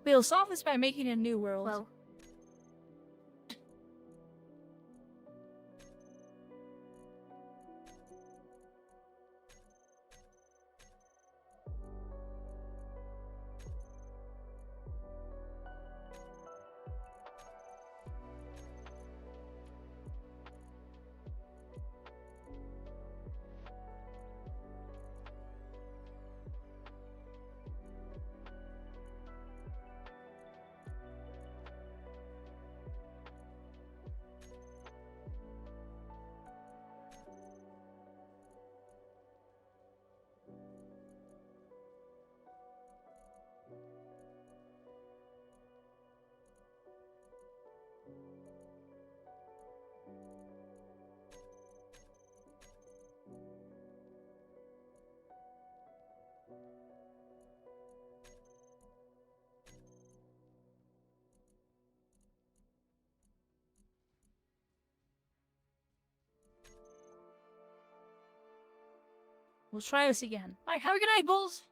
We'll solve this by making a new world. Well, We'll try this again. Alright, have a good night, Bulls!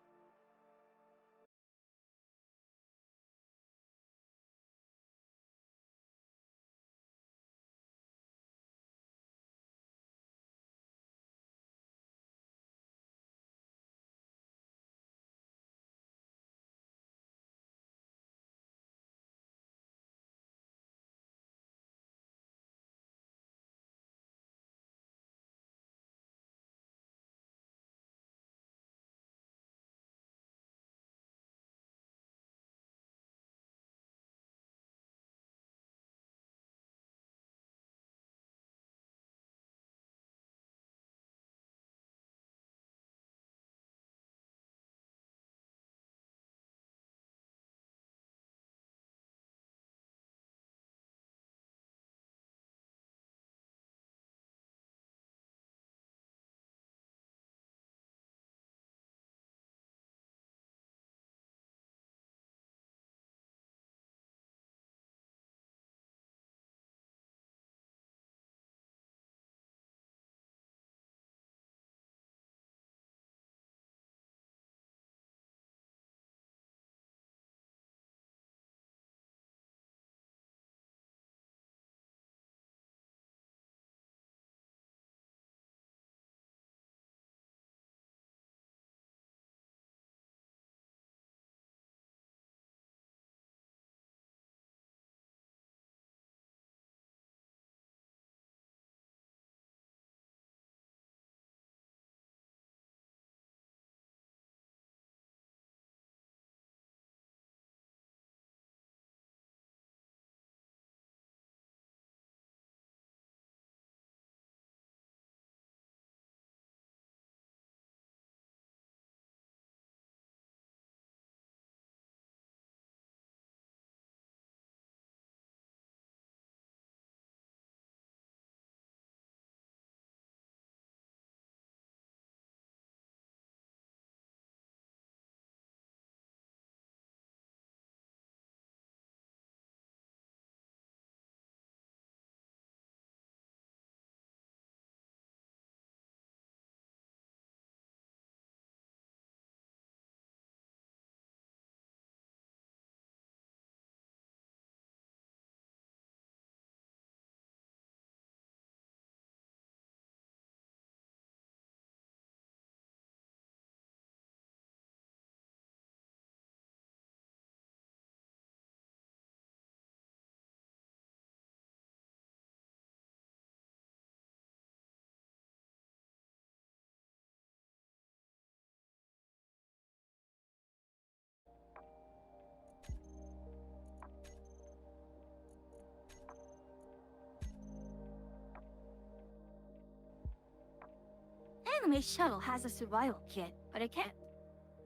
Anime Shuttle has a survival kit, but I can't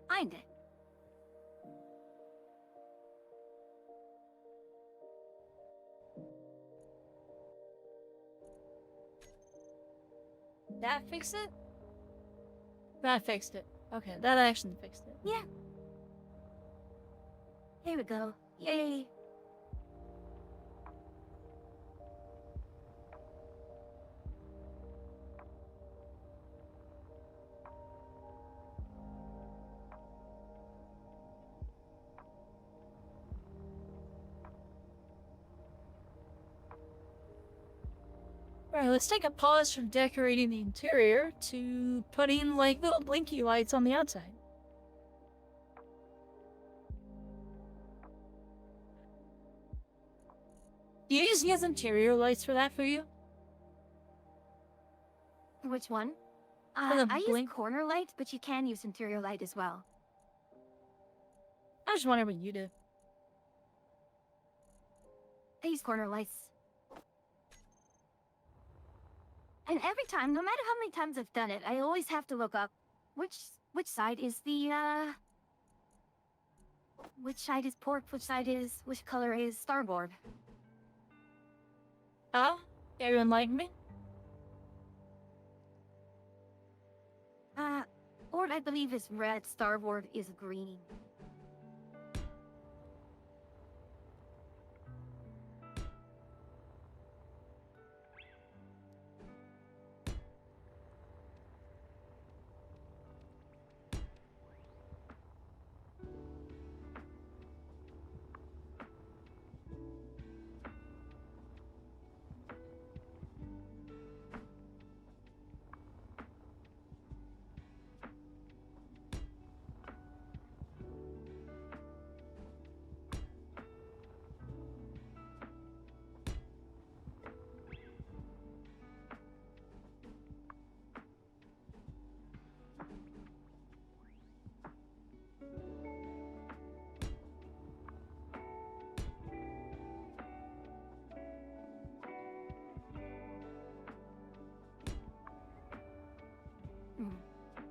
find it. That fixed it? That fixed it. Okay, that actually fixed it. Yeah. Here we go. Yay. Alright, let's take a pause from decorating the interior to putting, like, little blinky lights on the outside. Do you just use interior lights for that for you? Which one? For the I use blink? corner light, but you can use interior light as well. I just wonder what you do. I use corner lights. And every time, no matter how many times I've done it, I always have to look up which side is the which side is port, which color is starboard. Oh? Can you enlighten me? Port I believe is red, starboard is green.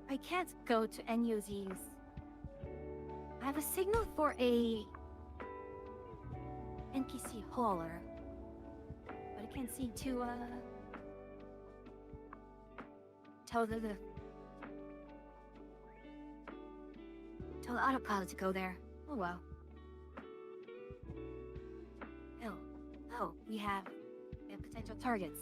I can't go to any of these. I have a signal for a NPC hauler, but I can't seem to tell the autopilot to go there. Oh well. Oh, we have potential targets.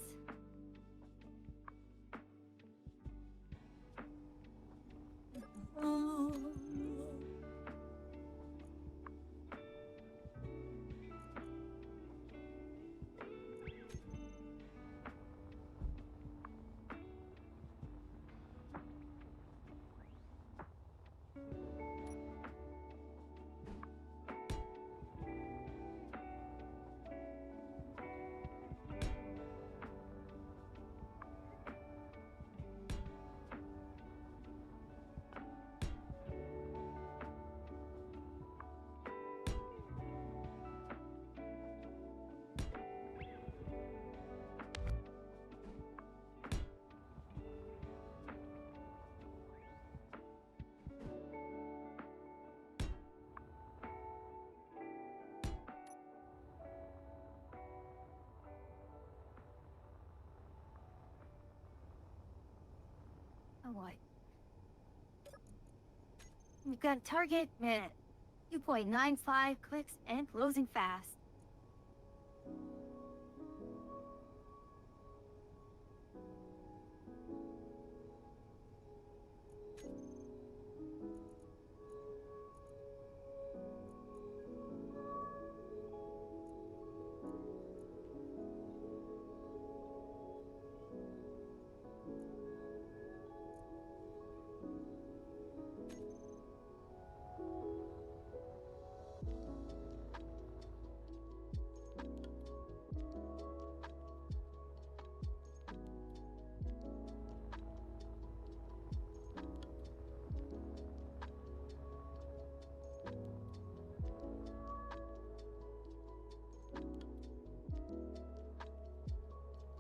Oh, what? We've got a target at 2.95 clicks and closing fast.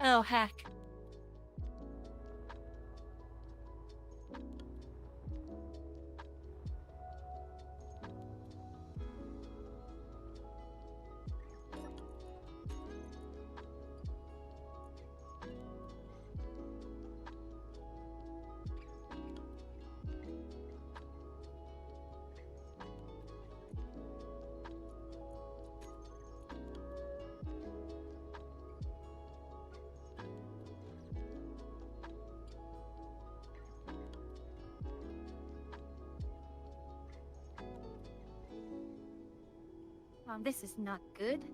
Oh, heck. This is not good.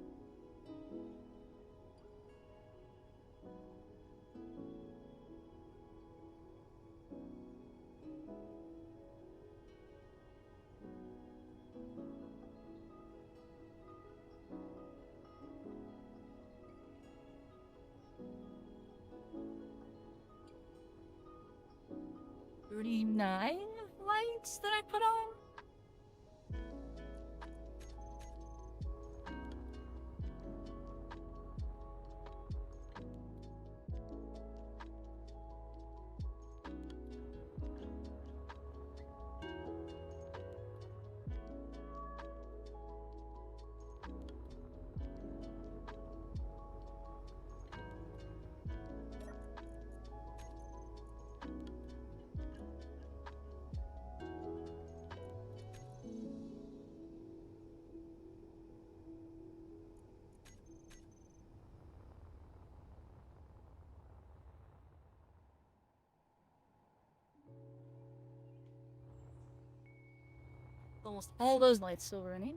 39 lights that I put on. Almost all those lights still running.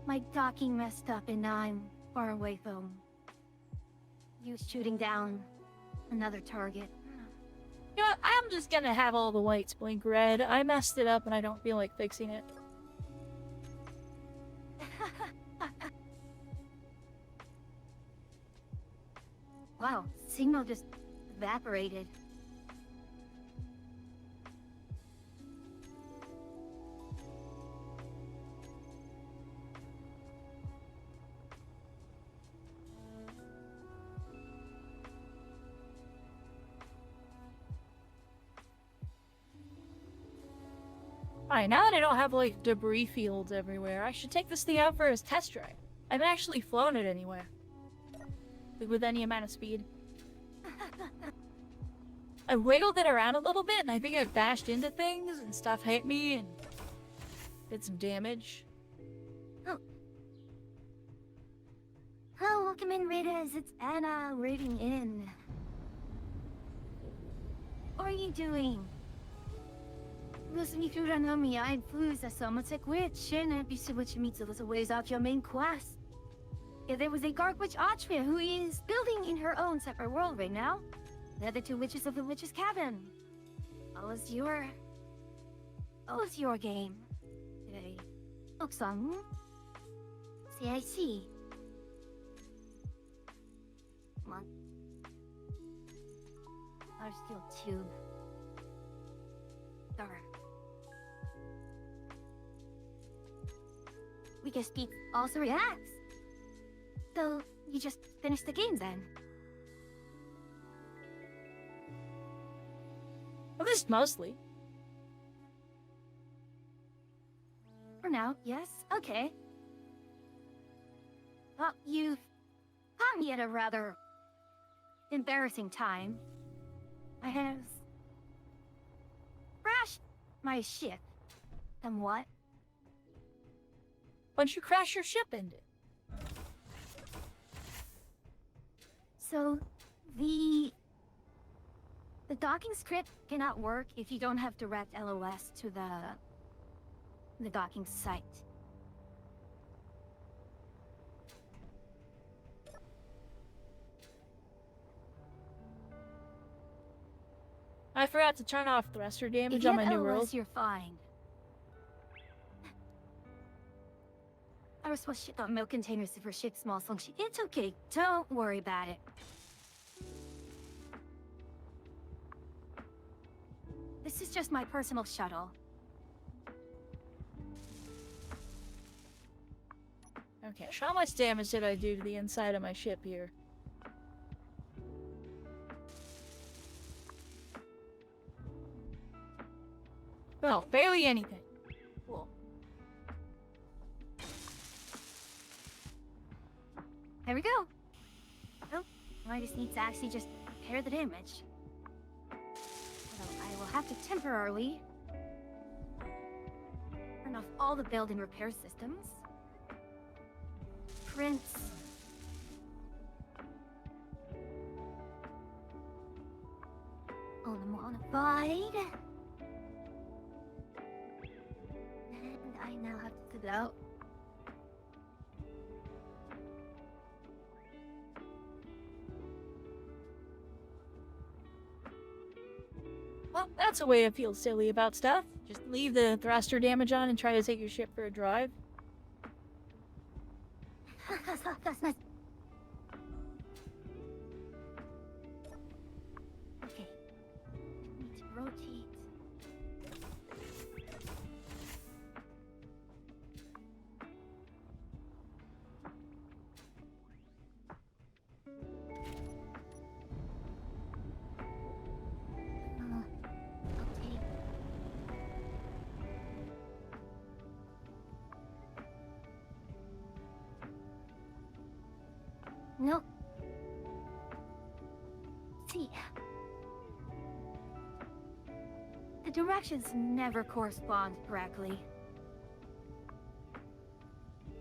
My docking messed up and now I'm far away from you shooting down another target. You know what? I'm just gonna have all the lights blink red. I messed it up and I don't feel like fixing it. Wow, signal just evaporated. Alright, now that I don't have like debris fields everywhere, I should take this thing out for a test drive. I haven't actually flown it anywhere. Like with any amount of speed. I wiggled it around a little bit and I think I bashed into things and stuff hit me and did some damage. Hello, welcome in, Raiders. It's Anna raiding in. What are you doing? Listen, if you don't know me, I'm Fuz, a Somatic witch, and I'd be so much meets a little ways off your main quest. Yeah, there was a Garg Witch Atria who is building in her own separate world right now. They're the two witches of the witch's cabin. How was your game today? Oksang? See, I see. Come on. Our steel tube. Darn. We guess Pete also reacts. So, you just finished the game then? At least mostly. For now, yes? Okay. Well, you've caught me at a rather embarrassing time. I have crashed my ship. Somewhat. Once you crash your ship into it. So, the docking script cannot work if you don't have direct LOS to the docking site. I forgot to turn off thruster damage If you on my have new LOS, world. you're fine. I was supposed to ship out milk containers for ship's malfunction. It's okay. Don't worry about it. This is just my personal shuttle. Okay, so how much damage did I do to the inside of my ship here? Well, barely anything. Cool. There we go. Oh, I just need to actually just repair the damage. Although I will have to temporarily turn off all the build and repair systems. Prince. Unmodified. And I now have to put it out. Well, that's a way to feel silly about stuff. Just leave the thruster damage on and try to take your ship for a drive. Nope. See, the directions never correspond correctly.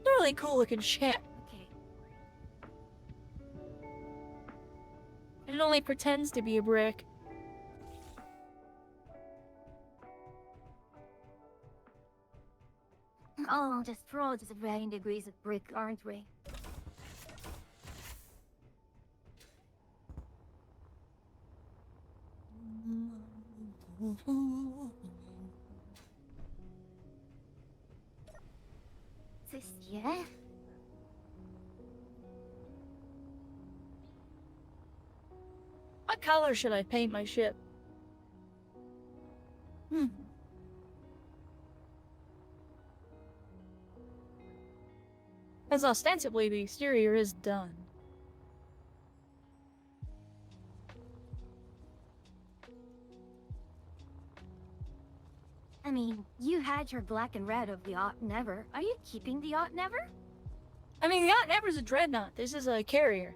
Really cool looking ship. Okay. It only pretends to be a brick. Oh, just frauds of varying degrees of brick, aren't we? This, yeah? What color should I paint my ship? As ostensibly the exterior is done. I mean, you had your black and red of the Ought Never. Are you keeping the Ought Never? I mean, the Ought Never's a dreadnought. This is a carrier.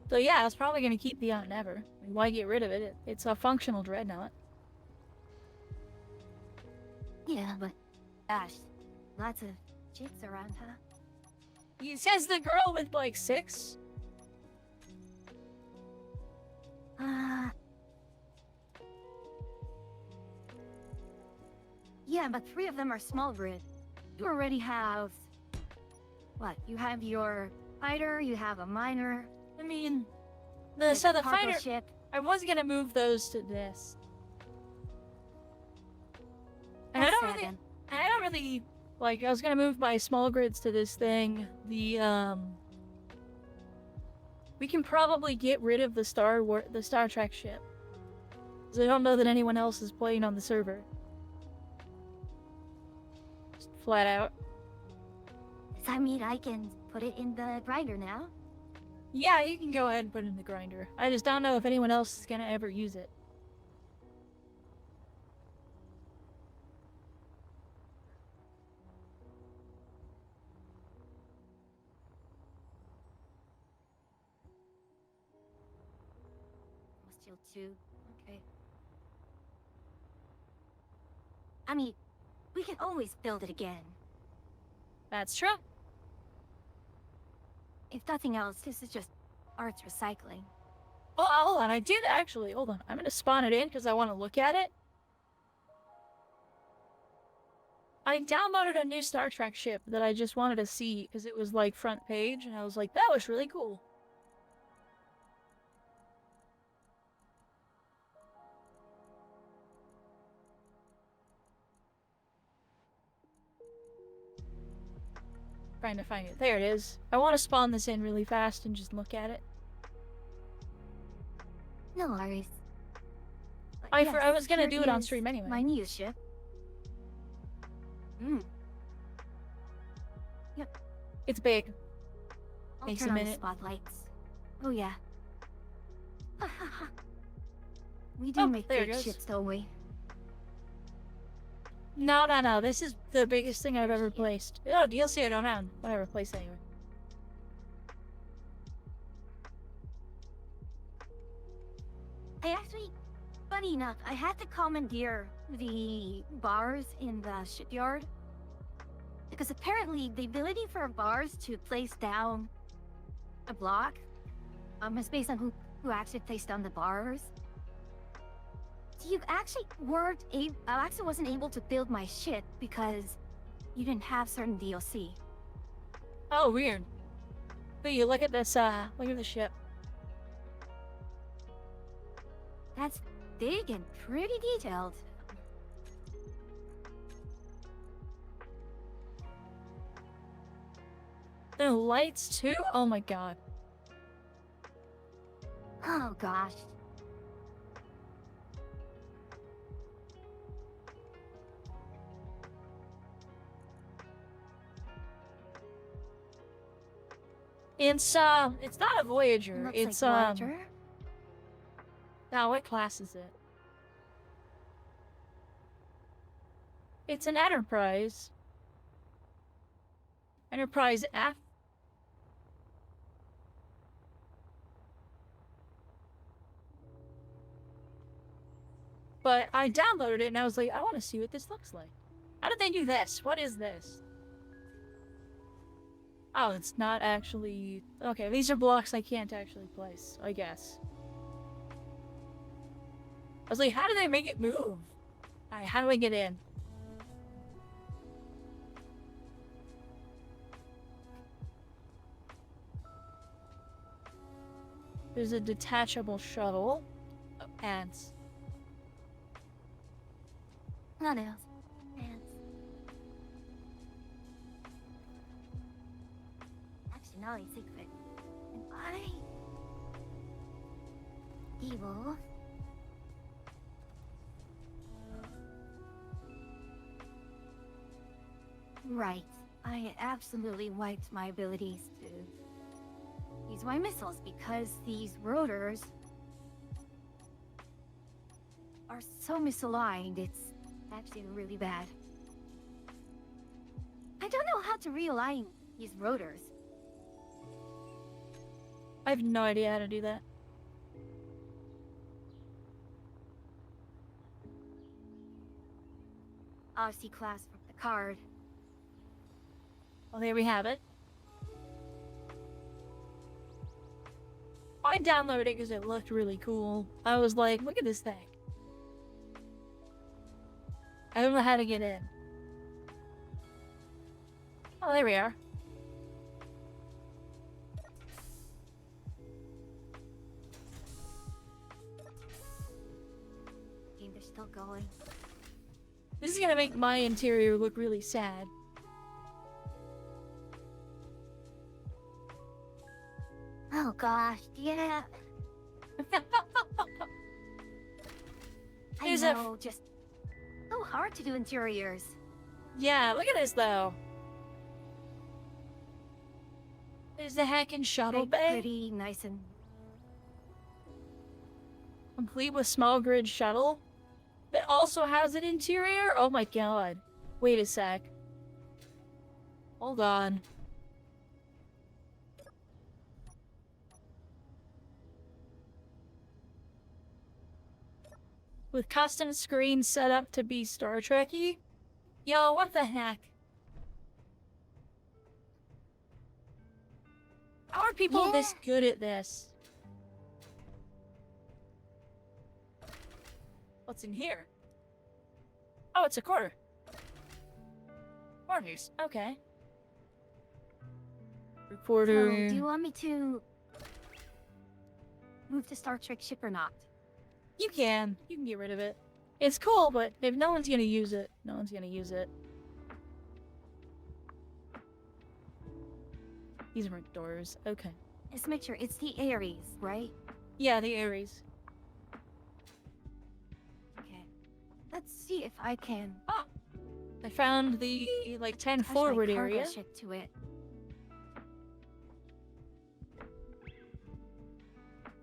So yeah, I was probably gonna keep the Ought Never. I mean, why get rid of it? It's a functional dreadnought. Yeah, but gosh, lots of chicks around, huh? He says the girl with like 6. Yeah, but 3 of them are small grid. You already have... What? You have your fighter, you have a miner... I mean, a the cargo fighter. ship. I was gonna move those to this. And I That's don't sad really, then. I don't really like. I was gonna move my small grids to this thing. We can probably get rid of the Star Trek ship. 'Cause I don't know that anyone else is playing on the server. Just flat out. Does that mean I can put it in the grinder now? Yeah, you can go ahead and put it in the grinder. I just don't know if anyone else is gonna ever use it. Steel 2. Okay. I mean, we can always build it again. That's true. If nothing else, this is just arts recycling. Oh, hold on. I did actually. Hold on. I'm gonna spawn it in because I want to look at it. I downloaded a new Star Trek ship that I just wanted to see because it was like front page, and I was like, that was really cool. Trying to find it. There it is. I want to spawn this in really fast and just look at it. No worries. But I was gonna here do it on is stream anyway. My new ship. It's big. I'll Takes turn a on the minute. spotlights. Oh yeah. We do Oh, make there it big goes. ships, don't we? No, no, no. This is the biggest thing I've ever placed. Oh, DLC I don't have. Whatever, place it anyway. I actually, funny enough, I had to commandeer the bars in the shipyard. Because apparently the ability for bars to place down a block is based on who actually placed down the bars. So you actually weren't able, I actually wasn't able to build my ship because you didn't have certain DLC. Oh, weird. But you look at this, look at the ship. That's big and pretty detailed. The lights too? Oh my god. Oh gosh. It's not a Voyager. Looks It's like Voyager. Now what class is it? It's an Enterprise. Enterprise F. But I downloaded it and I was like, I want to see what this looks like. How did they do this? What is this? Oh, it's not actually... Okay, these are blocks I can't actually place, I guess. I was like, how do they make it move? Alright, how do I get in? There's a detachable shuttle. Oh, pants. What else? Pants. Actually, now I think of it. Am I evil? Right. I absolutely wiped my abilities to use my missiles because these rotors are so misaligned. It's actually really bad. I don't know how to realign these rotors. I have no idea how to do that. Odyssey class from the card. Well, there we have it. I downloaded it because it looked really cool. I was like, look at this thing. I don't know how to get in. Oh, there we are. Okay, they're still going. This is gonna make my interior look really sad. Oh gosh, yeah. I Here's a know, just so hard to do interiors. Yeah, look at this though. There's the hacking shuttle Like, bay, pretty nice and complete with small grid shuttle. That also has an interior? Oh my god. Wait a sec. Hold on. With custom screens set up to be Star Trek-y? Yo, what the heck? How are people this good at this? What's in here? Oh, it's a quarter. Quarters. Okay. Reporter. So, do you want me to move to Star Trek ship or not? You can. You can get rid of it. It's cool, but if no one's gonna use it, no one's gonna use it. These aren't doors. Okay. Let's make sure it's the Ares, right? Yeah, the Ares. Okay. Let's see if I can I found the, like, 10 attach my forward cargo area. ship to it.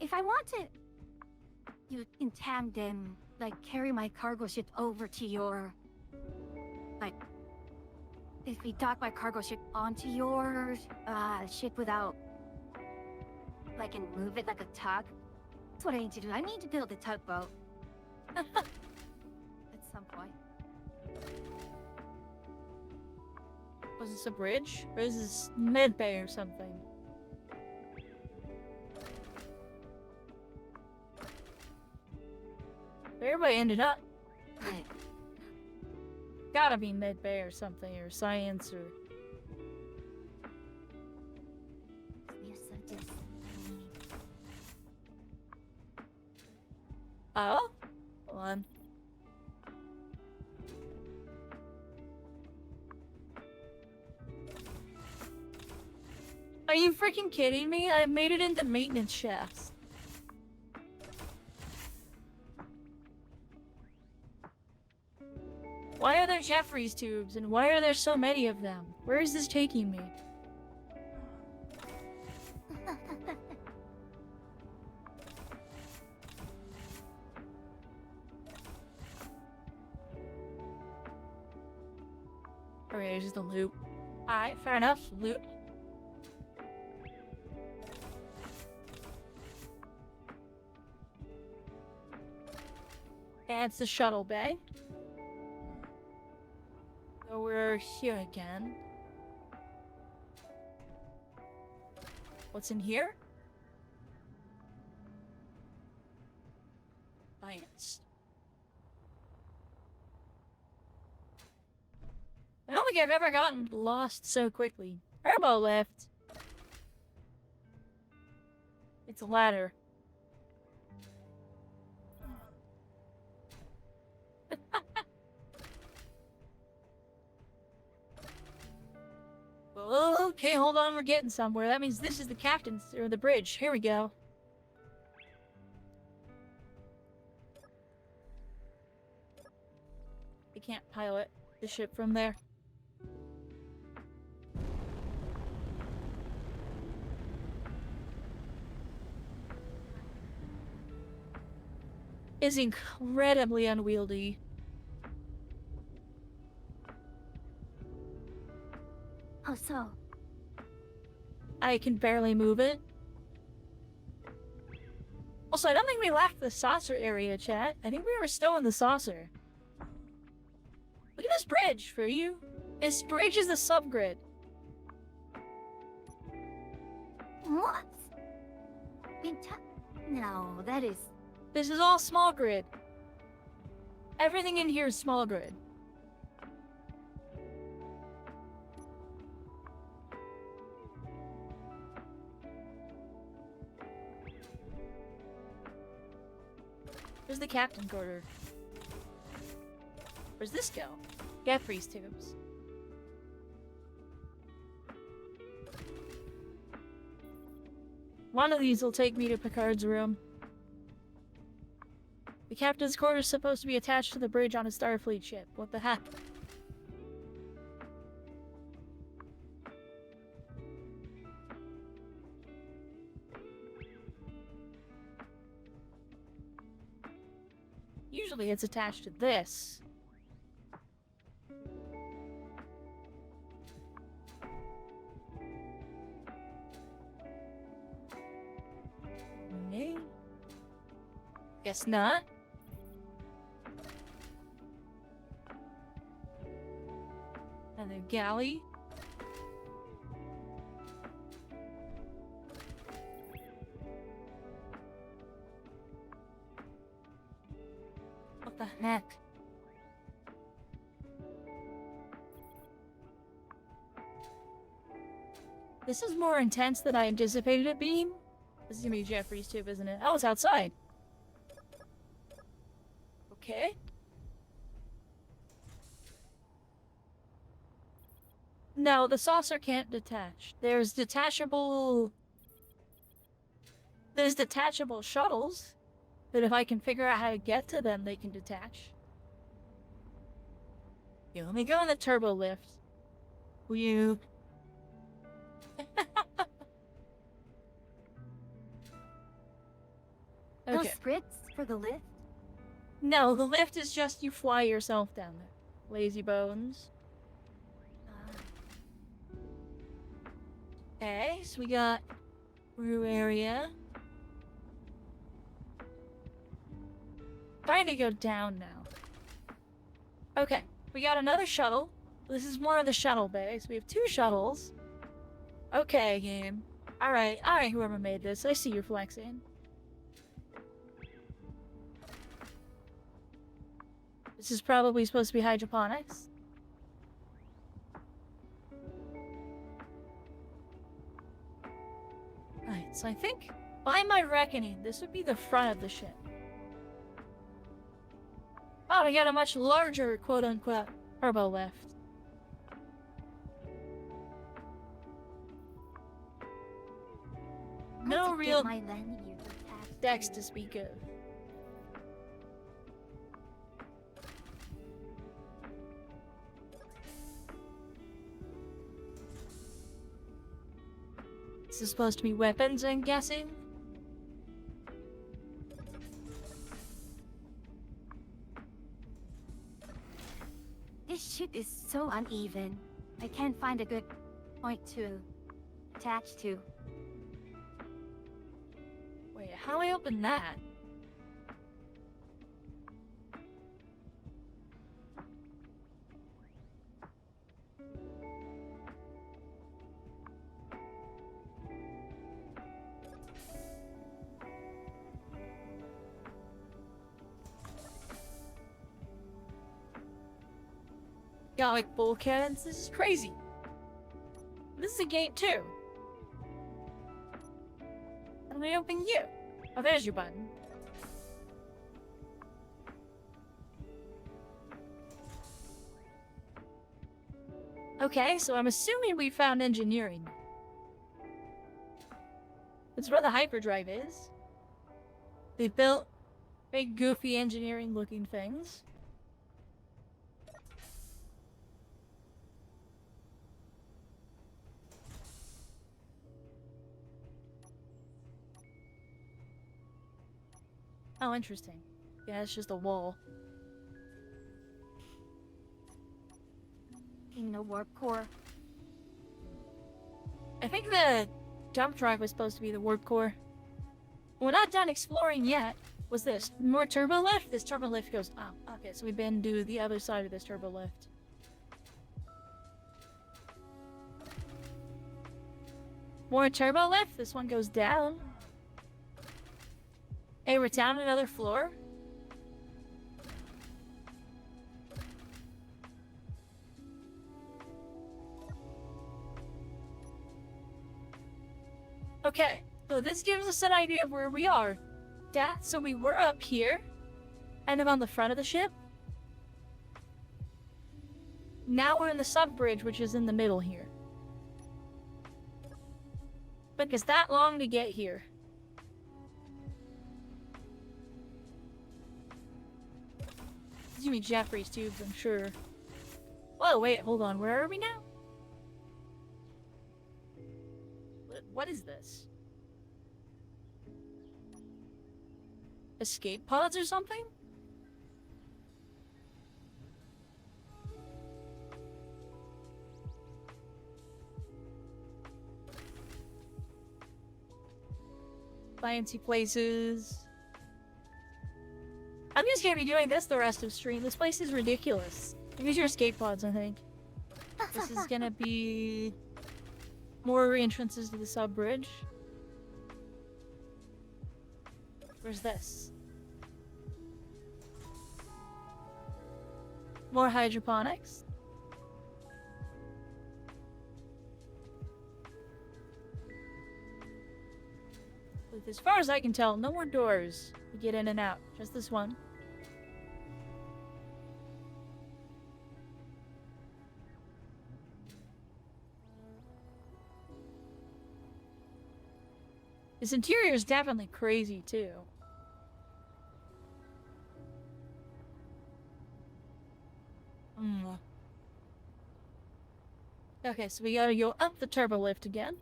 If I want to, you can tandem, like, carry my cargo ship over to your, like, if we dock my cargo ship onto your ship without, like, and move it like a tug. That's what I need to do. I need to build a tugboat. At some point. Was this a bridge? Or is this med bay or something? Where everybody ended up? Right. Gotta be med bay or something, or science, or... Yes, I just. Oh? Hold on. Are you freaking kidding me? I made it into maintenance shafts. Why are there Jeffries tubes, and why are there so many of them? Where is this taking me? Okay, it's just a loot. Alright, fair enough. Loot. And it's the shuttle bay. So we're here again. What's in here? Science. I don't think I've ever gotten lost so quickly. Turbo lift. It's a ladder. Okay, hold on, we're getting somewhere. That means this is the captain's, or the bridge. Here we go. We can't pilot the ship from there. Is incredibly unwieldy. Oh, so. I can barely move it. Also, I don't think we left the saucer area, chat. I think we were still in the saucer. Look at this bridge for you. This bridge is the subgrid. What? No, that is. This is all small grid. Everything in here is small grid. Where's the captain quarter? Where's this go? Jeffrey's tubes. One of these will take me to Picard's room. The captain's quarters is supposed to be attached to the bridge on a Starfleet ship. What the heck? Usually it's attached to this. Okay. Guess not. Another galley. What the heck? This is more intense than I anticipated it being. This is gonna be Jeffrey's tube, isn't it? Oh, it's outside. Okay. No, the saucer can't detach. There's detachable shuttles that if I can figure out how to get to them, they can detach. You let me go on the turbo lift. Will you? No Okay. scripts for the lift? No, the lift is just you fly yourself down there. Lazy bones. Okay, so we got crew area. Trying to go down now. Okay, we got another shuttle. This is more of the shuttle bay, so we have 2 shuttles. Okay, game. Alright, whoever made this. I see you're flexing. This is probably supposed to be hydroponics. Alright, so I think, by my reckoning, this would be the front of the ship. Oh, we got a much larger, quote-unquote, turbo lift. No real My lanyard attached decks to speak of. This is supposed to be weapons, I'm guessing? This ship is so uneven. I can't find a good point to attach to. Wait, how do I open that? Got like bull cannons? This is crazy. This is a gate too. How do I open you? Oh, there's your button. Okay, so I'm assuming we found engineering. That's where the hyperdrive is. They built big, goofy engineering-looking things. Oh, interesting. Yeah, it's just a wall. In the warp core. I think the jump drive was supposed to be the warp core. We're not done exploring yet. What's this? More turbo lift? This turbo lift goes... Oh, okay, so we've been to the other side of this turbo lift. More turbo lift? This one goes down. Hey, we're down another floor? Okay, so this gives us an idea of where we are. Yeah, so we were up here, kind of on the front of the ship. Now we're in the sub-bridge, which is in the middle here. But it's that long to get here. These gonna be Jeffrey's tubes, I'm sure. Whoa, wait, hold on, where are we now? What is this? Escape pods or something? Fancy places. I'm just gonna be doing this the rest of stream. This place is ridiculous. These are escape pods, I think. This is gonna be more entrances to the sub-bridge. Where's this? More hydroponics. But as far as I can tell, no more doors to get in and out. Just this one. This interior is definitely crazy, too. Okay, so we gotta go up the turbo lift again.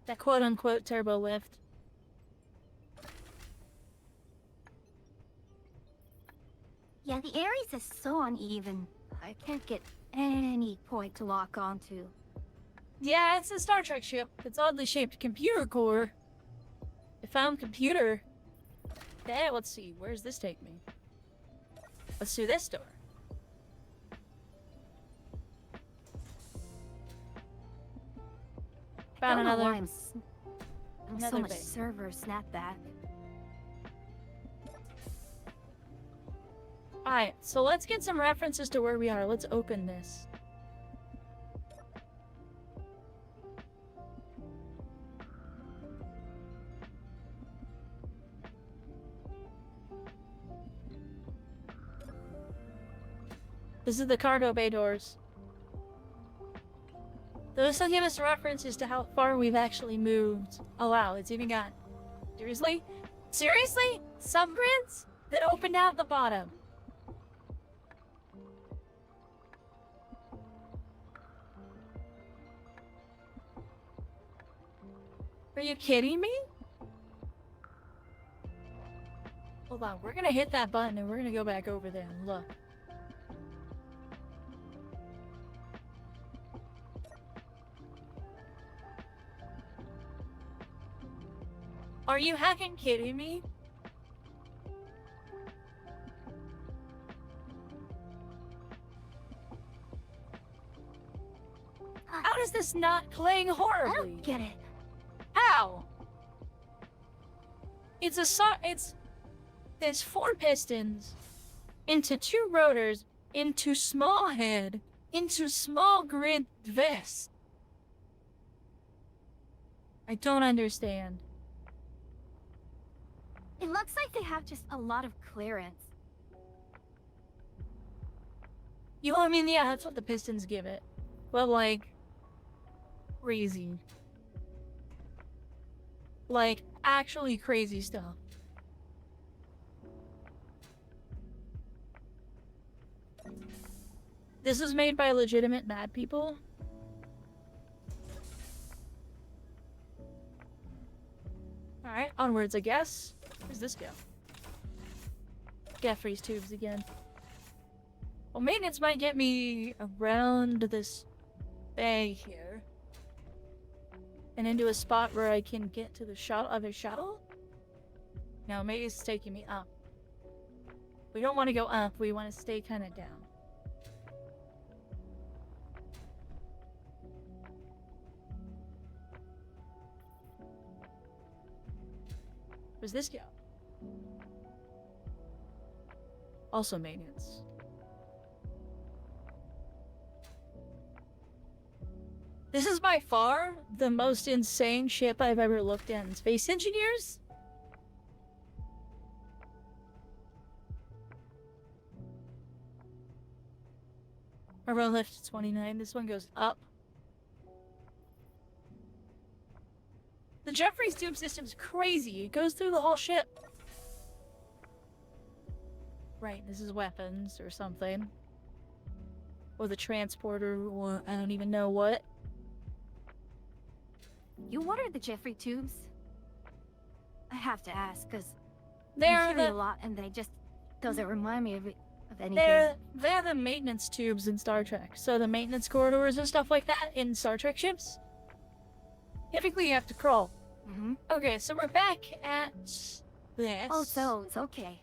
That quote-unquote turbo lift. Yeah, the Ares is so uneven. I can't get any point to lock onto. Yeah, it's a Star Trek ship. It's oddly shaped computer core. I found computer. Yeah, let's see. Where's this take me? Let's do this door. Found I don't know another. why I'm so another much bay. server snapback. Alright, so let's get some references to where we are. Let's open this. This is the cargo bay doors. Those will give us references to how far we've actually moved. Oh wow, it's even got... Seriously? Seriously? Subgrids? That opened out the bottom. Are you kidding me? Hold on, we're gonna hit that button and we're gonna go back over there and look. Are you heckin' kidding me? How is this not playing I horribly? don't get it. How? There's 4 pistons into 2 rotors into small head into small grid vest. I don't understand. It looks like they have just a lot of clearance. You know what I mean? Yeah, that's what the pistons give it. But like, crazy. Like, actually crazy stuff. This is made by legitimate mad people. Alright, onwards, I guess. Where's this go? Jeffrey's tubes again. Well, maintenance might get me around this bay here. And into a spot where I can get to the other shuttle? No, maybe it's taking me up. We don't want to go up, we want to stay kind of down. Where's this go? Also maintenance. This is by far the most insane ship I've ever looked at in Space Engineers. Our row lift 29. This one goes up. The Jeffrey's tube system's crazy. It goes through the whole ship. Right, this is weapons or something. Or the transporter, or I don't even know what. You ordered the Jeffrey tubes? I have to ask, because They're I carry a lot, and they just doesn't remind me of anything. they're the maintenance tubes in Star Trek. So the maintenance corridors and stuff like that in Star Trek ships. Typically you have to crawl. Mm-hmm. Okay, so we're back at this. Oh, so it's okay.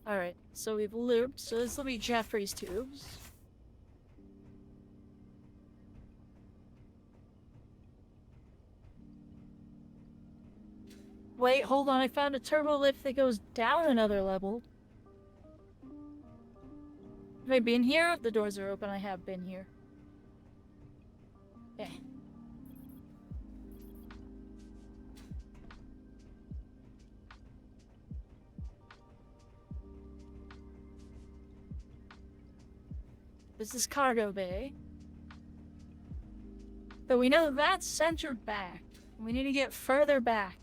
Alright, so we've looped, so this will be Jeffrey's tubes. Wait, hold on, I found a turbo lift that goes down another level. Have I been here? The doors are open, I have been here. Okay. This is cargo bay. But we know that's centered back. We need to get further back.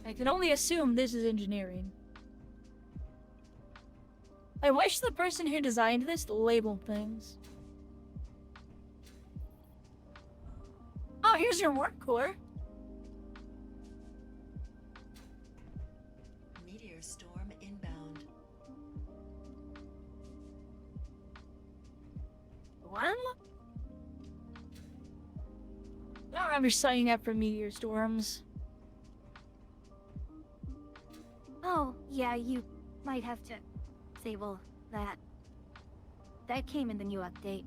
I can only assume this is engineering. I wish the person who designed this labeled things. Oh, here's your work core. Meteor storm inbound. What? I don't remember signing up for meteor storms. Oh, yeah, you might have to disable that. That came in the new update.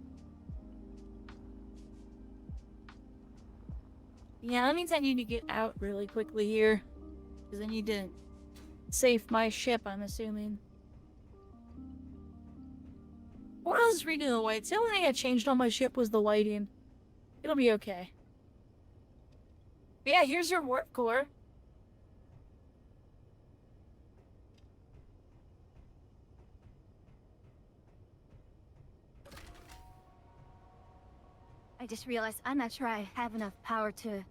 Yeah, that means I need to get out really quickly here. Because I need to save my ship, I'm assuming. What else is reading the lights? The only thing I changed on my ship was the lighting. It'll be okay. But yeah, here's your warp core. I just realized I'm not sure I have enough power to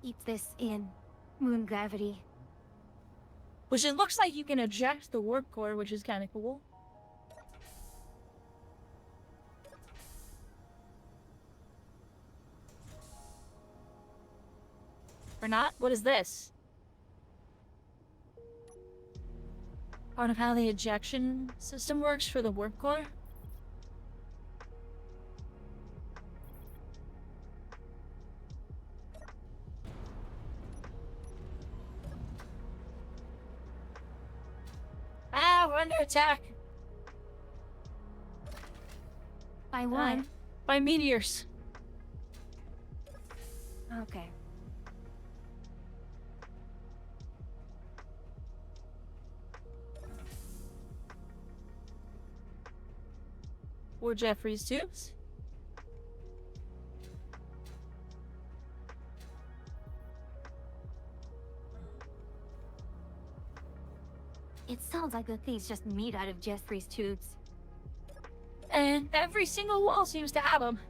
keep this in moon gravity. Which it looks like you can eject the warp core, which is kind of cool. Or not? What is this? Part of how the ejection system works for the warp core? Ah, we're under attack. By what? By meteors. Okay. Or Jeffrey's tubes. It sounds like the thing's just made out of Jeffrey's tubes. And every single wall seems to have them.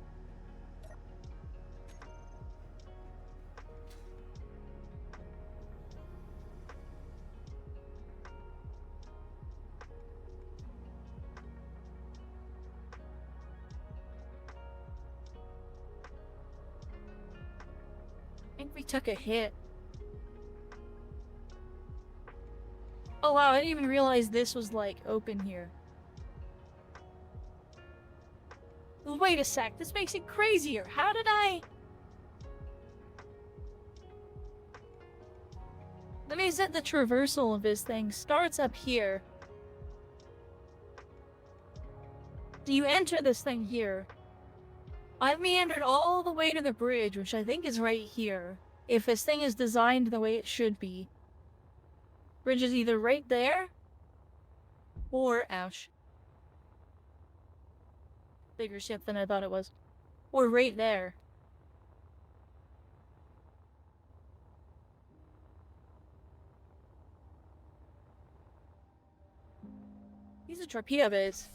I think we took a hit. Oh wow, I didn't even realize this was like open here. Wait a sec, this makes it crazier. How did I... That means that the traversal of this thing starts up here. So you enter this thing here. I've meandered all the way to the bridge, which I think is right here. If this thing is designed the way it should be. Bridge is either right there, or... Ouch. Bigger ship than I thought it was. Or right there. These are torpedo bays.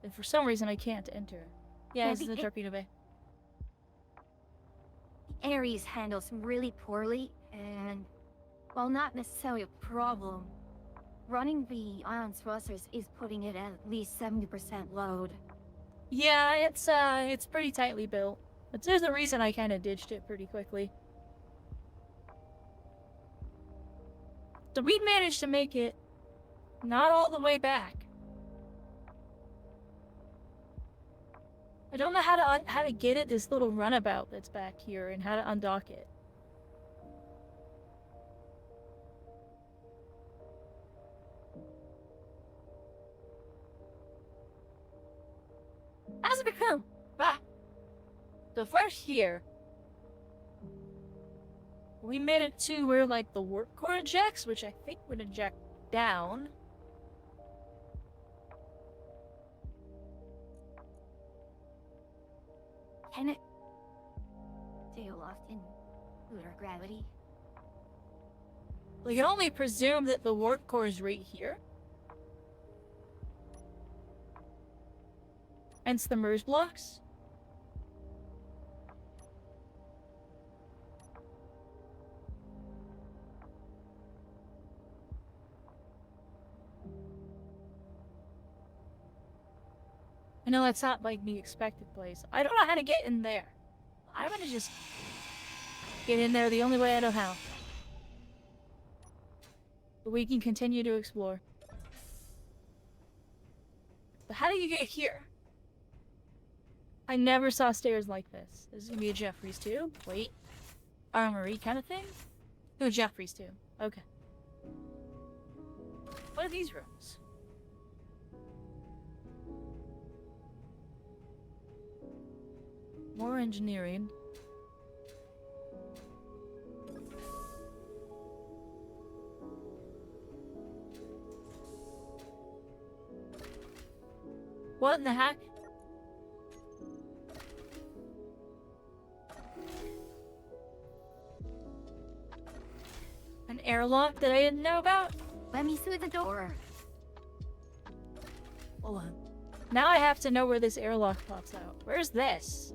And for some reason I can't enter. Yeah, this is the torpedo bay. Ares handles him really poorly, and while not necessarily a problem, running the ion thrusters is putting it at least 70% load. Yeah, it's pretty tightly built. But there's a reason I kind of ditched it pretty quickly. So we managed to make it not all the way back. I don't know how to get at this little runabout that's back here and how to undock it. How's it become? Bah. So first here, we made it to where like the warp core ejects, which I think would eject down. Can it stay aloft in lunar gravity? We can only presume that the warp core is right here. Hence the merge blocks. I know that's not like the expected place. I don't know how to get in there. I'm gonna just get in there the only way I know how. But we can continue to explore. But how do you get here? I never saw stairs like this. This is gonna be a Jeffrey's tube. Wait. Armory kind of thing? No, Jeffrey's tube. Okay. What are these rooms? More engineering. What in the heck? An airlock that I didn't know about? Let me through the door. Hold on. Now I have to know where this airlock pops out. Where's this?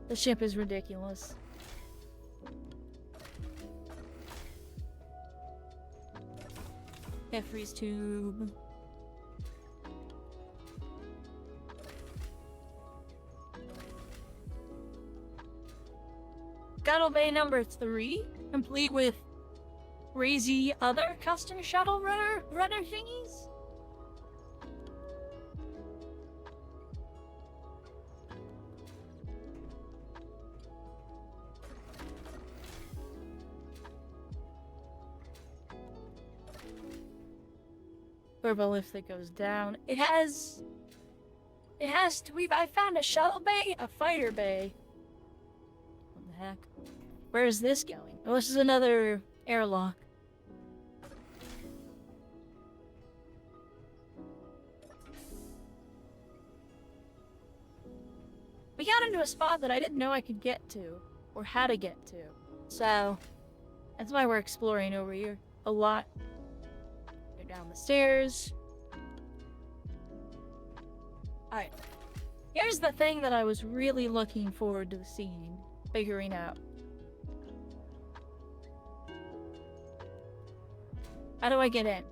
The ship is ridiculous. Jeffrey's tube. Scuttle Bay number 3, complete with crazy other custom shuttle runner thingies. Purple lift that goes down. It has to. I found a shuttle bay, a fighter bay. What the heck? Where is this going? Oh, this is another airlock. We got into a spot that I didn't know I could get to, or how to get to. So, that's why we're exploring over here a lot. Go down the stairs. Alright. Here's the thing that I was really looking forward to seeing, figuring out. How do I get in?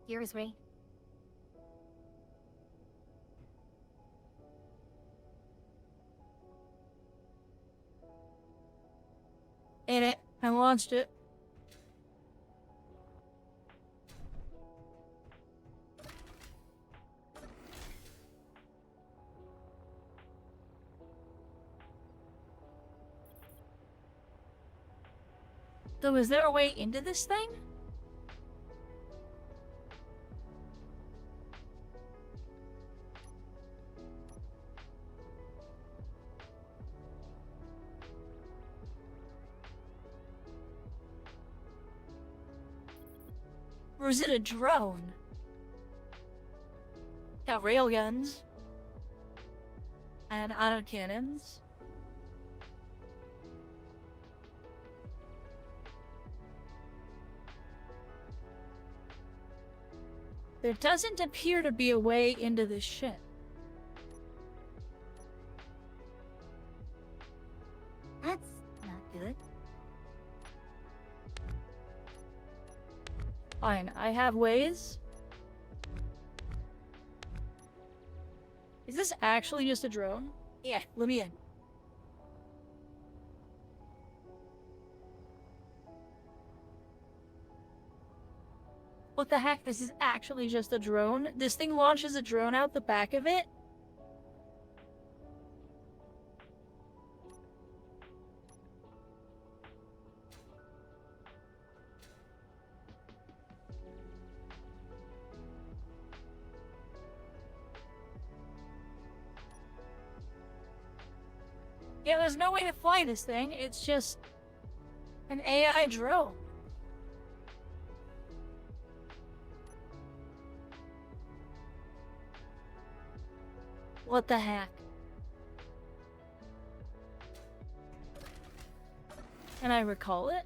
Excuse me. In it. I launched it. So is there a way into this thing? Or is it a drone? Got railguns. And autocannons. There doesn't appear to be a way into this ship. That's not good. Fine, I have ways. Is this actually just a drone? Yeah, let me in. What the heck? This is actually just a drone? This thing launches a drone out the back of it? Yeah, there's no way to fly this thing. It's just an AI drone. What the heck? Can I recall it?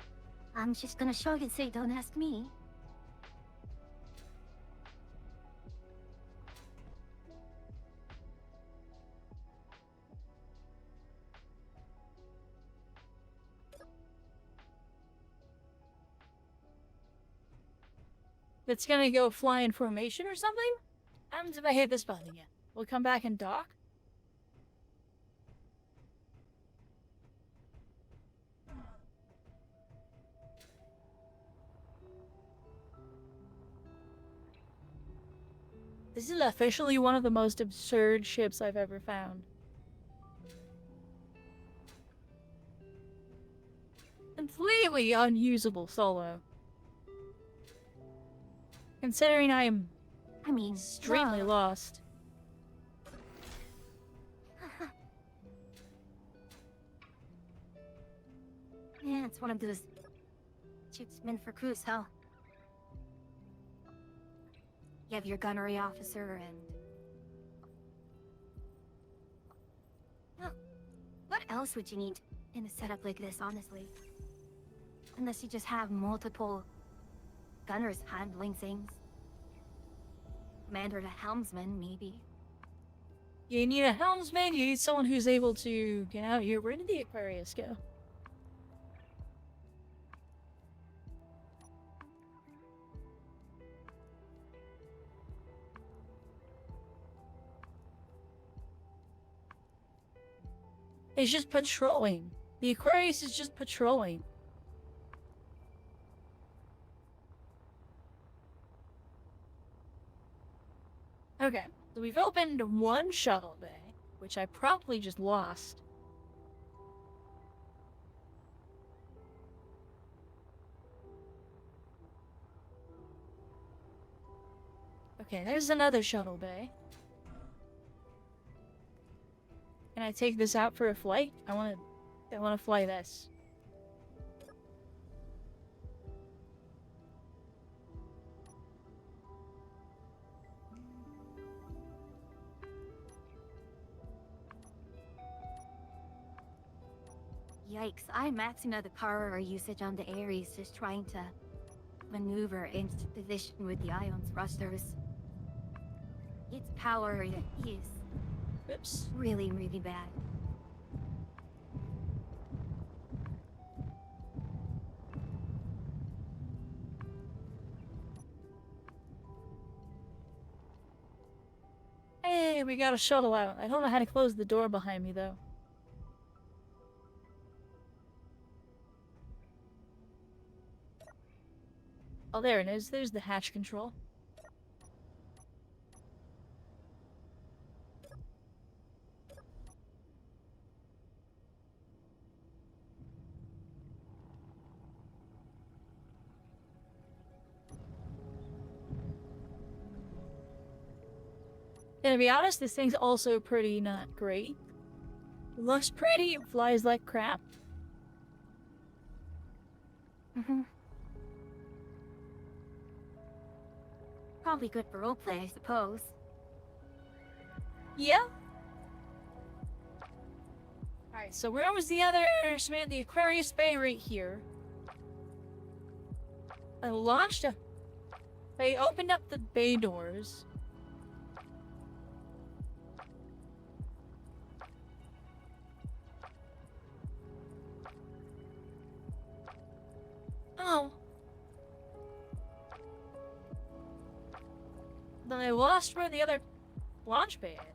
I'm just gonna show you so you don't ask me. It's gonna go fly in formation or something? What happens if I hit this button again? We'll come back and dock? This is officially one of the most absurd ships I've ever found. Completely unusable solo. Considering I am extremely whoa. lost. Yeah, it's one of those ships meant for cruise, huh? You have your gunnery officer and... Well, what else would you need in a setup like this, honestly? Unless you just have multiple gunners handling things. Commander the helmsman, maybe. You need a helmsman, you need someone who's able to get out here. Where did the Aquarius go? It's just patrolling. The Aquarius is just patrolling. Okay, so we've opened one shuttle bay, which I promptly just lost. Okay, there's another shuttle bay. Can I take this out for a flight? I wanna fly this. Yikes, I'm maxing out the power usage on the Ares, just trying to maneuver into position with the ion thrusters. Its power is Oops. really, really bad. Hey, we got a shuttle out. I don't know how to close the door behind me, though. Oh, there it is. There's the hatch control. And to be honest, this thing's also pretty not great. It looks pretty, it flies like crap. Probably good for roleplay, I suppose. Yeah. Alright, so where was the other instrument? The Aquarius Bay right here. I launched a... They opened up the bay doors. Oh. Then I lost where the other launch bay is.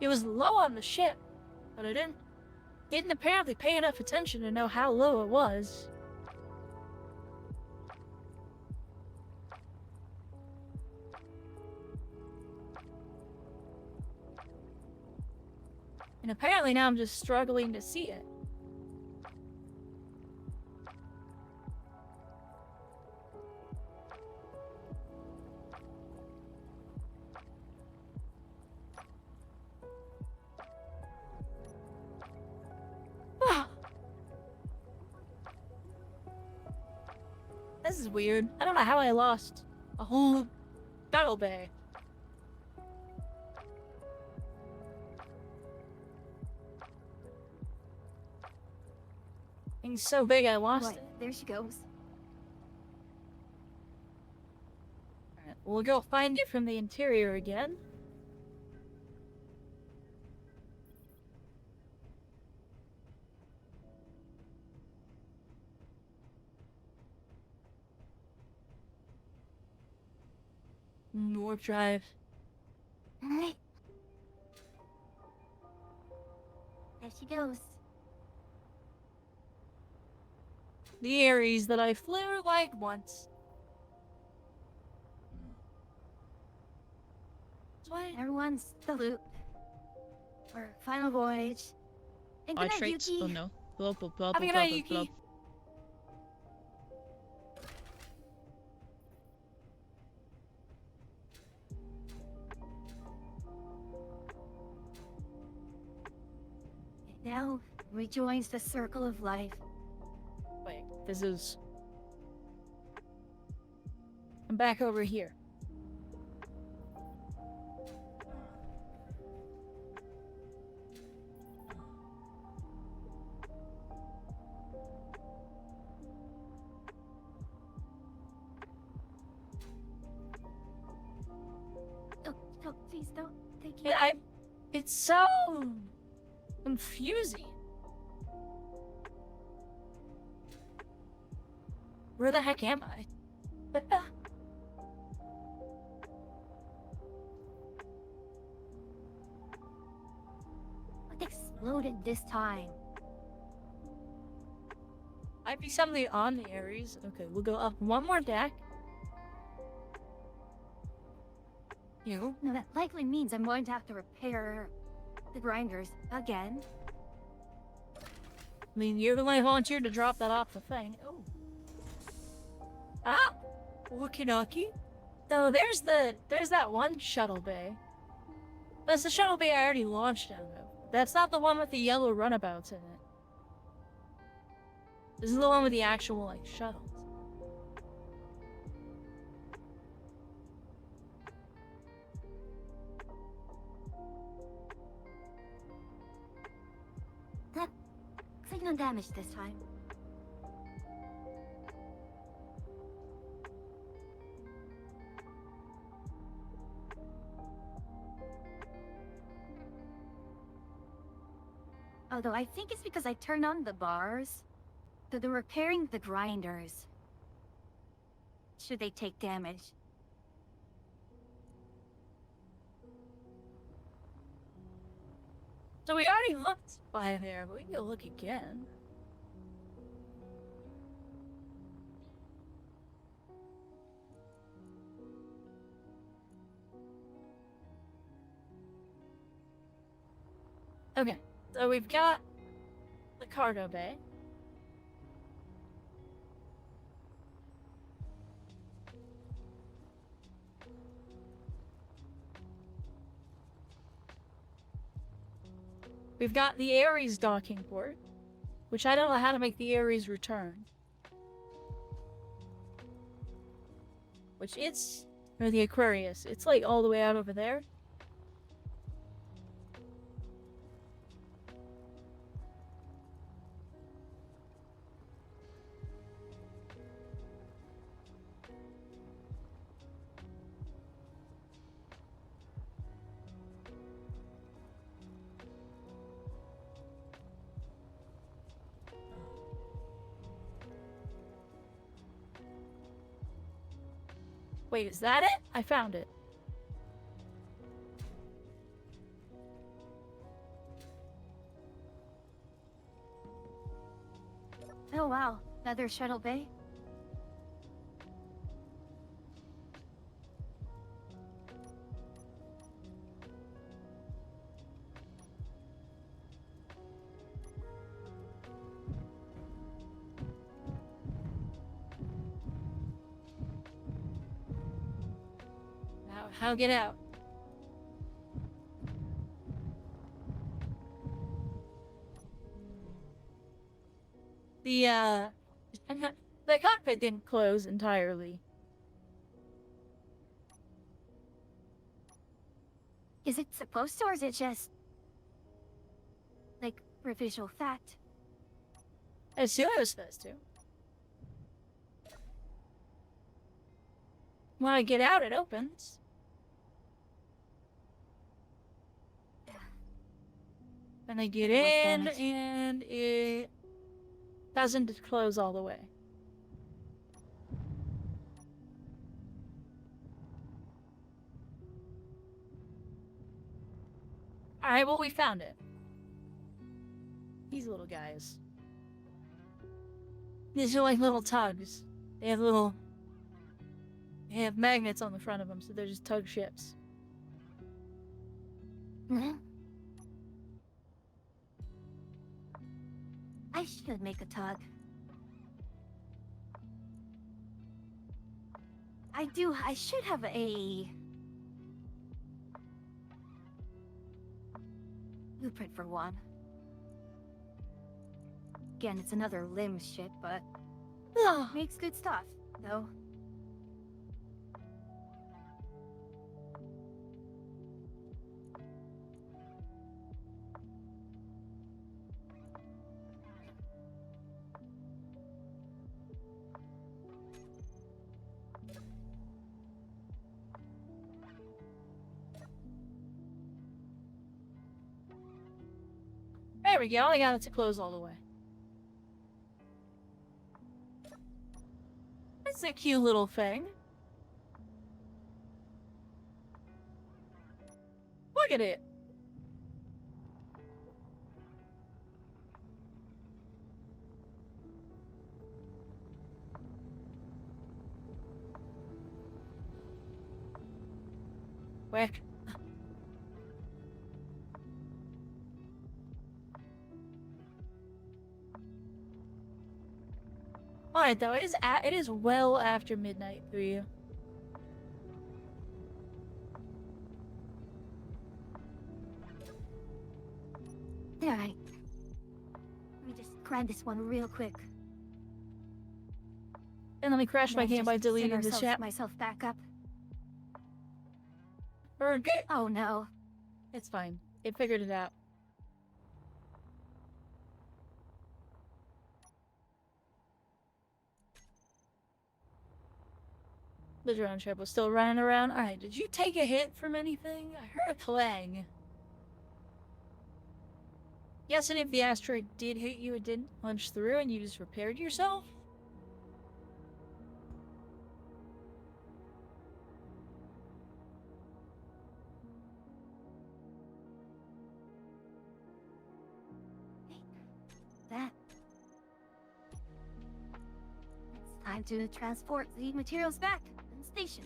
It was low on the ship, but I didn't apparently pay enough attention to know how low it was. And apparently now I'm just struggling to see it. This is weird. I don't know how I lost a whole battle bay. Thing's so big I lost What? it. There she goes. Alright, we'll go find it from the interior again. Warp drive. There she goes. The Ares that I flew like once. What? Everyone's salute. Our final voyage. And good night, Traits? Yuki. Oh no. Blah blah blah Have a blah good blah night, blah Yuki. blah. It now rejoins the circle of life. Wait, this is... I'm back over here. Oh, please don't. Thank you. It's so... confusing. Where the heck am I? What exploded this time? Might be something on the Ares. Okay, we'll go up one more deck. You? No, that likely means I'm going to have to repair the grinders again. I mean, you're the one who volunteered to drop that off the thing. Oh. Ah! Okinaki? So there's that one shuttle bay. That's the shuttle bay I already launched out of. That's not the one with the yellow runabouts in it. This is the one with the actual, like, shuttles. That looks like no damage this time. Although I think it's because I turned on the bars. So they're repairing the grinders. Should they take damage? So we already looked by there, but we can go look again. Okay, so we've got the cargo bay. We've got the Ares docking port, which I don't know how to make the Ares return. Which it's... or the Aquarius. It's like all the way out over there. Wait, is that it? I found it. Oh wow, another shuttle bay? How get out? The cockpit didn't close entirely. Is it supposed to, or is it just... like, for visual fact? I assume I was supposed to. When I get out, it opens. And I get in, and it doesn't close all the way. Alright, well, we found it. These little guys. These are like little tugs. They have magnets on the front of them, so they're just tug ships. I should make a tug. I should have a blueprint for one. Again, it's another limb ship, but makes good stuff, though. There we go. I got it to close all the way. It's a cute little thing. Look at it. Quick. Alright though, it is well after midnight for you. Alright. Let me just grab this one real quick. And let me crash my Then game by just deleting send the ourselves- chat. myself back up. Okay. Oh no. It's fine. It figured it out. The drone ship was still running around. Alright, did you take a hit from anything? I heard a clang. Yes, and if the asteroid did hit you, it didn't punch through and you just repaired yourself? That. It's time to transport the materials back to the station.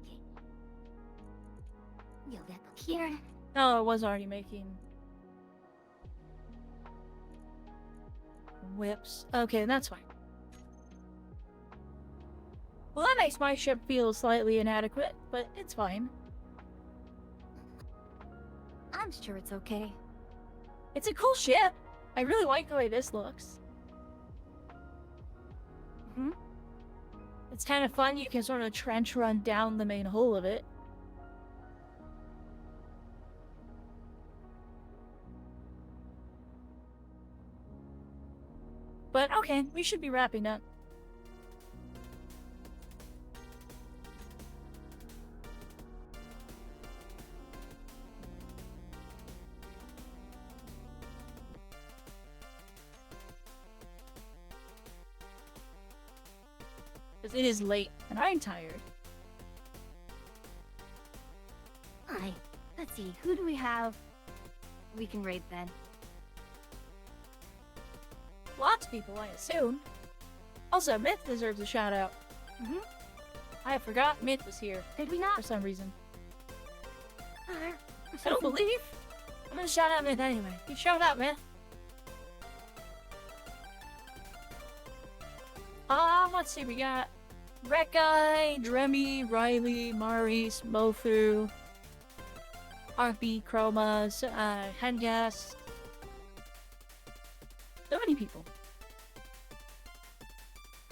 Okay. You'll get them here. No, I was already making whips. Okay, that's fine. Well, that makes my ship feel slightly inadequate, but it's fine. I'm sure it's okay. It's a cool ship. I really like the way this looks. Mhm. It's kind of fun. You can sort of trench run down the main hull of it. But okay, we should be wrapping up. Because it is late, and I'm tired. Alright, let's see. Who do we have? We can raid then. Lots of people, I assume. Also, Myth deserves a shout out. Mhm. I forgot Myth was here Did we for not? some reason. Uh, I don't believe. I'm gonna shout out Myth anyway. You showed up, Myth. Let's see, we got Rekkai, Dremy, Riley, Maurice, Mofu, RP, Chromas, Hengas. So many people.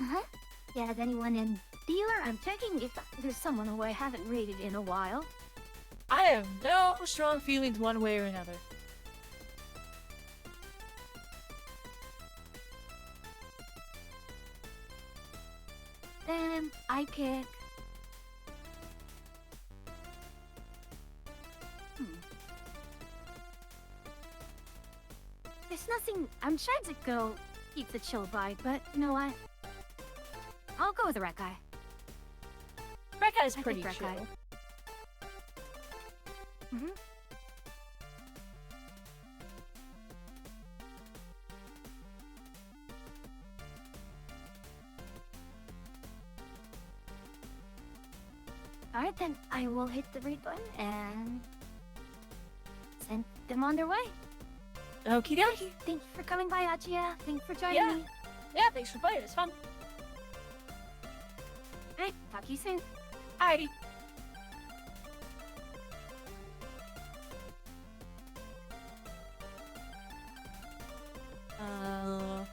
Uh-huh. Yeah, is anyone in dealer? I'm checking if there's someone who I haven't raided in a while. I have no strong feelings one way or another. Then I pick... There's nothing... I'm trying to go keep the chill vibe, but you know what? I'll go with Rekkai. Rekkai's I pretty think chill. Rekkai. Mm-hmm. Alright then, I will hit the read button and send them on their way. Okie dokie. Thank you for coming by, Achia. Thanks for joining Yeah. me. Yeah, thanks for playing. It's fun. Alright, talk to you soon. Alrighty. Oh.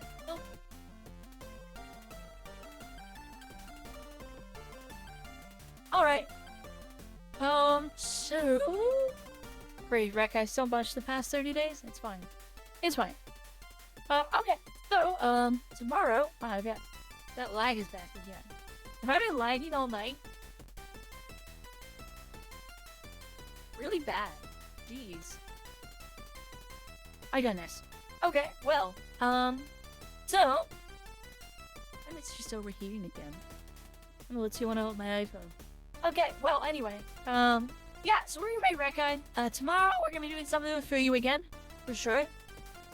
Alright. So... Great, Rekkai so much the past 30 days? It's fine. It's fine. Okay. So, tomorrow... Wow, that lag is back again. Have I been lagging all night? Really bad. Jeez. My goodness. Okay, well, so... And it's just overheating again. I'm gonna let you know with my iPhone. Okay, well, anyway, yeah, so we're gonna make Rekkai. Tomorrow we're gonna be doing something for you again, for sure.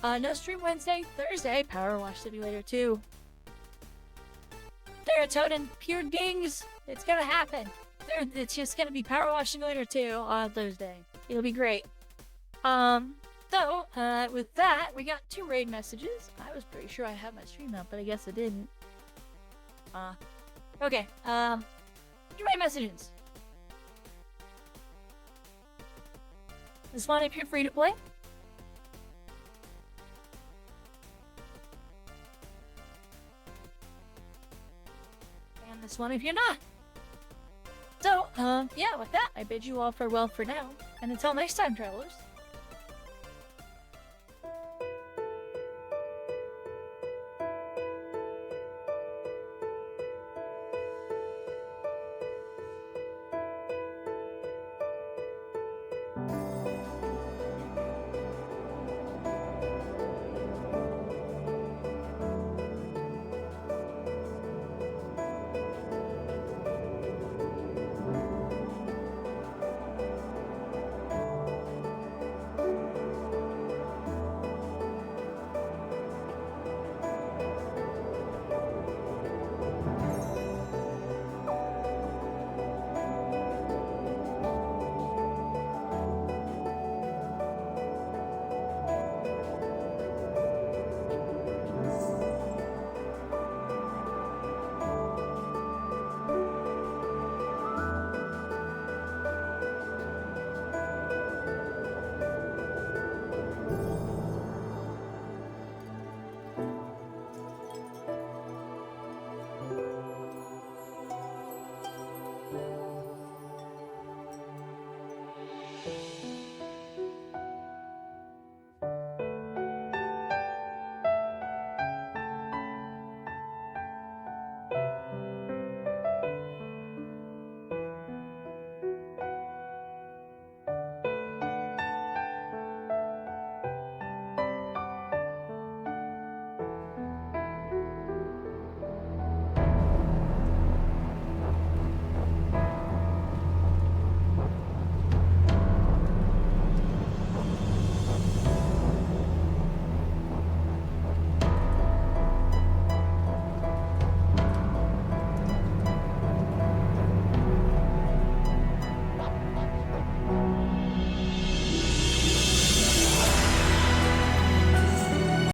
No stream Wednesday, Thursday, Power Wash Simulator 2. Serotonin, pure dings. It's gonna happen. It's just gonna be Power Wash Simulator 2 on Thursday. It'll be great. So, with that, we got 2 raid messages. I was pretty sure I had my stream up, but I guess I didn't. Okay, 2 raid messages. This one if you're free to play. And this one if you're not. So, yeah, with that, I bid you all farewell for now. And until next time, travelers.